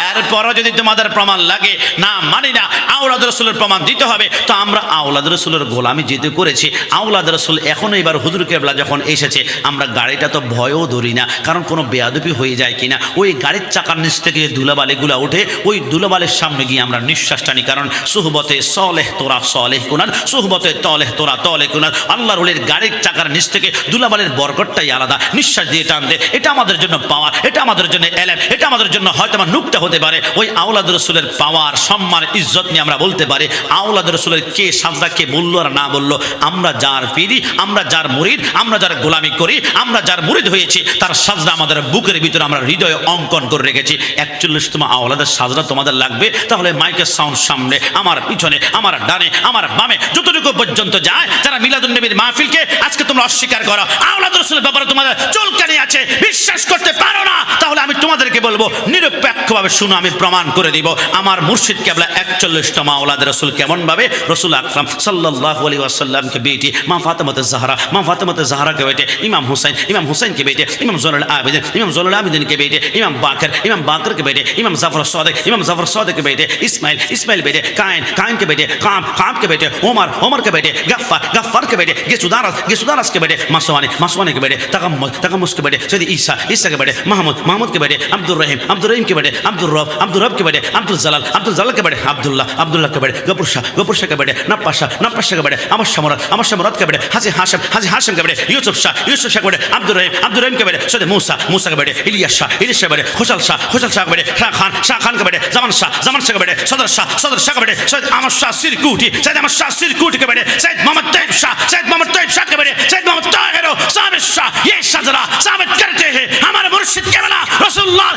এরপরও যদি তোমাদের প্রমাণ লাগে, না মানি না, আওলাদ রসুলের প্রমাণ দিতে হবে, তো আমরা আওলাদ রসুলের গোলামি যেতে করেছি। আওলাদ রসুল এখনো এবার হুজুর কেবলা যখন এসেছে, আমরা গাড়িটা তো ভয়ও ধরি না, কারণ কোনো বেয়াদবি হয়ে যায় কিনা। ওই গাড়ির চাকার নিচ থেকে ধুলাবালিগুলা উঠে, ওই ধুলাবালির সামনে গিয়ে আমরা নিঃশ্বাস টানি, কারণ সুহবতে সলেহ তোরা সলেহ কুনার, সুহবতে তলেহ তোরা তলে কুনার। আল্লাহর ওলির গাড়ির চাকার নিচ থেকে ধুলাবালির বরকতটাই আলাদা, নিঃশ্বাস দিয়ে টান দে, এটা আমাদের জন্য পাওয়ার, এটা আমাদের জন্য এলেম, এটা আমাদের জন্য হয়তো আমার নুকটা হতে পারে। ওই আওলাদ রসুলের পাওয়ার, সম্মান, ইজ্জত নিয়ে আমরা বলতে পারি আওলাদ রসুলের কে সাজদা কে বললো আর না বললো, আমরা যার পীরি, আমরা যার মুরিদ, আমরা যার গোলামি করি, আমরা যার মুরিদ হয়েছি, তার সাজদা আমাদের বুকের ভিতরে আমরা হৃদয়ে অঙ্কন করে রেখেছি। 41তম আওলাদের সাজদা তোমাদের লাগবে, তাহলে মাইকের সাউন্ড সামনে, আমার পিছনে, আমার ডানে, আমার বামে, যতটুকু পর্যন্ত যায়, যারা মিলাদুন নবীর মাহফিলকে আজকে তোমরা অস্বীকার করো, আওলাদ রসুলের ব্যাপারে তোমাদের চুলকানি আছে, বিশ্বাস করতে পারো না, তাহলে আমি তোমাদেরকে বলবো নিরপেক্ষভাবে শুনো, আমি প্রমাণ করে দিব আমার মুর্শিদ কেবলা 41তম আওলাদ রসুল কেমন ভাবে। রসুল আকরাম সাল্লাল্লাহু আলাইহি ওয়াসাল্লামকে বেটি মা ফাতেমাতে জাহরা, মা ফাতেমাতে জাহরাকে বেটে ইমাম হুসাইন, ইমাম হুসাইনকে বেটে ইমাম জয়নুল আবেদিন, ইমাম জয়নুল আবেদিনকে বেটে ইমাম বাকর, ইমাম বাকরকে বেটে ইমাম জাফর সাদিক, ইমাম জাফর সাদিককে বেটে ইসমাইল, ইসমাইল বেটে কায়েন, কায়েনকে বেটে কাম, কামকে বেটে ওমর, ওমরকে বেটে গাফফার, গাফফারকে বেটে গেসুদারাস, গেসুদারাসকে বেটে মাসওয়ানি, মাসওয়ানিকে বেটে তাকাম্মুস, তাকাম্মুসকে বেটে সৈয়দ ঈসা, ঈসাকে বেটে মাহমুদ, মাহমুদকে বেটে আব্দুর রহিম, আব্দুর রহিমকে বেটে আব্দুর রব, আব্দুর রবকে বেটে আব্দুল জালাল, আব্দুল জালালকে বেটে আব্দুল্লাহ, আব্দুল্লাহকে বেটে গফুর শাহ, গফুর শাহকে বেটে নাপ্পাশা, নাপ্পাশাকে বেটে আমার শামরাত, আমার শামরাতকে বেটে হাজি হাশিম, হাজি হাশিমকে বেটে ইউসুফ শাহ, ইউসুফ শাহকে বেটে আব্দুর রহিম, আব্দুর রহিমকে বেটে সৈয়দ মুসা, মুসাকে বেটে ইলিয়াস শাহ, ইলিয়াস শাহ বেটে খোসাল শাহ, খোসাল শাহকে বেটে শাহ খান, শাহ খানকে বেটে জামান শাহ, জামান শাহকে বেটে সদর শাহ, সদর শাহকে বেটে সৈয়দ আহমদ শাহ সিরকুটি, সৈয়দ আহমদ শাহ সিরকুটিকে বেটে সৈয়দ মোহাম্মদ তৈয়ব শাহ, সৈয়দ মোহাম্মদ তৈয়ব শাহকে বেটে সৈয়দ মোহাম্মদ তাহের সাবিত শাহ। ये सजरा साबित करते हैं हमारे मुर्शिद के बना रसूलुल्लाह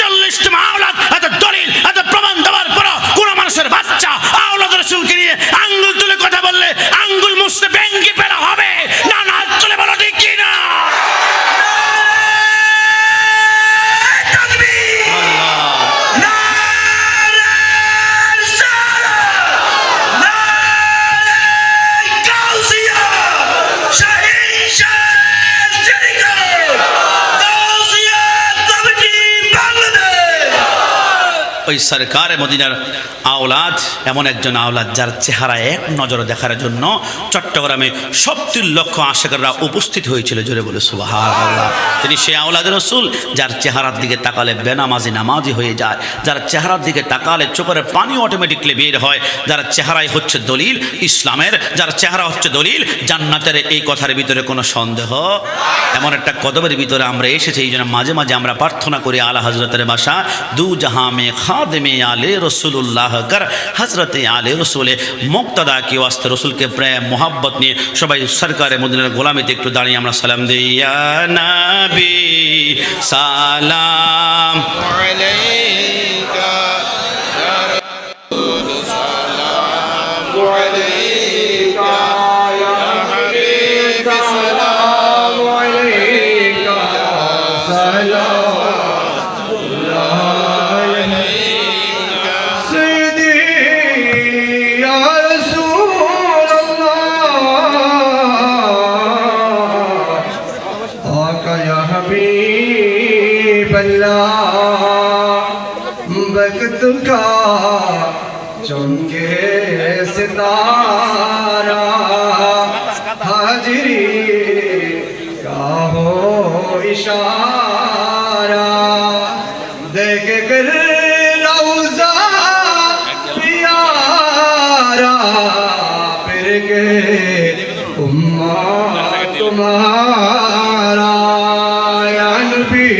41 আওলাদ। এত দলিল, এত প্রমাণ দেওয়ার পর কোন মানুষের বাচ্চা আওলাদ রাসূলকে নিয়ে আঙ্গুল তুলে কথা বললে আঙ্গুল মুছতে ভেঙ্গে ফেলা হবে না? না তুলে বলো ঠিক কি না? ওই সরকারে মদিনার আওলাদ এমন একজন আওলাদ যার চেহারা এক নজরে দেখার জন্য চট্টগ্রামে 70 লক্ষ আশিকরা উপস্থিত হয়েছিল। জোরে বলে সুবহানাল্লাহ। তিনি সেই আওলাদ রসুল যার চেহারার দিকে তাকালে বেনামাজি নামাজি হয়ে যায়, যার চেহারার দিকে তাকালে চোখের পানি অটোমেটিকলি বের হয়, যার চেহারাই হচ্ছে দলিল ইসলামের, যার চেহারা হচ্ছে দলিল জান্নাতের। এই কথার ভিতরে কোনো সন্দেহ। এমন একটা কদমের ভিতরে আমরা এসেছি, এই জন্য মাঝে মাঝে আমরা প্রার্থনা করি আলা হযরতের বাসা দু জাহাঁ মে খা खादिम आले रसूलुल्लाह कर हजरत आले रसूले मुक्तदा की वास्ते रसूल के प्रेम मोहब्बत নিয়ে সবাই সরকারে মদিনার গোলামিতে একটু দাঁড়িয়ে আমরা সালাম দিই ইয়া নবী সালাম আলাইকা ইয়া রাসূল সালাম আলাইকা ইয়া হাবিব সালাম আলাইকা वक्त का चमके सितारा हाजिरी का हो इशारा देख कर रौज़ा प्यारा फिर के उम्मा तुम्हारा या नबी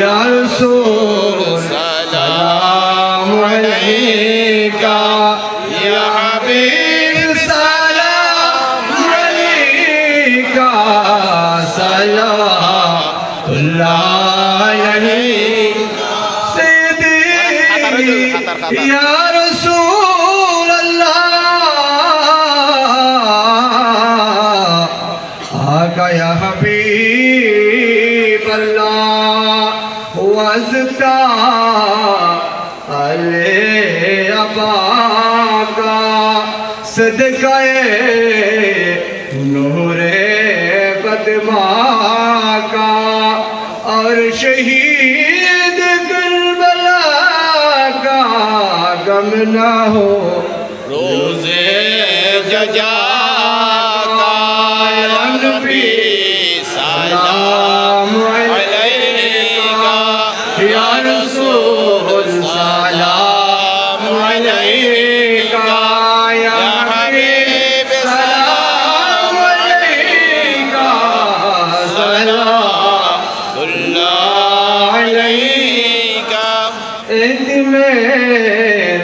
या रसूल सलाम अलैका या हबीब सलाम अलैका सलामुल्लाह अलैका सैयदी या रसूल अल्लाह आका या हबीब अल्लाह वज़ता अले अबाका सदक़े नूरे बदमा का और शहीद करबला का गम ना हो रोज़े जजा का या नबी सलाम अलैका या रसूल सलाम अलैका या हबीब सलाम अलैका सलामुल्लाह अलैका एतिमेर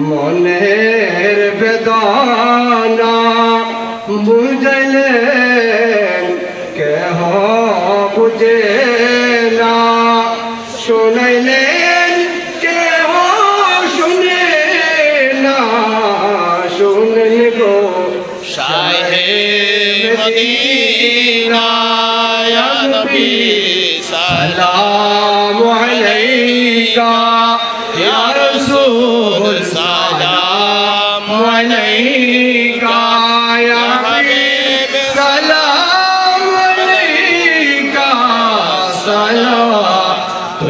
মনের বেদনা বুঝলেন কেহ বুঝে না শুনাইলেন কেহ শুনে না শুনলেন গো শাহে মদিনা ইয়া নবী সালাম আলাইকা ইয়া রাসূল সালাম আলাইকা ইয়া হাবিব সালাম আলাইকা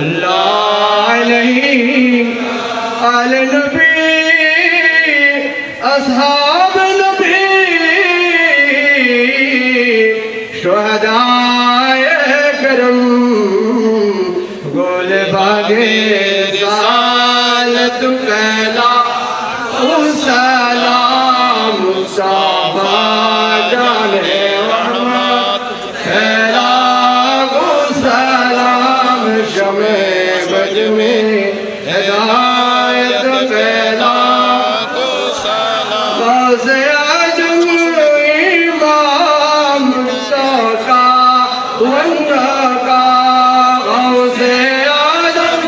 সালাতুল্লাহ আলাইকা আল নবী আসহাব নবী শুহাদায়ে করম গোল বাগে सालत कहला सलाम मुसाफा जाने रहमत कहला सलाम शमे बज में हिदायत कहला गौसे आजम इमाम मुस्तका वन्ना का गौसे आजम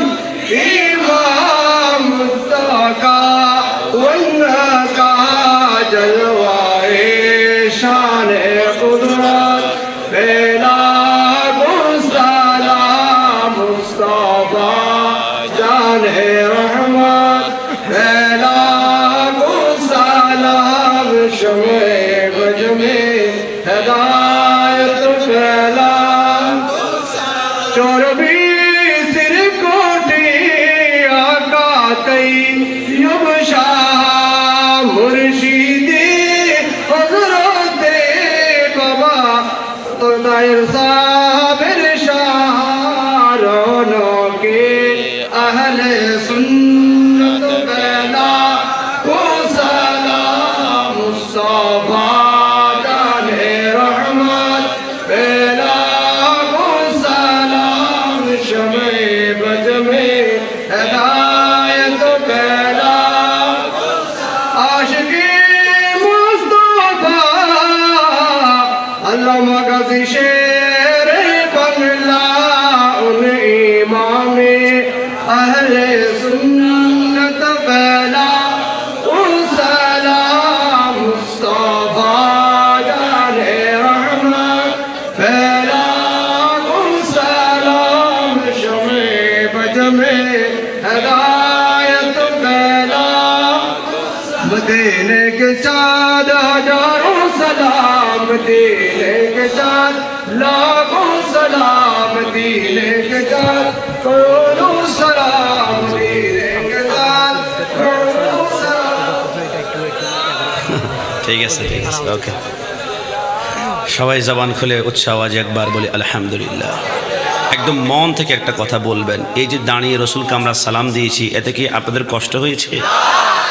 इमाम मुस्तका वन्ना का जलवाए शान कुदरत बेला सलाम मुस्तफा जाने रहमत बेला सलाम शमे बज में हिदायत बेला चोरबी सिर कोटी आका तई युबशा मुर्शिदी हजरते बाबा तो दायर साबिर शाहरों के अहले सुन्नत बेला को सलाम मुस्तफा जाने रहमत बेला को सलाम आलम गज़िशेर बंगला उन इमामे अहले सुन्नत फैला उन सलाम मुस्तफा जाने रहमत फैला उन सलाम शमे बजमे हदायत फैला मदीने के चाँद हजारों सलाम मदीने के चाँद लाखों सलाम मदीने के चाँद करोड़ों सलाम मदीने के चाँद करोड़ों सलाम। ঠিক আছে ওকে সবাই জবান খুলে উচ্চ আওয়াজে একবার বলি আলহামদুলিল্লাহ। একদম মন থেকে একটা কথা বলবেন, এই যে দাঁড়িয়ে রসুলকে আমরা সালাম দিয়েছি এতে কি আপনাদের কষ্ট হয়েছে,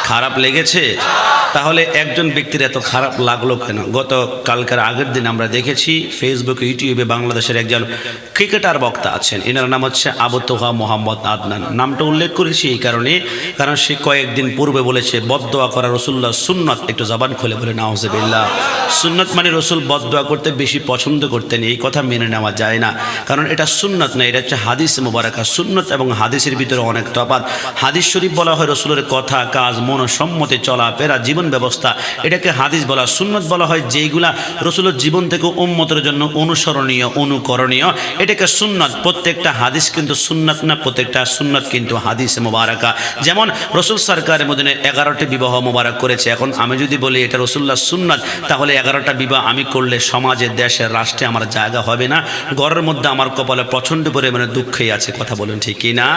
খারাপ লেগেছে? তাহলে একজন ব্যক্তির এত খারাপ লাগলো কেন? গত কালকের আগের দিন আমরা দেখেছি ফেসবুকে ইউটিউবে বাংলাদেশের একজন ক্রিকেটার বক্তা আছেন, এনার নাম হচ্ছে আবু তোহা মোহাম্মদ আদনান। নামটা উল্লেখ করেছি এই কারণে, কারণ সে কয়েকদিন পূর্বে বলেছে বদদোয়া করা রসুল্লাহ সুন্নত। একটু জবান খুলে বলে নাউজুবিল্লাহ। সুন্নত মানে রসুল বদদোয়া করতে বেশি পছন্দ করতেন, এই কথা মেনে নেওয়া যায় না, কারণ এটা সুন্নত না, এটা হচ্ছে হাদিস মুবারাকা। সুন্নত এবং হাদিসের ভিতরে অনেক তফাৎ। হাদিস শরীফ বলা হয় রসুলের কথা, কাজ, মনসম্মতি, চলাফেরা, জীবন ব্যবস্থা, এটাকে হাদিস বলা। সুন্নত বলা হয় যেইগুলা রসুলের জীবন থেকে উম্মতের জন্য অনুসরণীয়, অনুকরণীয়, এটাকে সুন্নত। প্রত্যেকটা হাদিস কিন্তু সুন্নত না, প্রত্যেকটা সুন্নত কিন্তু হাদিস মুবারাকা। যেমন রসুল সরকার মদিনে 11টি বিবাহ মুবারক করেছে। এখন আমি যদি বলি এটা রসুল্লাহ সুন্নত, তাহলে 11টা বিবাহ আমি করলে সমাজে, দেশে, রাষ্ট্রে আমার জায়গা হবে না, ঘরের মধ্যে আমার কপালে প্রচণ্ড পরিমাণে দুঃখই আছে। কথা বলুন ঠিক কি না?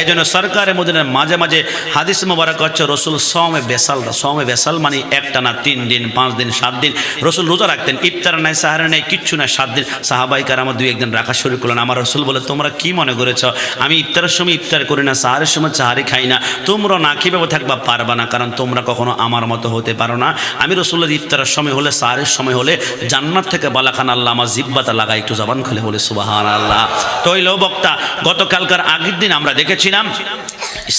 এই জন্য সরকারের মদিনের মাঝে মাঝে হাদিস মুবারক হচ্ছে রসুল সমে বেসাল মানে একটা না 3 দিন 5 দিন 7 দিন রসুল রোজা রাখতেন। ইফতার নাই, সাহারা নাই, কিচ্ছু না, 7 দিন। সাহাবাই কারাম 2-1 দিন রাখা শুরু করলেন। আমার রসুল বলে তোমরা কি মনে করেছ আমি ইফতারের সময় ইফতার করি না, সাহারের সময় সাহারি খাই না? তোমরা না কিভাবে থাকবা, পারবা না, কারণ তোমরা কখনো আমার মতো হতে পারো না। আমি রসুলের ইফতারের সময় হলে, সাহারের সময় হলে জান্নাত থেকে বালাখান আল্লাহ আমার জিব্বাতা লাগাই। একটু জবান খুলে বলে সুবহানাল্লাহ। তো ওই বক্তা গতকালকার আগের দিন আমরা দেখেছিলাম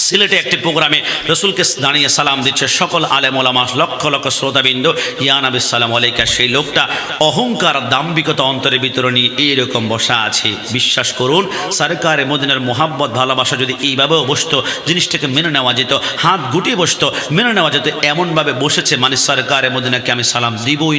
সিলেটে একটি প্রোগ্রামে রসুলকে দাঁড়িয়ে সালাম দিচ্ছে সকল আলেম ওলামা, লক্ষ লক্ষ শ্রোতাবৃন্দ, ইয়া নবী সালাম আলাইকা। সেই লোকটা অহংকার, দাম্ভিকতা অন্তরের ভিতরে নিয়ে এইরকম বসা আছে। বিশ্বাস করুন, সরকারে মদিনার মোহাব্বত, ভালোবাসা যদি এইভাবেও বসতো, জিনিসটাকে মেনে নেওয়া যেত, হাত গুটিয়ে বসতো, মেনে নেওয়া যেত। এমনভাবে বসেছে মানে সরকারে মদিনাকে আমি সালাম দিবই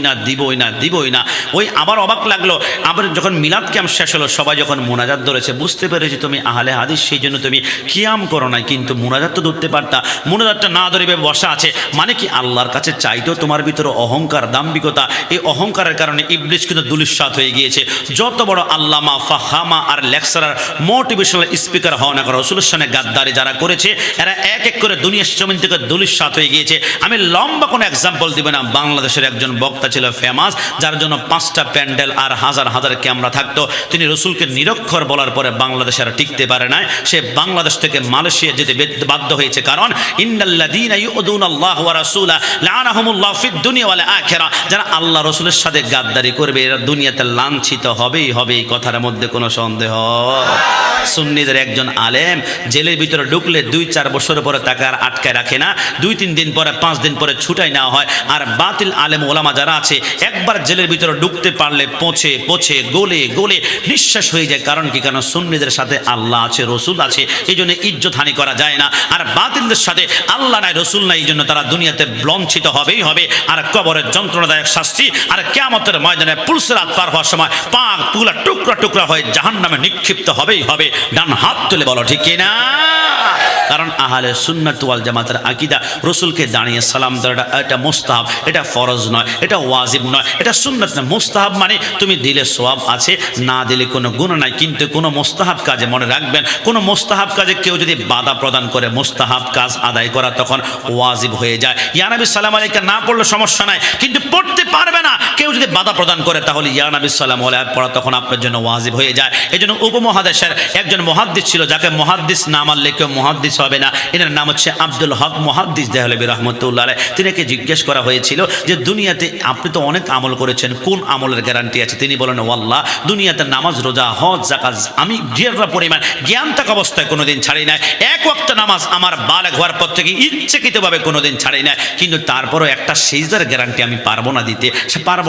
না। ওই আবার অবাক লাগলো, আবার যখন মিলাদ ক্যাম্প শেষ হলো, সবাই যখন মোনাজাত ধরেছে, বুঝতে পেরেছি তুমি আহলে হাদিস, সেই জন্য তুমি কিয়াম করো না, কিন্তু মোনাজাত তো ধরতে পারতা। মোনাজাতটা না ধরে বসা আছে মানে কি আল্লাহর কাছে চাইতেও তোমার ভিতরে অহংকার, দাম্ভিকতা। এই অহংকারের কারণে ইবলিস কিন্তু দুলিশ্বাত হয়ে গিয়েছে। যত বড় আল্লামা, ফাহামা আর লেকচারার, মোটিভেশনাল স্পিকার হওয়া না করে, রসুলের সামনে গাদ্দারি যারা করেছে, এরা এক এক করে দুনিয়ার জমিন থেকে দুলিশ্বাত হয়ে গিয়েছে। আমি লম্বা কোনো এক্সাম্পল দিব না। বাংলাদেশের একজন বক্তা ছিল ফেমাস, যার জন্য 5টা প্যান্ডেল আর হাজার হাজার ক্যামেরা থাকতো। তিনি রসুলকে নিরক্ষর বলার পরে বাংলাদেশে আর টিকতে পারে না, সে বাংলাদেশ থেকে মালয়েশিয়া যেতে বাধ্য হয়েছে। কারণ ইন্নাল্লাযীনা ইউযুনাল্লাহু ওয়া রাসূলাহু লাআনাহুমুল্লাহু ফিদ দুনিয়া ওয়াল আখিরা, যারা আল্লাহ রসুলের সাথে গাদ্দারি করবে এরা দুনিয়াতে লাঞ্ছিত হবেই হবে, এই কথার মধ্যে কোনো সন্দেহ। সুন্নিদের একজন আলেম জেলের ভিতরে ঢুকলে 2-4 বছর পরে তাকে আর আটকায় রাখে না, 2-3 দিন পরে 5 দিন পরে ছুটাই নেওয়া হয়। আর বাতিল আলেম ওলামা যারা আছে, একবার জেলের ভিতরে ঢুকতে পারলে পচে গলে নিঃশ্বাস হয়ে যায়। কারণ কি? কারণ সুন্নিদের সাথে আল্লাহ আছে, রসুল আছে, এই জন্য ইজ্জত হানি করা যায় না। আর বাতিলদের সাথে আল্লাহ নাই, রসুল নাই, এই জন্য তারা দুনিয়াতে লঞ্ছিত হবেই হবে। আর কবরের যন্ত্রণাদায়ক শাস্তি, আর কিয়ামতের ময়দানে পুলসিরাত পার হওয়ার সময় পা তুলা টুকরা হয়ে জাহান্নামে নিক্ষিপ্ত হবেই হবে। ডান হাত তুলে বলো ঠিক কিনা? কারণ আহলে সুন্নাত ওয়াল জামাতের আকীদা, রসুলকে দাঁড়িয়ে সালাম দেওয়াটা এটা মুস্তাহাব, এটা ফরজ নয়, এটা ওয়াজিব নয়, এটা সুন্নাত না। মুস্তাহাব মানে তুমি দিলে সওয়াব আছে, না দিলে কোনো গুনাহ নাই। কিন্তু কোনো মুস্তাহাব কাজে মনে রাখবেন, কোনো মুস্তাহাব কাজে কেউ যদি বাধা প্রদান করে, মুস্তাহাব কাজ আদায় করা তখন ওয়াজিব হয়ে যায়। ইয়া নবী সালাম আলাইকা না পড়লে সমস্যা নাই, কিন্তু পড়তে পারবে না কেউ যদি বাধা প্রদান করে, তাহলে ইয়া নবী সালাম আলাইহি পড়া তখন আপনার জন্য ওয়াজিব হয়ে যায়। এই জন্য উপমহাদেশের একজন মুহাদ্দিস ছিল, যাকে মুহাদ্দিস না মানলে কেউ মুহাদ্দিস হবে না। এনার নাম হচ্ছে আব্দুল হক মুহাদ্দিস দেহলভী রাহমাতুল্লাহ আলাইহি। তিনাকে জিজ্ঞেস করা হয়েছিল যে দুনিয়াতে আপনি তো অনেক আমল করেছেন, কোন আমলের গ্যারান্টি আছে? তিনি বলেন, ওয়াল্লাহ দুনিয়াতে নামাজ, রোজা, হজ, যাকাত আমি ঢেরটা পরিমাণ জ্ঞান থাকা অবস্থায় কোনোদিন ছাড়ি নাই। 1 ওয়াক্ত নামাজ আমার বালেগ হওয়ার পর থেকে ইচ্ছাকৃতভাবে কোনোদিন ছাড়ি নাই, কিন্তু তারপরও একটা সিজদার গ্যারান্টি আমি পারবো না দিতে। সে পারবো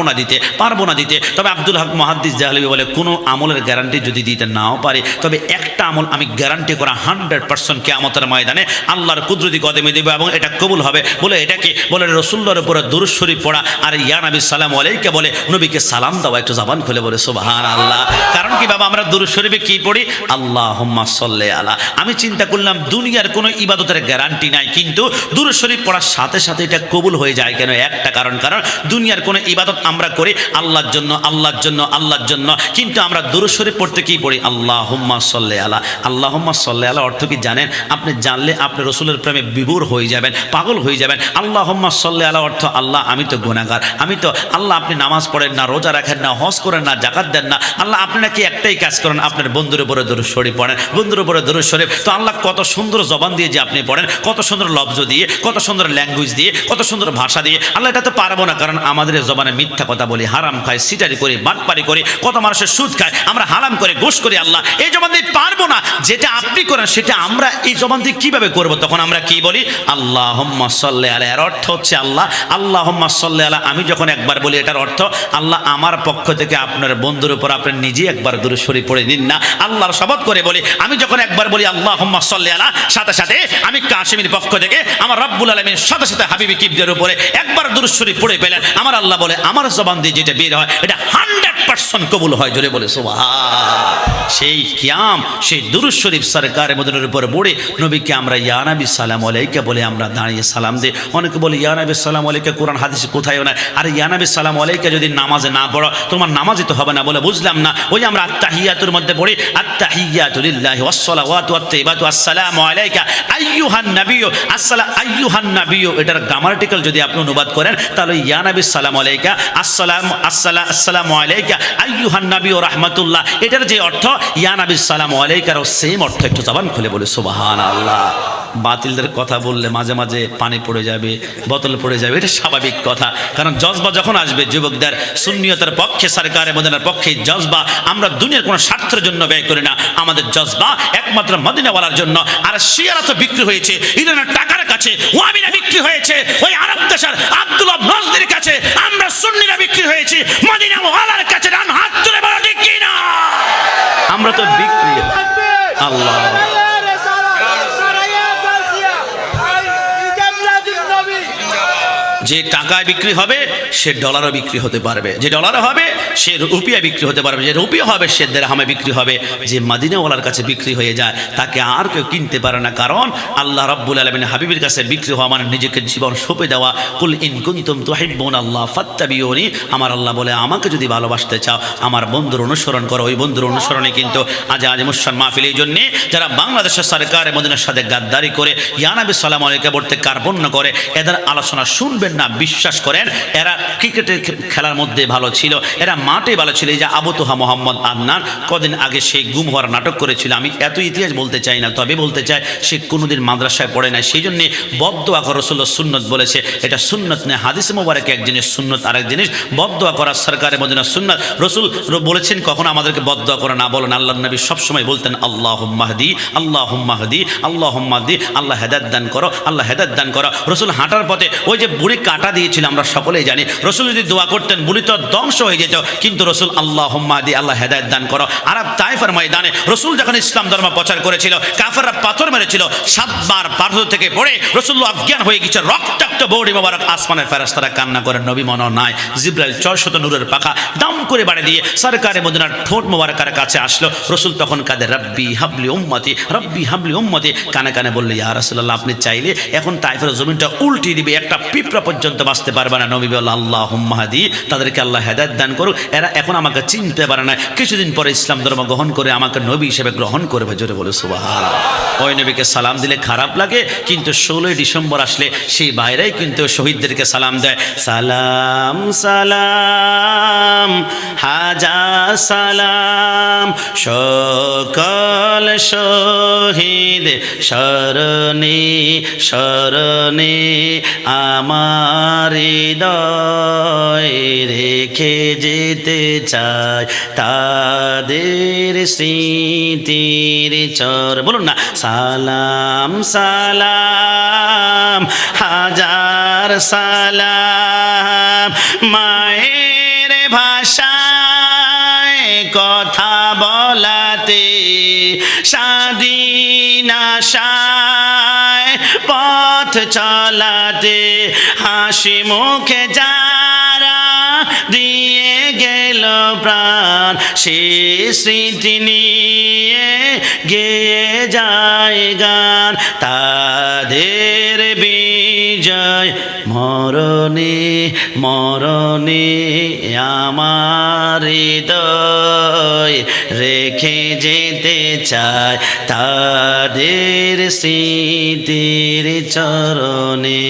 পারবো না দিতে। তবে আব্দুল হক মুহাদ্দিস দেহলভী বলে কোনো আমলের গ্যারান্টি যদি দিতে নাও পারে, তবে একটা আমল আমি গ্যারান্টি করা 100% কিয়ামতের ময়দানে আল্লাহর কুদরতি কদমে দেব এবং এটা কবুল হবে। বলে এটা কি? বলে রাসূলুল্লাহর উপরে দুরূদ শরীফ পড়া আর ইয়া নবী সালাম আলাইকা বলে নবীকে সালাম দাও। একটু জবান খুলে বলে সুবহানাল্লাহ। কারণ কি বাবা, আমরা দুরূদ শরীফে কি পড়ি? আল্লাহুম্মা সাল্লি আলা। আমি চিন্তা করলাম দুনিয়ার কোনো ইবাদতের গ্যারান্টি নাই, কিন্তু দুরূদ শরীফ পড়ার সাথে সাথে এটা কবুল হয়ে যায়। কেন? একটা কারণ দুনিয়ার কোনো ইবাদত আমরা করি আল্লাহর জন্য আল্লাহর জন্য আল্লাহর জন্য, কিন্তু আমরা দুরূদ শরীফ পড়তে কি পড়ি? আল্লাহুম্মা সাল্লি আলা। আল্লাহুম্মা সাল্লি আলা অর্থ কি জানেন? আপনি জানলে আপনি রাসূলের প্রেমে বিভোর হয়ে যাবেন, পাগল হয়ে যাবেন। আল্লাহুম্মা সাল্লি আলা অর্থ আল্লাহ আমি তো গুনাহগার, আমি তো আল্লাহ আপনি নামাজ পড়েন না, রোজা রাখেন না, হজ করেন না, যাকাত দেন না, আল্লাহ আপনি নাকি একটাই কাজ করেন, আপনার বন্ধুর উপরে দুরূদ শরীফ পড়েন, বন্ধুর উপরে দুরূদ শরীফ। তো আল্লাহ কত সুন্দর জবান দিয়ে যে আপনি পড়েন, কত সুন্দর লফজ দিয়ে, কত সুন্দর ল্যাঙ্গুয়েজ দিয়ে, কত সুন্দর ভাষা দিয়ে। আল্লাহ এটা তো পারবো না, কারণ আমাদের জবানে মিথ্যা কথা বলি, হারাম খাই, সিটারি করি, বাটপারি করি, কত মানুষের সুদ খায়, আমরা হারাম করে ঘুষ করি। আল্লাহ এই জবান দিয়ে পারবো না, যেটা আপনি করেন সেটা আমরা এই জবান দিয়ে কিভাবে করবো? তখন আমরা কি বলি? আল্লাহুম্মা সাল্লি আলা। এর অর্থ হচ্ছে আল্লাহ আল্লাহুম্মা সাল্লি আলা। আমি যখন একবার বলি এটার অর্থ আল্লাহ আমার পক্ষ থেকে আপনার বন্ধুর উপর আপনি নিজে একবার দুরূদ শরীফ পড়ে দিন না। আল্লাহর শপথ করে বলি, আমি যখন একবার বলি আল্লাহুম্মা সাল্লি আলা, সাথে সাথে আমি কাশিমের পক্ষ থেকে আমার রব্বুল আলামিন সাথে সাথে হাবিবি কিবদের উপরে একবার দুরূদ শরীফ পড়ে পেলেন। আমার আল্লাহ বলে আমার জবান দিয়ে যেটা বের হয় এটা 100% কবুল হয়। জোরে বলে সুবহান। সেই কিয়াম, সেই দুরূদ শরীফ সরকারে মদিনার উপর পড়ে নবীকে আমরা ইয়া নবী সালাম আলাইকা বলে আমরা দাঁড়িয়ে সালাম দিই। অনেকে বলে ইয়া নবী সালাম আলাইকা কোরআন হাদিসে কোথায়ও নাই। আরে ইয়া নবী সালাম আলাইকা যদি নামাজে না পড়ো তোমার নামাজই তো হবে না। বলে বুঝলাম না। ওই আমরা আত্তাহিয়াতুর মধ্যে পড়ি আত্তাহিয়াতু লিল্লাহি ওয়াস সালাওয়াতু ওয়াত তাইয়্যিবাতু আসসালামু আলাইকা আইয়ুহান নাবিয়্যু। আইয়ুহান নাবিয়্যু এটার গ্রামাটিক্যাল যদি আপনি অনুবাদ করেন তাহলে ইয়া নবী সালাম আলাইকা আসসালামু আলাইকা আইয়ুহান নাবিয়্যু রাহমাতুল্লাহ। এটার যে অর্থ ইয়া নবী সালাম আলাইকারও সেম অর্থ। একটু জবান খুলে বলে সুবহানাল্লাহ। বাতিলদের কথা বললে মাঝে মাঝে পানি পড়ে যাবে, বোতল পড়ে যাবে, এটা স্বাভাবিক কথা। কারণ জজবা যখন আসবে যুবকদের সুন্নিয়তের পক্ষে, সরকারে মদিনার পক্ষে জজবা আমরা দুনিয়ার কোনো স্বার্থের জন্য ব্যয় করি না। আমাদের জজবা একমাত্র মদিনাওয়ালার জন্য। আর শিয়ারা তো বিক্রি হয়েছে ইরানের টাকার কাছে, ওয়াবিরা বিক্রি হয়েছে ওই আরব দেশের আব্দুল্লাহ নজদির কাছে, আমরা সুন্নিরা বিক্রি হয়েছি মদিনাওয়ালার কাছে। ডান হাত তুলে বলো ঠিক কি না? আমরা তো বিক্রি। আল্লাহ যে টাকায় বিক্রি হবে সে ডলারও বিক্রি হতে পারবে, যে ডলারও হবে সে রুপিয়া বিক্রি হতে পারবে, যে রুপিয়া হবে সে দিরহামে বিক্রি হবে। যে মদিনাওয়ালার কাছে বিক্রি হয়ে যায় তাকে আর কেউ কিনতে পারে না। কারণ আল্লাহ রাব্বুল আলামিন হাবিবের কাছে বিক্রি হওয়া মানে নিজেকে জীবন সঁপে দেওয়া। কুল ইন কুনতুম তুহিব্বুনাল্লাহ ফাত্তাবিউনি। আমার আল্লাহ বলে আমাকে যদি ভালোবাসতে চাও আমার বন্ধুর অনুসরণ করো। ওই বন্ধুর অনুসরণে কিন্তু আজ মুসলমান মাহফিল। এই জন্যে যারা বাংলাদেশের সরকারে মদিনার সাথে গাদ্দারি করে ইয়া নবী সালাম আলাইকা বলতে কার্পণ্য করে, এদের আলোচনা শুনবেন না। বিশ্বাস করেন এরা ক্রিকেটের খেলার মধ্যে ভালো ছিল, এরা মাঠে ভালো ছিল। এই যে আবু তোহা মোহাম্মদ আদনান কদিন আগে সেই গুম হওয়ার নাটক করেছিল। আমি এত ইতিহাস বলতে চাই না, তবে বলতে চাই সে কোনোদিন মাদ্রাসায় পড়ে নাই। সেই জন্যে বদদোয়া করা রাসূলুল্লাহ সুন্নত বলেছে। এটা সুন্নত নেই, হাদিস মোবারকে এক জিনিস, সুন্নত আরেক জিনিস। বদদোয়া করা সরকারে মদিনার সুন্নত। রাসূল বলেছেন কখনো আমাদেরকে বদদোয়া করে না বলেন। আল্লাহর নবী সবসময় বলতেন আল্লাহুম্মা হদি আল্লাহুম্মা হদি আল্লাহুম্মা হদি। আল্লাহ হেদায়েত দান করো, আল্লাহ হেদায়েত দান করো। রাসূল হাঁটার পথে ওই যে বুড়ি কাটা দিয়েছিল আমরা সকলেই জানি। রাসূল যদি দোয়া করতেন বুড়ি তো ধ্বংস হয়ে যেত, কিন্তু রাসূল আল্লাহুম্মা হদি আল্লাহ হেদায়েত দান করো। আরব তায়েফের ময়দানে রাসূল যখন ইসলাম ধর্ম প্রচার করেছিল কাফেররা পাথর মেরেছিল, 7 বার পাথর থেকে পড়ে রাসূলুল্লাহ অজ্ঞান হয়ে গেছে, রক্তাক্ত বডি মোবারক। আসমানের ফেরেশতারা কান্না করে নবী মনে নাই। জিবরাইল 600 নূরের পাখা দাম করে বাড়ি দিয়ে সরকারে মদিনার ঠোঁট মোবারকের কাছে আসলো। রাসূল তখন কাঁদে রব্বি হাবলি উম্মতি, রব্বি হাবলি উম্মতি। কানে কানে বললে ইয়া রাসূলুল্লাহ আপনি চাইলে এখন তায়েফের জমিনটা উল্টিয়ে দিবে, একটা পিঁপড়া পর্যন্ত বাঁচতে পারবে না। নবী বলল আল্লাহুম্মা হাদি, তাদেরকে আল্লাহ হেদায়েত দান করুক। এরা এখন আমাকে চিনতে পারে না, কিছুদিন পরে ইসলাম ধর্ম গ্রহণ করে আমাকে নবী হিসেবে গ্রহণ করবে। জোরে বলে সুবহানাল্লাহ। ওই নবীকে সালাম দিলে খারাপ লাগে, কিন্তু 16 ডিসেম্বর আসলে সেই ভাইরাই কিন্তু শহীদদেরকে সালাম দেয়। সালাম সালাম হাজার সালাম সকল শহীদ শরণে শরণে আমার হৃদয় রেখে যেতে চাই তাদের স্মৃতির চর। বলুন না সালাম সালাম হাজার সালাম মায়ের কথা বলাতে স্বাধীন আশায় পথ চলাতে হাসি মুখে যারা দিয়ে গেল প্রাণ সে স্মৃতি নিয়ে গেয়ে যায় গান তাদের বিজয় মরণে মরণে আমার হৃদয় রেখে যেতে চায় তাদের স্মৃতির চরণে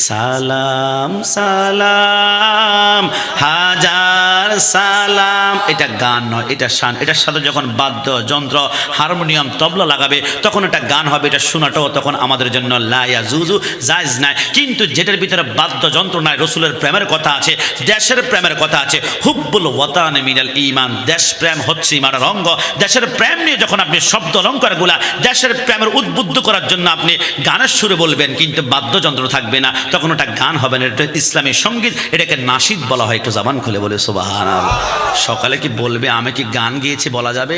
সালাম সালাম হাজার সালাম। এটা গান নয়, এটা শান। এটার সাথে যখন বাদ্য যন্ত্র হারমোনিয়াম তবলা লাগাবে তখন এটা গান হবে, এটা শোনাটাও তখন আমাদের জন্য লা ইয়াজুজু জায়েজ নাই। কিন্তু যেটার ভিতরে বাদ্যযন্ত্র নাই, রসুলের প্রেমের কথা আছে, দেশের প্রেমের কথা আছে, হুব্বুল ওয়াতান মিনাল ঈমান, দেশ প্রেম হচ্ছে ইমানের অঙ্গ। দেশের প্রেম নিয়ে যখন আপনি শব্দ অলঙ্কারগুলা দেশের প্রেমের উদ্বুদ্ধ করার জন্য আপনি গানের সুরে বলবেন কিন্তু বাদ্যযন্ত্র থাকবে না, তখন ওটা গান হবে না, এটা ইসলামী সঙ্গীত, এটাকে নাশিদ বলা হয়। একটু জবান খুলে বলে সুবহানাল্লাহ। সকালে কি বলবে আমি কি গান গিয়েছি বলা যাবে?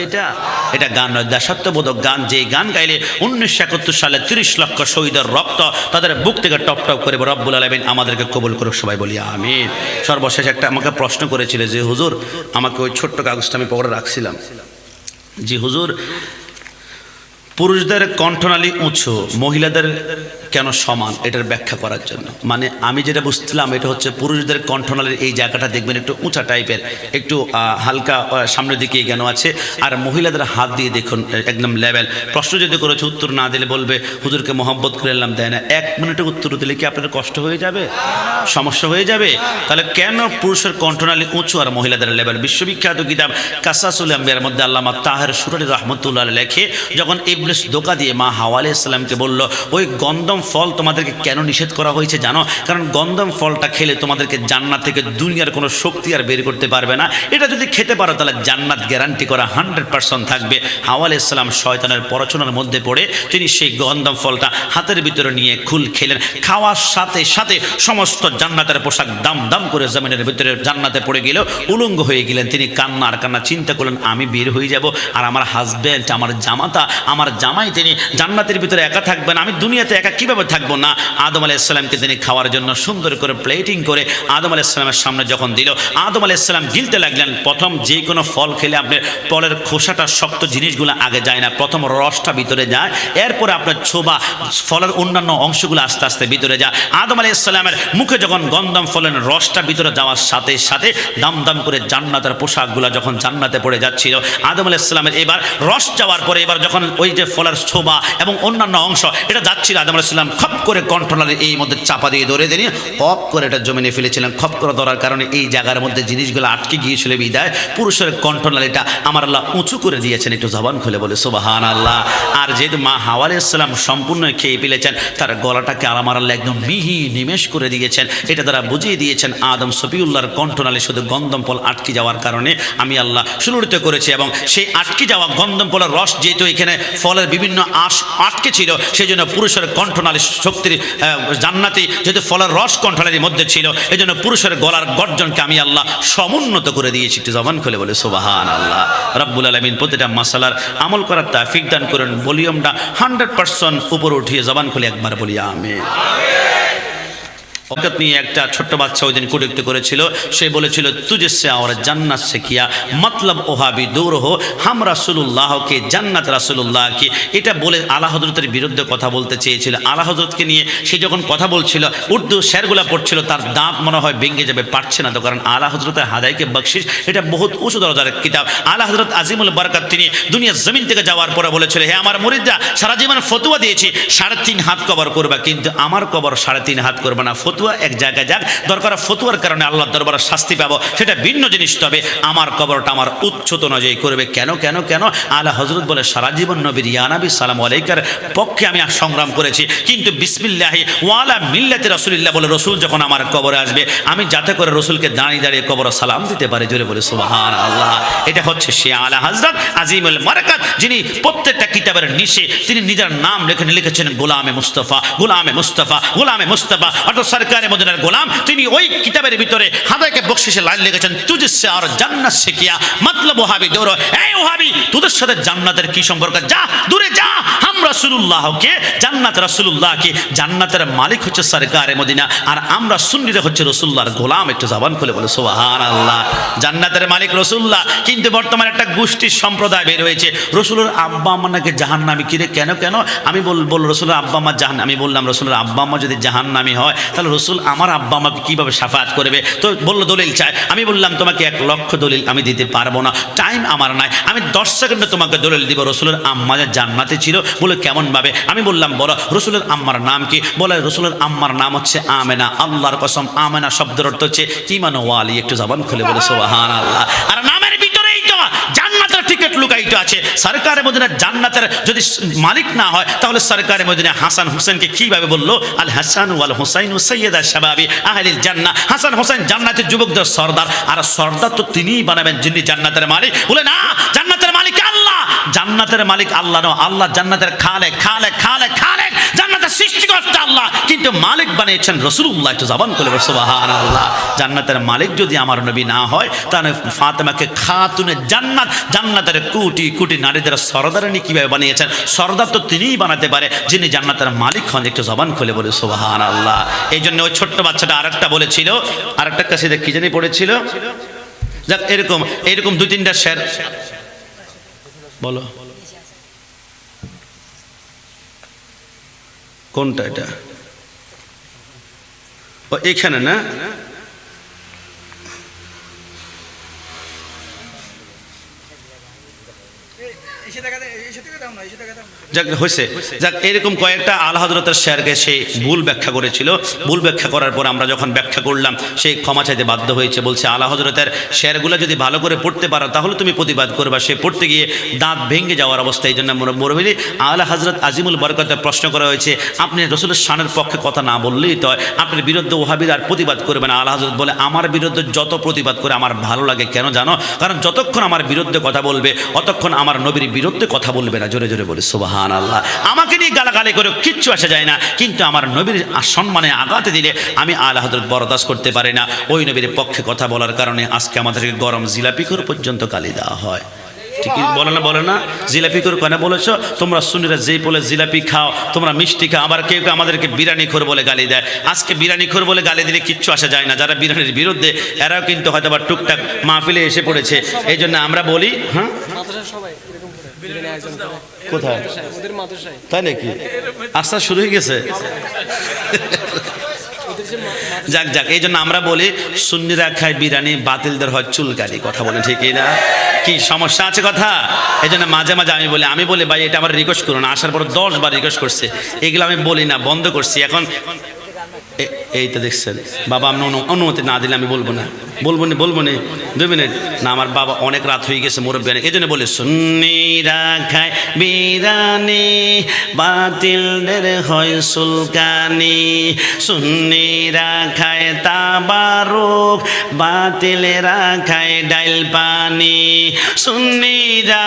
এটা গান নয়, দেশাত্মবোধক গান। যে গান গাইলে 1971 সালে 30 লক্ষ শহীদের রক্ত তাদের বুক থেকে টপ টপ করে রব্বুল আলামিন আমাদেরকে কবুল করুক, সবাই বলি আমিন। সর্বশেষ একটা আমাকে প্রশ্ন করেছিল যে হুজুর, আমাকে ওই ছোট্ট কাগজটা আমি পকেটে রাখছিলাম, জি হুজুর পুরুষদের কণ্ঠনালী উঁচু মহিলাদের কেন সমান, এটার ব্যাখ্যা করার জন্য। মানে আমি যেটা বুঝছিলাম এটা হচ্ছে পুরুষদের কণ্ঠনালীর এই জায়গাটা দেখবেন একটু উঁচা টাইপের, একটু হালকা সামনের দিকে এগোনো আছে, আর মহিলাদের হাত দিয়ে দেখুন একদম লেভেল। প্রশ্ন যদি করেছে উত্তর না দিলে বলবে হুজুরকে মহব্বত করে এলাম, দেয় না। 1 মিনিটে উত্তর দিলে কি আপনার কষ্ট হয়ে যাবে, সমস্যা হয়ে যাবে? তাহলে কেন পুরুষের কণ্ঠনালী উঁচু আর মহিলাদের লেভেল? বিশ্ববিখ্যাত কিতাব কাসাসুল আম্বিয়ার মধ্যে আল্লামা তাহের সুরানি রহমতুল্লাহ লেখে, যখন ইবলিস ধোঁকা দিয়ে মা হাওয়া আলাইহিস সালামকে বলল ওই গন্ধম ফল তোমাদেরকে কেন নিষেধ করা হয়েছে জানো? কারণ গন্ধম ফলটা খেলে তোমাদেরকে জান্নাত থেকে দুনিয়ার কোনো শক্তি আর বের করতে পারবে না, এটা যদি খেতে পারো তাহলে জান্নাত গ্যারান্টি করা 100% থাকবে। হাওয়া আলাইহিস সালাম শয়তানের প্ররোচনার মধ্যে পড়ে তিনি সেই গন্ধম ফলটা হাতের ভিতরে নিয়ে খুল খেলেন। খাওয়ার সাথে সাথে সমস্ত জান্নাতের পোশাক দাম দাম করে জমিনের ভিতরে জান্নাতে পড়ে গেল, উলঙ্গ হয়ে গেলেন। তিনি কান্না আর কান্না, চিন্তা করলেন আমি বের হয়ে যাব আর আমার হাজব্যান্ড, আমার জামাতা, আমার জামাই তিনি জান্নাতের ভিতরে একা থাকবেন, আমি দুনিয়াতে একা কিভাবে থাকবো না। আদম আলাইহিস সালামকে তিনি খাওয়ার জন্য সুন্দর করে প্লেটিং করে আদম আলাইহিস সালামের সামনে যখন দিল, আদম আলাইহিস সালাম গিলতে লাগলেন। প্রথম যে কোনো ফল খেলে আপনার ফলের খোসাটা শক্ত জিনিসগুলো আগে যায় না, প্রথম রসটা ভিতরে যায়, এরপরে আপনার ছোবা ফলের অন্যান্য অংশগুলো আস্তে আস্তে ভিতরে যায়। আদম আলাইহিস সালামের মুখে যখন গন্ধম ফলের রসটা ভিতরে যাওয়ার সাথে সাথে দাম দাম করে জান্নাতের পোশাকগুলো যখন জান্নাতে পড়ে যাচ্ছিল, আদম আলাইহিস সালামের এবার রস যাওয়ার পরে এবার যখন ওই যে ফলের ছোবা এবং অন্যান্য অংশ এটা যাচ্ছিল, আদম আলাইহিস সালাম খপ করে কণ্ঠনালীর এই মধ্যে চাপা দিয়ে ধরে দিয়ে খপ করে এটা জমিনে ফেলেছিলেন। খপ করে ধরার কারণে এই জায়গার মধ্যে জিনিসগুলো আটকে গিয়েছিল বিদায় পুরুষের কণ্ঠনালীটা আমার আল্লাহ উঁচু করে দিয়েছেন। একটু জবান খুলে বলে সুবহানাল্লাহ। আর যেহেতু মা হাওয়া আলাইহিস সালাম সম্পূর্ণ খেয়ে ফেলেছেন, তার গলাটাকে আমার আল্লাহ একদম মিহি নিমেষ করে দিয়েছেন। এটা তারা বুঝিয়ে দিয়েছেন আদম সফিউল্লাহর কণ্ঠনালী শুধু গন্ধম ফল আটকে যাওয়ার কারণে আমি আল্লাহ সুললিত করেছি, এবং সেই আটকে যাওয়া গন্ধম ফলের রস যেহেতু এখানে ফলের বিভিন্ন আঁশ আটকে ছিল সেই জন্য পুরুষের কণ্ঠনালী শক্তির জান্নাতি যেহেতু ফলের রস কণ্ঠনালীর মধ্যে ছিল এই জন্য পুরুষের গলার গর্জনকে আমি আল্লাহ সমুন্নত করে দিয়েছি। একটু জবান খুলে বলে সুবহানাল্লাহ। রাব্বুল আলামিন প্রতিটা মাসালার আমল করার তৌফিক দান করেন। ভলিউমটা 100% উপরে উঠিয়ে জবান খুলে একবার বলি আমিন। অজ্ঞাত নিয়ে একটা ছোট্ট বাচ্চা ওই দিন কটূক্তি করেছিল, সে বলেছিল তুজেসে আর জান্নাত সে কিয়া মতলব ওহাবি দূর হো হাম রাসূলুল্লাহকে জান্নাত রাসূলুল্লাহ কি, এটা বলে আলা হযরতের বিরুদ্ধে কথা বলতে চেয়েছিল। আলা হযরতকে নিয়ে সে যখন কথা বলছিল উর্দু শেরগুলা পড়ছিল, তার দাঁত মনে হয় ভেঙে যাবে, পারছে না তো, কারণ আলা হযরতের হাদাইকে বকশিশ এটা বহুত উঁচু দরজার কিতাব। আলা হযরত আজিমুল বরকত তিনি দুনিয়ার জমিন থেকে যাওয়ার পরে বলেছিল, হে আমার মুরিদরা সারা জীবন ফতোয়া দিয়েছি 3.5 হাত কবর করবা, কিন্তু আমার কবর 3.5 হাত করবে না। ফতোয়া এক জায়গায় যাক, দরকার ফতোয়ার কারণে আল্লাহর দরবারে শাস্তি পাবো সেটা ভিন্ন জিনিস, তবে আমার কবরটা আমার উচ্চত নজরে করবে। কেন কেন কেন আলা হযরত বলে সারা জীবন নবীর ইয়া নবী সালামু আলাইকার পক্ষে আমি সংগ্রাম করেছি, কিন্তু বিসমিল্লাহি ওয়ালা মিল্লাতি রাসূলিল্লাহ বলে রসুল যখন আমার কবরে আসবে আমি যাতে করে রসুলকে দাঁড়িয়ে দাঁড়িয়ে কবরে সালাম দিতে পারি, জোরে বলে সুবহানাল্লাহ। এটা হচ্ছে সে আলা হযরত আজিমুল বরকত, যিনি প্রত্যেকটা কিতাবের নিচে তিনি নিজের নাম লিখেছেন গোলামে মুস্তাফা, গোলামে মুস্তাফা, গোলামে মুস্তাফা। অর্থাৎ সরকারে মদিনার গোলাম, তিনি ওই কিতাবের ভিতরে হাদাকে বকশিসে লাইন লিখেছেন, তুজসে আর জান্নাত সে কিয়া মতলব ওহাবি দৌড়, এই ওহাবি তোদের সাথে জান্নাতের কি সম্পর্ক, যা দূরে যা। হাম রাসূলুল্লাহকে জান্নাত, রাসূলুল্লাহকে জান্নাতের মালিক হচ্ছে সরকারে মদিনা, আর আমরা সুন্নিরা হচ্ছে রাসূলুল্লাহর গোলাম। একটু জবান খুলে বলে সুবহানাল্লাহ। জান্নাতের মালিক রাসূলুল্লাহ, কিন্তু বর্তমানে একটা গোষ্ঠীর সম্প্রদায় বের হয়েছে, রসুলের আব্বা আম্মা নাকি জাহান্নামী। কিরে কেন কেন? আমি বল রসুলের আব্বা আম্মা জাহান, আমি বললাম রসুলের আব্বা আম্মা যদি জাহান্নামী হয় তাহলে রসুল আমার আব্বা আম্মাকে কীভাবে শাফায়াত করবে? তো বললো দলিল চায়। আমি বললাম তোমাকে 1 লক্ষ দলিল আমি দিতে পারবো না, টাইম আমার নাই, আমি 10 সেকেন্ডে তোমাকে দলিল দিব রসুলের আম্মা যে জান্নাতে ছিল। বলে কেমনভাবে? আমি বললাম বলো রসুলের আম্মার নাম কি? বলে রসুলের আম্মার নাম হচ্ছে আমেনা। আল্লাহর কসম, আমেনা শব্দের অর্থ হচ্ছে ইমান ওয়ালি। একটু জবান খুলে বলে সুবহানাল্লাহ। আর নামের ভিতরেই তো জান্নাতের টিকিট লুকায়িত আছে। সরকারে মদিনা জান্নাতের যদি মালিক না হয় তাহলে সরকারে মদিনা হাসান হোসেনকে কিভাবে বললো? আল হাসান ওয়াল হুসাইন সাইয়্যিদা শাবাবি আহলিল জান্নাহ। হাসান হোসেন জান্নাতের যুবকদের সর্দার, আর সর্দার তো তিনিই বানাবেন যিনি জান্নাতের মালিক। বলে না, জান্নাতের মালিক আল্লাহ, জান্নাতের মালিক আল্লাহ নয়, আল্লাহ জান্নাতের খালেক, খালেক খালেক খালেক, জান্নাতের সৃষ্টিকর্তা আল্লাহ, কিন্তু মালিক বানিয়েছেন রাসূলুল্লাহ। একটু জবান করে সুবহানাল্লাহ। জান্নাতের মালিক যদি আমার নবী না হয় তাহলে ফাতেমাকে খাতুনে জান্নাত, জান্নাতের কোটি কোটি নারীদের সরদারানি কিভাবে বানিয়েছেন? সরদার তো তিনিই বানাতে পারে যিনি জান্নাতের মালিক হন। একটু জবান খুলে বলে সুবহানাল্লাহ। এই জন্য ওই ছোট্ট বাচ্চাটা আরেকটা বলেছিল, আরেকটা কাসিদা কি জানি পড়েছিল, যাক এরকম 2-3টা শের বলো। কোনটা এটা? ও এখানে না, যাক হয়েছে, যাক এরকম কয়েকটা আলা হযরতের শেরকে সে ভুল ব্যাখ্যা করেছিল। ভুল ব্যাখ্যা করার পর আমরা যখন ব্যাখ্যা করলাম সে ক্ষমা চাইতে বাধ্য হয়েছে। বলছে আলা হযরতের শেরগুলো যদি ভালো করে পড়তে পারো তাহলে তুমি প্রতিবাদ করবা। সে পড়তে গিয়ে দাঁত ভেঙে যাওয়ার অবস্থা। এই জন্য মুরব্বি আলা হযরত আজিমুল বরকতে প্রশ্ন করা হয়েছে, আপনি রসুলের শানের পক্ষে কথা না বললেই তো আপনার বিরুদ্ধে ওহাবির আর প্রতিবাদ করবেন। আলা হযরত বলে, আমার বিরুদ্ধে যত প্রতিবাদ করে আমার ভালো লাগে। কেন জানো? কারণ যতক্ষণ আমার বিরুদ্ধে কথা বলবে অতক্ষণ আমার নবীর বিরুদ্ধে কথা বলবে না। জোরে জোরে বলে সুবহানাল্লাহ। আমাকে নিয়ে গালাগালি করে কিচ্ছু আসে যায় না, কিন্তু আমার নবীর সম্মানে আঘাতে দিলে আমি আলা হযরত বরদাস্ত করতে পারি না। ওই নবীর পক্ষে কথা বলার কারণে আজকে আমাদেরকে গরম জিলাপিখোর পর্যন্ত গালি দেওয়া হয়। ঠিকই বলে না জিলাপিখোর কেন বলেছো? তোমরা সুন্নিরা যেই বলে জিলাপি খাও, তোমরা মিষ্টি খাও, আবার কেউ কেউ আমাদেরকে বিরিয়ানিখোর বলে গালি দেয়। আজকে বিরিয়ানিখোর বলে গালি দিলে কিচ্ছু আসে যায় না। যারা বিরিয়ানির বিরুদ্ধে এরাও কিন্তু হয়তো আবার টুকটাক মাহফিলে এসে পড়েছে। এই জন্য আমরা বলি, হ্যাঁ কোথায়? তাই নাকি? আস্থা শুরু হয়ে গেছে। যাক যাক, এই জন্য আমরা বলি সুন্নিরা খায় বিরিয়ানি, বাতিলদের হয় চুলকানি। কথা বলে ঠিকই না? কি সমস্যা আছে কথা? এই জন্য মাঝে মাঝে আমি বলি ভাই এটা আমার রিকোয়েস্ট করুন। আসার পর 10 বার রিকোয়েস্ট করছে, এগুলো আমি বলি না, বন্ধ করছি। এখন এই তো দেখছেন বাবা, আমি অনুমতি না দিলে আমি বলবো না। 2 মিনিট না, আমার বাবা অনেক রাত হয়ে গেছে, মুরব্বী। এই জন্য বলি সুন্নিরা খায় বিরিয়ানি, বাতিলদের হয় চুলকানি। সুন্নিরা খায় তাবারুক, বাতিলেরা খায় ডাইল পানি। সুন্নিরা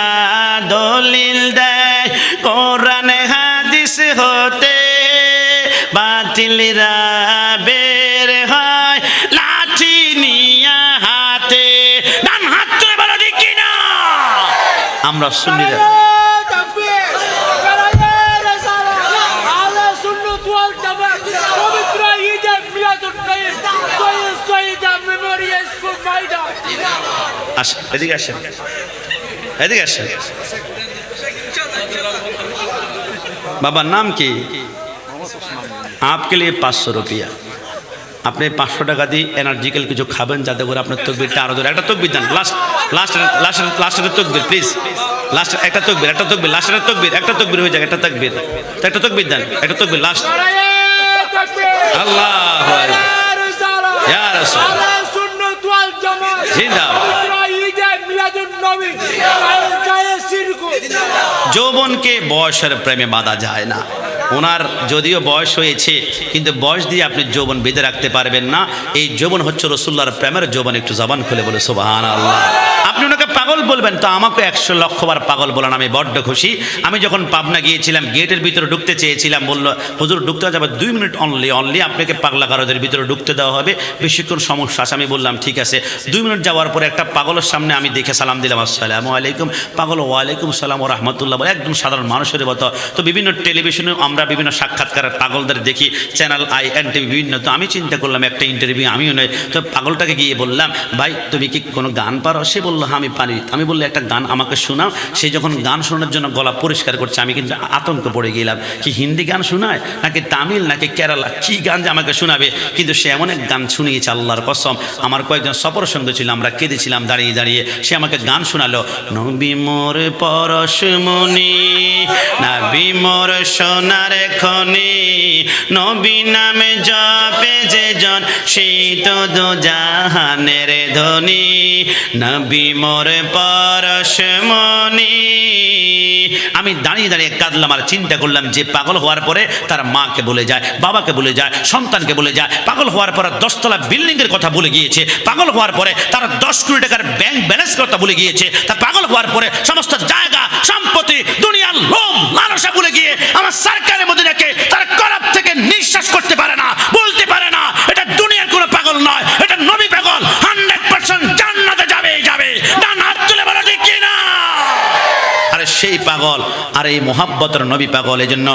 দলিল দেয় কোরআন হাদিস হতে, বাতিলরা বের হয় লাঠি নিয়া হাতে। ডান হাত তুলে বলো ঠিক কিনা? আমরা সুন্নিরা এদিকে আসেন, এদিকে আসেন। বাবার নাম কি? आपके लिए 500 रुपया। আপনি 500 টাকা দিয়ে এনার্জিক্যাল কিছু খাবেন যাতে করে আপনার তকবিরটা আরো জোরে। একটা তকবির দেন, লাস্টের তকবির প্লিজ। লাস্ট একটা তকবির, লাস্টের তকবির, একটা তকবির হয়ে যাক, একটা তকবির দেন, একটা তকবির লাস্ট। আল্লাহু আকবার, ইয়া রাসূল সুন্নাত ওয়াল জামাত জিন্দাবাদ। যৌবনকে বয়সের প্রেমে বাঁধা যায় না। ওনার যদিও বয়স হয়েছে কিন্তু বয়স দিয়ে আপনি যৌবন বেঁধে রাখতে পারবেন না। এই যৌবন হচ্ছে রাসূলুল্লাহর প্রেমের যৌবন। একটু জবান খুলে বলে সুবহানাল্লাহ। আপনি ওনাকে পাগল বলবেন তো আমাকে 100 লক্ষ বার পাগল বলেন, আমি বড্ড খুশি। আমি যখন পাবনা গিয়েছিলাম গেটের ভিতরে ঢুকতে চেয়েছিলাম, বললো হুজুর ঢুকতে যাবে 2 মিনিট অনলি আপনাকে পাগলা গারদের ভিতরে ঢুকতে দেওয়া হবে, বেশিক্ষণ সমস্যা আছে। আমি বললাম ঠিক আছে। 2 মিনিট যাওয়ার পরে একটা পাগলের সামনে আমি দেখে সালাম দিলাম, আসসালামু আলাইকুম। পাগল ওয়ালাইকুম সালাম ও রহমতুল্লাহ বলে, একদম সাধারণ মানুষের মতো। তো বিভিন্ন টেলিভিশনে আমরা বিভিন্ন সাক্ষাৎকার পাগলদের দেখি, চ্যানেল INTV বিভিন্ন। তো আমি চিন্তা করলাম একটা ইন্টারভিউ আমিও নই। তো পাগলটাকে গিয়ে বললাম, ভাই তুমি কি কোনো গান পারো? সে বললো হ্যাঁ আমি পারি। আমি বললাম একটা গান আমাকে শোনাও। সে যখন গান শোনার জন্য গলা পরিষ্কার করছে, আমি কিন্তু আতঙ্ক পড়ে গেলাম, কি হিন্দি গান শোনায় নাকি তামিল নাকি কেরালা, কি গান যে আমাকে শোনাবে। কিন্তু সে এমন এক গান শুনিয়েছে আল্লাহর কসম, আমার কয়েকজন সফর সঙ্গে ছিল, আমরা কেঁদেছিলাম দাঁড়িয়ে দাঁড়িয়ে। সে আমাকে গান শোনালো, নবী মোর পরশমণি, নবী মোর সোনার খনি, নবী নামে জপে যে জন, সেই তো দো জাহানের ধনী, নবী মোর পরশমণি। আমি দাঁড়িয়ে দাঁড়িয়ে কাঁদলাম আর চিন্তা করলাম যে পাগল হওয়ার পরে তার মাকে বলে যায়, বাবাকে বলে যায়, সন্তানকে বলে যায়। পাগল হওয়ার পরে 10 তলা বিল্ডিংয়ের কথা বলে গিয়েছে। পাগল হওয়ার পরে তার 10 কোটি টাকার ব্যাংক ব্যালেন্স কথা বলে গিয়েছে। তা পাগল হওয়ার পরে সমস্ত জায়গা সম্পত্তি দুনিয়ার লোভ লালসা ভুলে গিয়ে আমার সরকারের মদিনাকে তার কলব থেকে নিঃশ্বাস করতে পারে না, বলতে পারে না এটা দুনিয়ার কোনো পাগল নয়, এটা নবী পাগল। 100% জান্নাতে যাবে। ডান হাত তুলে বলো ঠিক কি না? আরে সেই পাগল আর এই মোহাব্বতের নবী পাগল। এই জন্য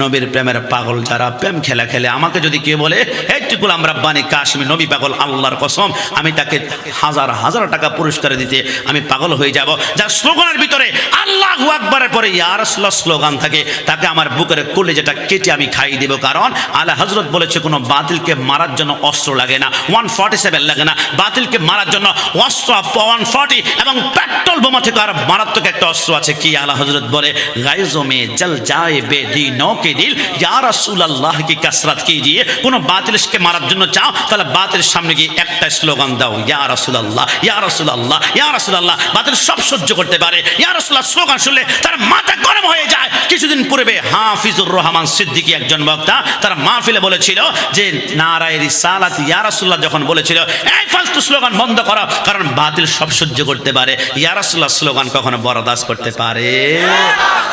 নবীর প্রেমের পাগল যারা প্রেম খেলা খেলে, আমাকে যদি কেউ বলে এইটুকুল আমরা বানি কাশ্মী নবী পাগল, আল্লাহর কসম আমি তাকে হাজার হাজার টাকা পুরস্কার দিতে আমি পাগল হয়ে যাব। যার স্লোগানের ভিতরে আল্লাহু আকবারের পরে ইয়া রাসূলুল্লাহ স্লোগান থাকে, তাকে আমার বুকের কলিজাটা কেটে আমি খাইয়ে দেব। কারণ আলা হযরত বলেছে কোনো বাতিলকে মারার জন্য অস্ত্র লাগে না, 147 লাগে না। বাতিলকে মারার জন্য অস্ত্র 140 এবং পেট্রোল বোমা থেকে আর মারাত্মক একটা অস্ত্র আছে। কি আলা হযরত বলে, গায়জো মে জল যায় বেদিনों के दिल, ইয়া রাসূলুল্লাহ কি কাসরাত कीजिए। কোনো বাতিলকে মারার জন্য চাও তাহলে বাতিলের সামনে গিয়ে একটা স্লোগান দাও, ইয়া রাসূলুল্লাহ, ইয়া রাসূলুল্লাহ, ইয়া রাসূলুল্লাহ। বাতিল সব সহ্য করতে পারে, ইয়া রাসূলুল্লাহ স্লোগান শুনলে তার মাথা গরম হয়ে যায়। কিছুদিন পূর্বে হাফিজুর রহমান সিদ্দিকী একজন বক্তা তার মাহফিলে বলেছিল যে নারায়ে রিসালাত ইয়া রাসূলুল্লাহ যখন বলেছিল এই ফালতু স্লোগান বন্ধ করো, কারণ বাতিল সব সহ্য করতে পারে, ইয়া রাসূলুল্লাহ স্লোগান কখনো বরদাস্ত করতে পারে।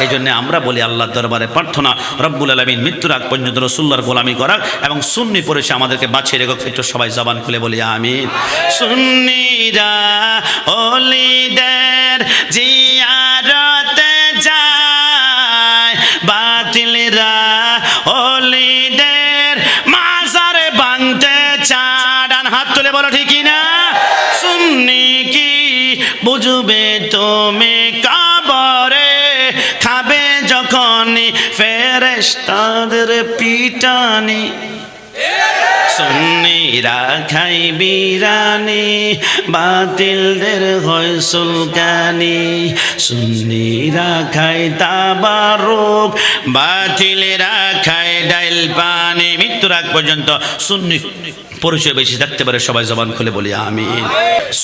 এই জন্য আমরা বলি আল্লাহর দরবারে প্রার্থনা, রব্বুল আলামিন মৃত্যুর আগ পর্যন্ত রাসূলুল্লাহর গোলামি করাক এবং সুন্নি পরিষে আমাদেরকে বাঁচিয়ে রেখো। একটু সবাই জবান খুলে বলি আমিন। সুন্নিরা ওলিদের জিয়ারতে যায়, বাতিলরা ওলিদের মাজার ভাঙতে চায়। ডান হাত তুলে বলো ঠিক না? সুন্নি কি বুঝবে তুমি কবরে, খাবে যখন ফেরেশতাদের পিটানি। সুন্নিরা খাই বিরানি, বাতিলদের হয় সুলকানি। সুন্নিরা খাই তাবারুক, বাতিলেরা খাই ডাইল পানি। মৃত্যুর আগ পর্যন্ত সুন্নি পরিচয় বেশি থাকতে পারে। সবাই জবান খুলে বলি আমিন।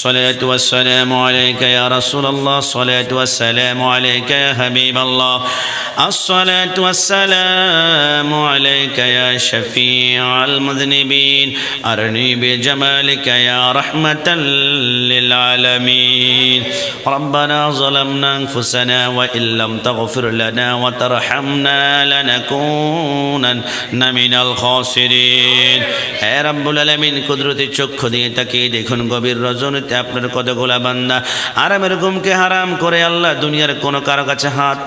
সালাতু ওয়াস সালামু আলাইকা ইয়া রাসূলুল্লাহ, সালাতু ওয়াস সালামু আলাইকা ইয়া হাবিবাল্লাহ, আসসালাতু ওয়াস সালামু আলাইকা ইয়া শাফিউল মুযনিবিন, আরনি বিজামালিকা ইয়া রাহমাতাল লিল আলামিন। রব্বানা যালামনা আনফুসানা ওয়া ইল্লাম তাগফির লানা ওয়া তারহামনা লানাকুনান্না মিনাল খাসিরিন। হে রব্বুল আলামিন, কুদরতি চক্ষু দিয়ে তাকিয়ে দেখুন গভীর রজনীতে আপনার কতগুলা বান্দা আরামের ঘুমকে হারাম করে আল্লাহ দুনিয়ার কোনো কারো কাছে হাত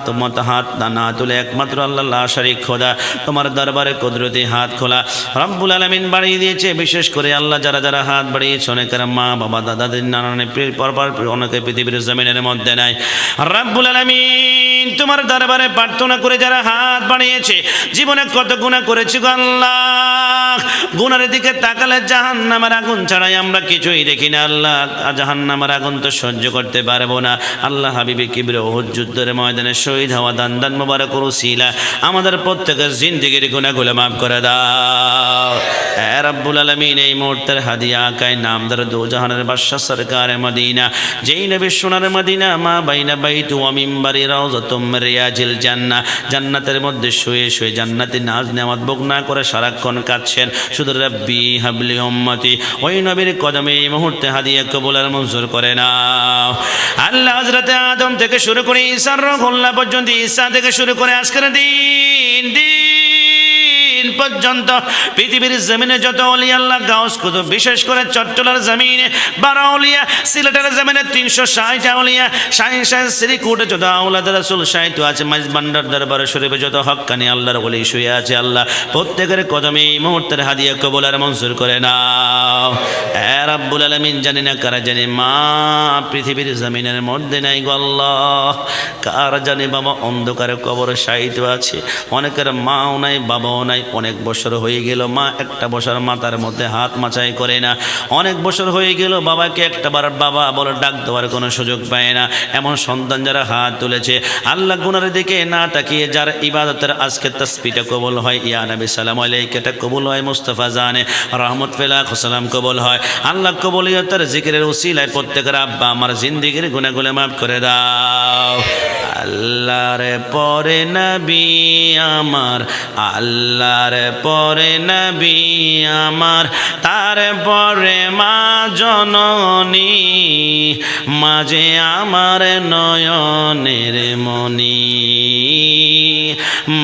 না তুলে একমাত্র আল্লাহ লা শারীক খোদা তোমার দরবারে কুদরতি হাত খোলা রব্বুল আলামিন বাড়িয়ে দিয়েছে। বিশেষ করে আল্লাহ যারা যারা হাত বাড়িয়েছে, অনেকের মা বাবা দাদাদের নানানের পরপর অনেকে পৃথিবীর জমিনের মধ্যে নাই। রব্বুল আলামিন তোমার দরবারে প্রার্থনা করে যারা হাত বাড়িয়েছে, জীবনে কত গুনাহ করেছি গো আল্লাহ, গুনার দিকে তাকালে জাহান্নামের আগুন ছাড়াই আমরা কিছুই দেখি না আল্লাহ। জাহান্নামের আগুন তো সহ্য করতে পারবো না আল্লাহ। হাবিবে কিবরে উহুদ যুদ্ধের ময়দানে শহীদ হওয়া দান মোবারক রসিলা আমাদের প্রত্যেকের জিন্দেগির গুনাহগুলো মাফ করে দাও হে রব্বুল আলামিন। এই মুহূর্তের হাদিয়া আকায় নামদার দো জাহানের বাদশা সরকার মদিনা, যেই নবী সোনার মদিনা, মা বাইনা বাইতু ওয়া মিম্বারি রাউযাতুম মিন রিয়াজিল জান্নাহ, জান্নাতের মধ্যে শুয়ে শুয়ে জান্নাতি নাজ নেয়ামত ভোগ না করে সারাক্ষণ কাঁদছেন। রাখেন। শুধু রব্বি হাবলি উম্মতি ওই নবীর কদমে এই মুহূর্তে হাদিয়া কবুল আর মঞ্জুর করে নাও। আল্লাহ হযরতে আদম থেকে শুরু করে ঈসার রূহুল্লাহ পর্যন্ত, ঈসা থেকে শুরু করে আজকের দিন পর্যন্ত পৃথিবীর জমিনে যত ওলিয়া আল্লাহ গাউস কুতুব, বিশেষ করে চট্টলার জমিনে 12 ওলিয়া, সিলেটের জমিনে 360 ওলিয়া, শাহিন শ্রীকুটে যত আওলাদ রাসূল সাহিত্য আছে, মাইজ ভান্ডার দরবারে শরীফে যত হক্কানি আল্লাহর ওলি শুয়ে আছে, আল্লাহ প্রত্যেকের কদমে এই মুহূর্তের হাদিয়া কবুল আর মঞ্জুর করে নাও। হে রাব্বুল আলামিন, জানি না কারা জানি মা পৃথিবীর জমিনের মধ্যে নাই গো আল্লাহ, কারা জানি বাবা অন্ধকারে কবরে সাহিত্য আছে, অনেকের মাও নাই বাবাও নাই, অনেক বছর হয়ে গেল মা একটা বছর মাথার মধ্যে হাত মাচাই করে না, অনেক বছর হয়ে গেল বাবাকে একটাবার বাবা বলে ডাক দেওয়ার কোনো সুযোগ পায় না। এমন সন্তান যারা হাত তুলেছে আল্লাহ গুনার দিকে না তাকিয়ে যার ইবাদতের আজকে তাসবিহটা কবুল হয়, ইয়া নবী সালাম আলাইকা কবুল হয়, মুস্তাফা জানে রহমত ফেলা সালাম কবুল হয়, আল্লাহ কবুলিয়তের জিকিরের উসিলায় প্রত্যেকের আব্বা আমার জিন্দেগির গুনাহগুলো মাফ করে দাও। আল্লাহর পরে নবী আমার, আল্লাহর পরে নবী আমার, তারপরে মা জননী, মাঝে আমার নয়নের মনি,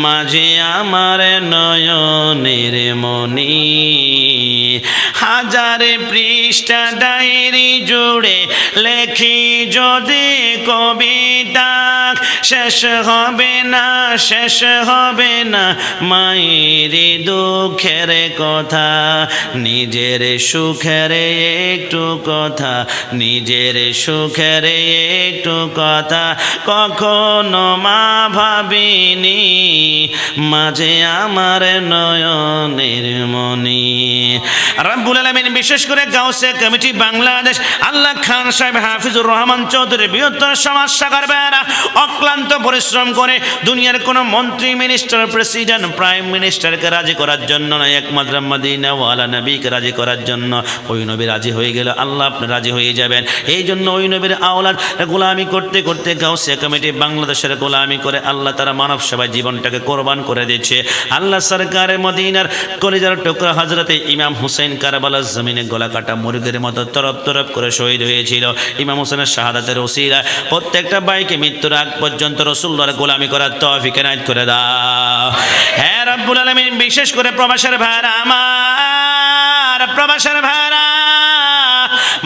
মাঝে আমার নয়নের মনি। হাজার পৃষ্ঠা ডায়েরি জুড়ে লেখি যদি কবিতা, শেষ হবে না, শেষ হবে না মায়ের দুঃখের কথা, নিজের সুখের একটু কথা, নিজের সুখের একটু কথা কখনো মা ভাবিনি, মাঝে আমার নয়নের মনি। রব্বুল আলামিন বিশেষ করে গাউসে কমিটি বাংলাদেশ আল্লাহ খান সাহেব হাফিজুর রহমান চৌধুরী বৃহত্তর সমাজ শাখার বেড়া অক্লান্ত পরিশ্রম করে দুনিয়ার কোনো মন্ত্রী, মিনিস্টার, প্রেসিডেন্ট, প্রাইম মিনিস্টারকে রাজি করার জন্য না, একমাত্র মদিনা ওয়ালা নবীকে রাজি করার জন্য। ওই নবী রাজি হয়ে গেল, আল্লাহ আপনি রাজি হয়ে যাবেন। এই জন্য ওই নবীর আওলাদ গোলামি করতে করতে গাউসিয়া কমিটি বাংলাদেশের গোলামি করে আল্লাহ তারা মানব সেবায় জীবনটাকে কোরবান করে দিচ্ছে। আল্লাহ সরকারের মদিনার কলিজার টুকরা হযরতে ইমাম হুসেন কারবালার জমিনে গলা কাটা মুরগির মতো তরফ তরফ করে শহীদ হয়েছিল। ইমাম হুসেনের শাহাদাতের ওসিলা প্রত্যেকটা বাইকে মৃত্যুর আগ পর্যন্ত রাসূলুল্লাহর গোলামি করার তৌফিক এনায়েত করে দাও। হে রব্বুল আলামিন, বিশেষ করে প্রবাসের ভাইরা আমার, প্রবাসের ভাইরা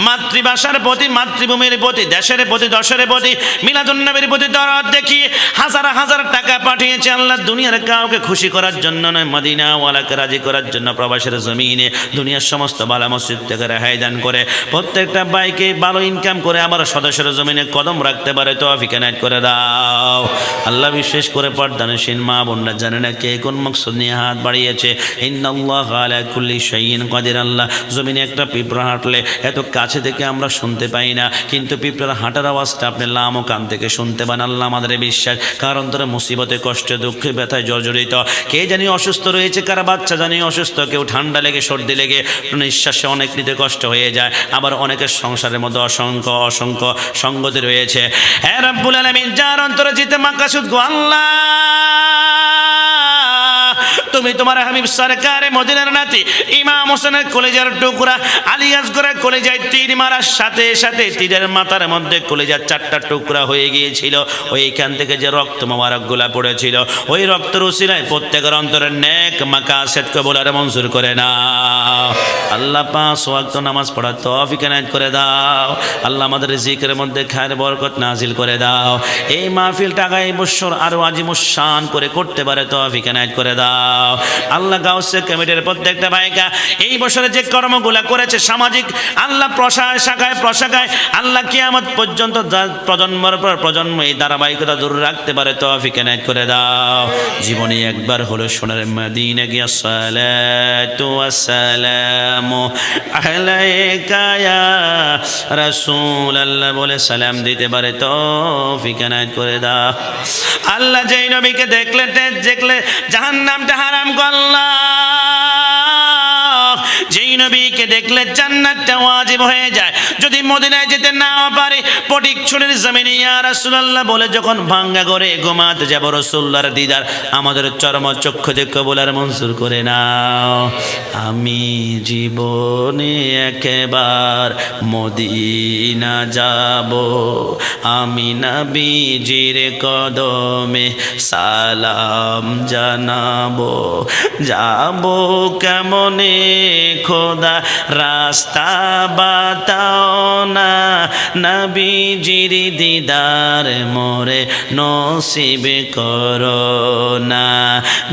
মাতৃভাষার প্রতি, মাতৃভূমির প্রতি, দেশের প্রতি, দশের প্রতি, মিলাদুন নবীর প্রতি দরদ দেখিয়ে হাজার হাজার টাকা পাঠিয়েছে আল্লাহ দুনিয়ার কাউকে খুশি করার জন্য নয়, মদিনা ওয়ালাকে রাজি করার জন্য। প্রবাসের জমিনে দুনিয়ার সমস্ত বালা মসজিদ থেকে রেহাই দান করে প্রত্যেকটা বাইকে ভালো ইনকাম করে আমার সদস্যের জমিনে কদম রাখতে পারে তৌফিক এনায়েত করে দাও। আল্লাহ বিশেষ করে পর্দানশীল মা বোনরা জানে না কে কোন মকসদ নিয়ে হাত বাড়িয়েছে। ইন্নাল্লাহ আলা কুল্লি শাইইন কাদির। আল্লাহ জমিনে একটা পিঁপড়া হাঁটলে এত কাছে থেকে আমরা শুনতে পাই না, কিন্তু পিঁপড়ার হাঁটার আওয়াজটা আপনি লাম ও কান থেকে শুনতে পান। আল্লাহ আমাদের বিশ্বাস, কারণ তারা মুসিবতে, কষ্টে, দুঃখে, ব্যথায় জর্জরিত। কে জানি অসুস্থ রয়েছে, কারা বাচ্চা জানি অসুস্থ, কেউ ঠান্ডা লেগে, সর্দি লেগে নিঃশ্বাসে অনেক নিতে কষ্ট হয়ে যায়, আবার অনেকের সংসারের মধ্যে অসংখ্য অসংখ্য সঙ্গতি রয়েছে। হে রব্বুল আলামিন, যার অন্তরে জিতে মাকাসুদ গো আল্লাহ, তুমি তোমার হাবিব সরকারে মদিনার নাতি ইমাম হোসেনের কলেজার টুকরা আলী আসগরের কলেজায় তীর মারার সাথে সাথে তীরের মাথার মধ্যে কলেজার 4টা টুকরা হয়ে গিয়েছিল। ওইখান থেকে যে রক্ত মোবারক গুলা পড়েছিল, ওই রক্তের উসিলায় প্রত্যেকের অন্তরের নেক মাকাসেদ কবুল আর মঞ্জুর করে নাও। আল্লাহ 5 ওয়াক্ত নামাজ পড়ার তৌফিক এনায়েত করে দাও। আল্লাহ আমাদের জিকিরের মধ্যে খায়ের বরকত নাজিল করে দাও। এই মাহফিলটা আগামী বছর আরো আজিমুশান করে করতে পারে তৌফিক এনায়েত করে দাও। আল্লাহ গাউসে কমিটির প্রত্যেকটা ভাইকা এই বছরে যে কর্মগুলা করেছে সামাজিক, আল্লাহ শাখায় প্রশাখায়, আল্লাহ কিয়ামত পর্যন্ত প্রজন্মের পর প্রজন্ম এই ধারাবাহিকতা দূর রাখতে পারে তৌফিক এনায়েত করে দাও। জীবনে একবার হলো সোনার মদিনা গিয়া সালাতু ওয়াস সালামু আলাইকা ইয়া রাসূলুল্লাহ বলে সালাম দিতে পারে তৌফিক এনায়েত করে দাও। আল্লাহ যেই নবীকে দেখলে জাহান্নামটা হারাম করল, যেই নবীকে দেখলে জান্নাতটা ওয়াজিব হয়ে যায়। যদি মদিনায় যেতে না পারে পটিক ছুরির জমিনে ইয়া রাসূলুল্লাহ বলে যখন ভাঙ্গা করে ঘুমাতে যাব, রাসূলুল্লাহর দিদার আমাদের চরম চক্ষু দিয়ে কবুল আর মঞ্জুর করে নাও। আমি জীবনে একবার মদিনা যাব, আমি নবীজির কদমে সালাম জানাবো। যাব কেমনে খোদা রাস্তা বাতাও না, নবীজির দিদার মোরে নসিব করো না।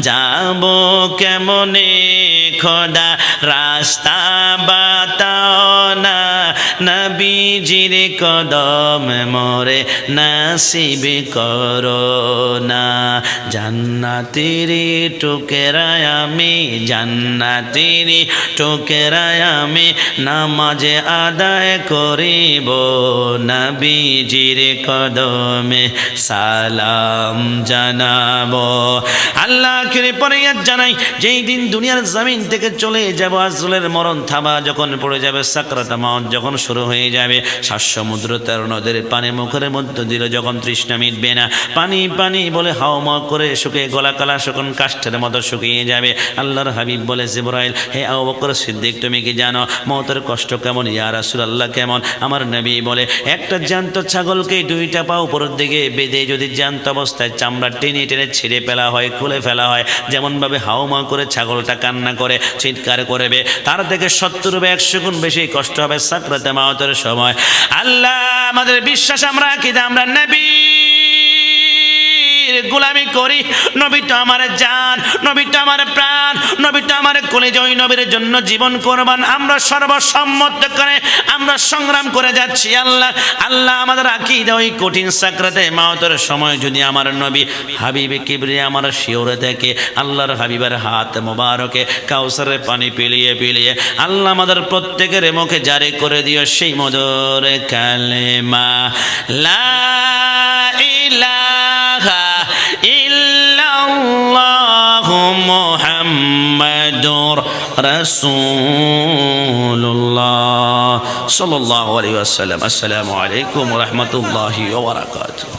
যাব কেমনে খোদা রাস্তা বাতাও না, নবীজির কদম মোরে নসিব করো না। জান্নাতের টুকরায় আমি, জান্নাতের টুকরায় আমি নামাজে আদায় করিব, নবীজির কদমে সালাম জানাবো। আল্লাহকে পরিয়াদ জানাই, যেই দিন দুনিয়ার জমিন থেকে চলে যাব, আজরাইলের মরণ থাবা যখন পড়ে যাবে, সাকরাত মাউত যখন শুরু হয়ে যাবে, শ্বাস সমুদ্র তেরো নদের পানি মুখের মধ্যে দিল যখন তৃষ্ণা মিটবে না, পানি পানি বলে হাওমা করে শুকিয়ে গলা কালা শুকন কাষ্ঠের মতো শুকিয়ে যাবে। আল্লাহর হাবিব বলে জিবরাইল, হে আবু বকর সিদ্দিক তুমি কি জানো মওতের কষ্ট কেমন? ইয়া রাসূলুল্লাহ কেমন? আমার নবী বলে, একটা জ্যান্ত ছাগলকে দুইটা পা উপরের দিকে বেঁধে যদি জ্যান্ত অবস্থায় চামড়া টেনে টেনে ছিঁড়ে ফেলা হয়, খুলে ফেলা হয়, যেমনভাবে হাওমা করে ছাগলটা কান্না করে চিৎকার করবে, তার থেকে 70 বা 100 গুণ বেশি কষ্ট হবে সাকরাতে মাউতের সময়। আল্লাহ আমাদের বিশ্বাস আমরা কি আমরা নবী গোলামি করি। নবী তো আমার জান, নবী তো আমার প্রাণ, নবী তো আমার কলিজা, ওই নবীর জন্য জীবন কোরবান আমরা সর্বসম্মত করে আমরা সংগ্রাম করে যাচ্ছি। আল্লাহ আল্লাহ আমাদের আকীদা ওই কঠিন সাকরাতে মাউতের সময় যদি আমার নবী হাবিবে কিবরিয়া আমার শিওরে থেকে আল্লাহর হাবিবের হাত মোবারকে কাউসারের পানি পিলিয়ে পিলিয়ে আল্লাহ আমাদের প্রত্যেকের মুখে জারি করে দিও সেই মধুর কালেমা লা ইলাহা ইল্লাল্লাহু মুহাম্মাদুর রাসূলুল্লাহ সাল্লাল্লাহু আলাইহি ওয়াসাল্লাম। আসসালামু আলাইকুম ওয়া রাহমাতুল্লাহি ওয়া বারাকাতুহু।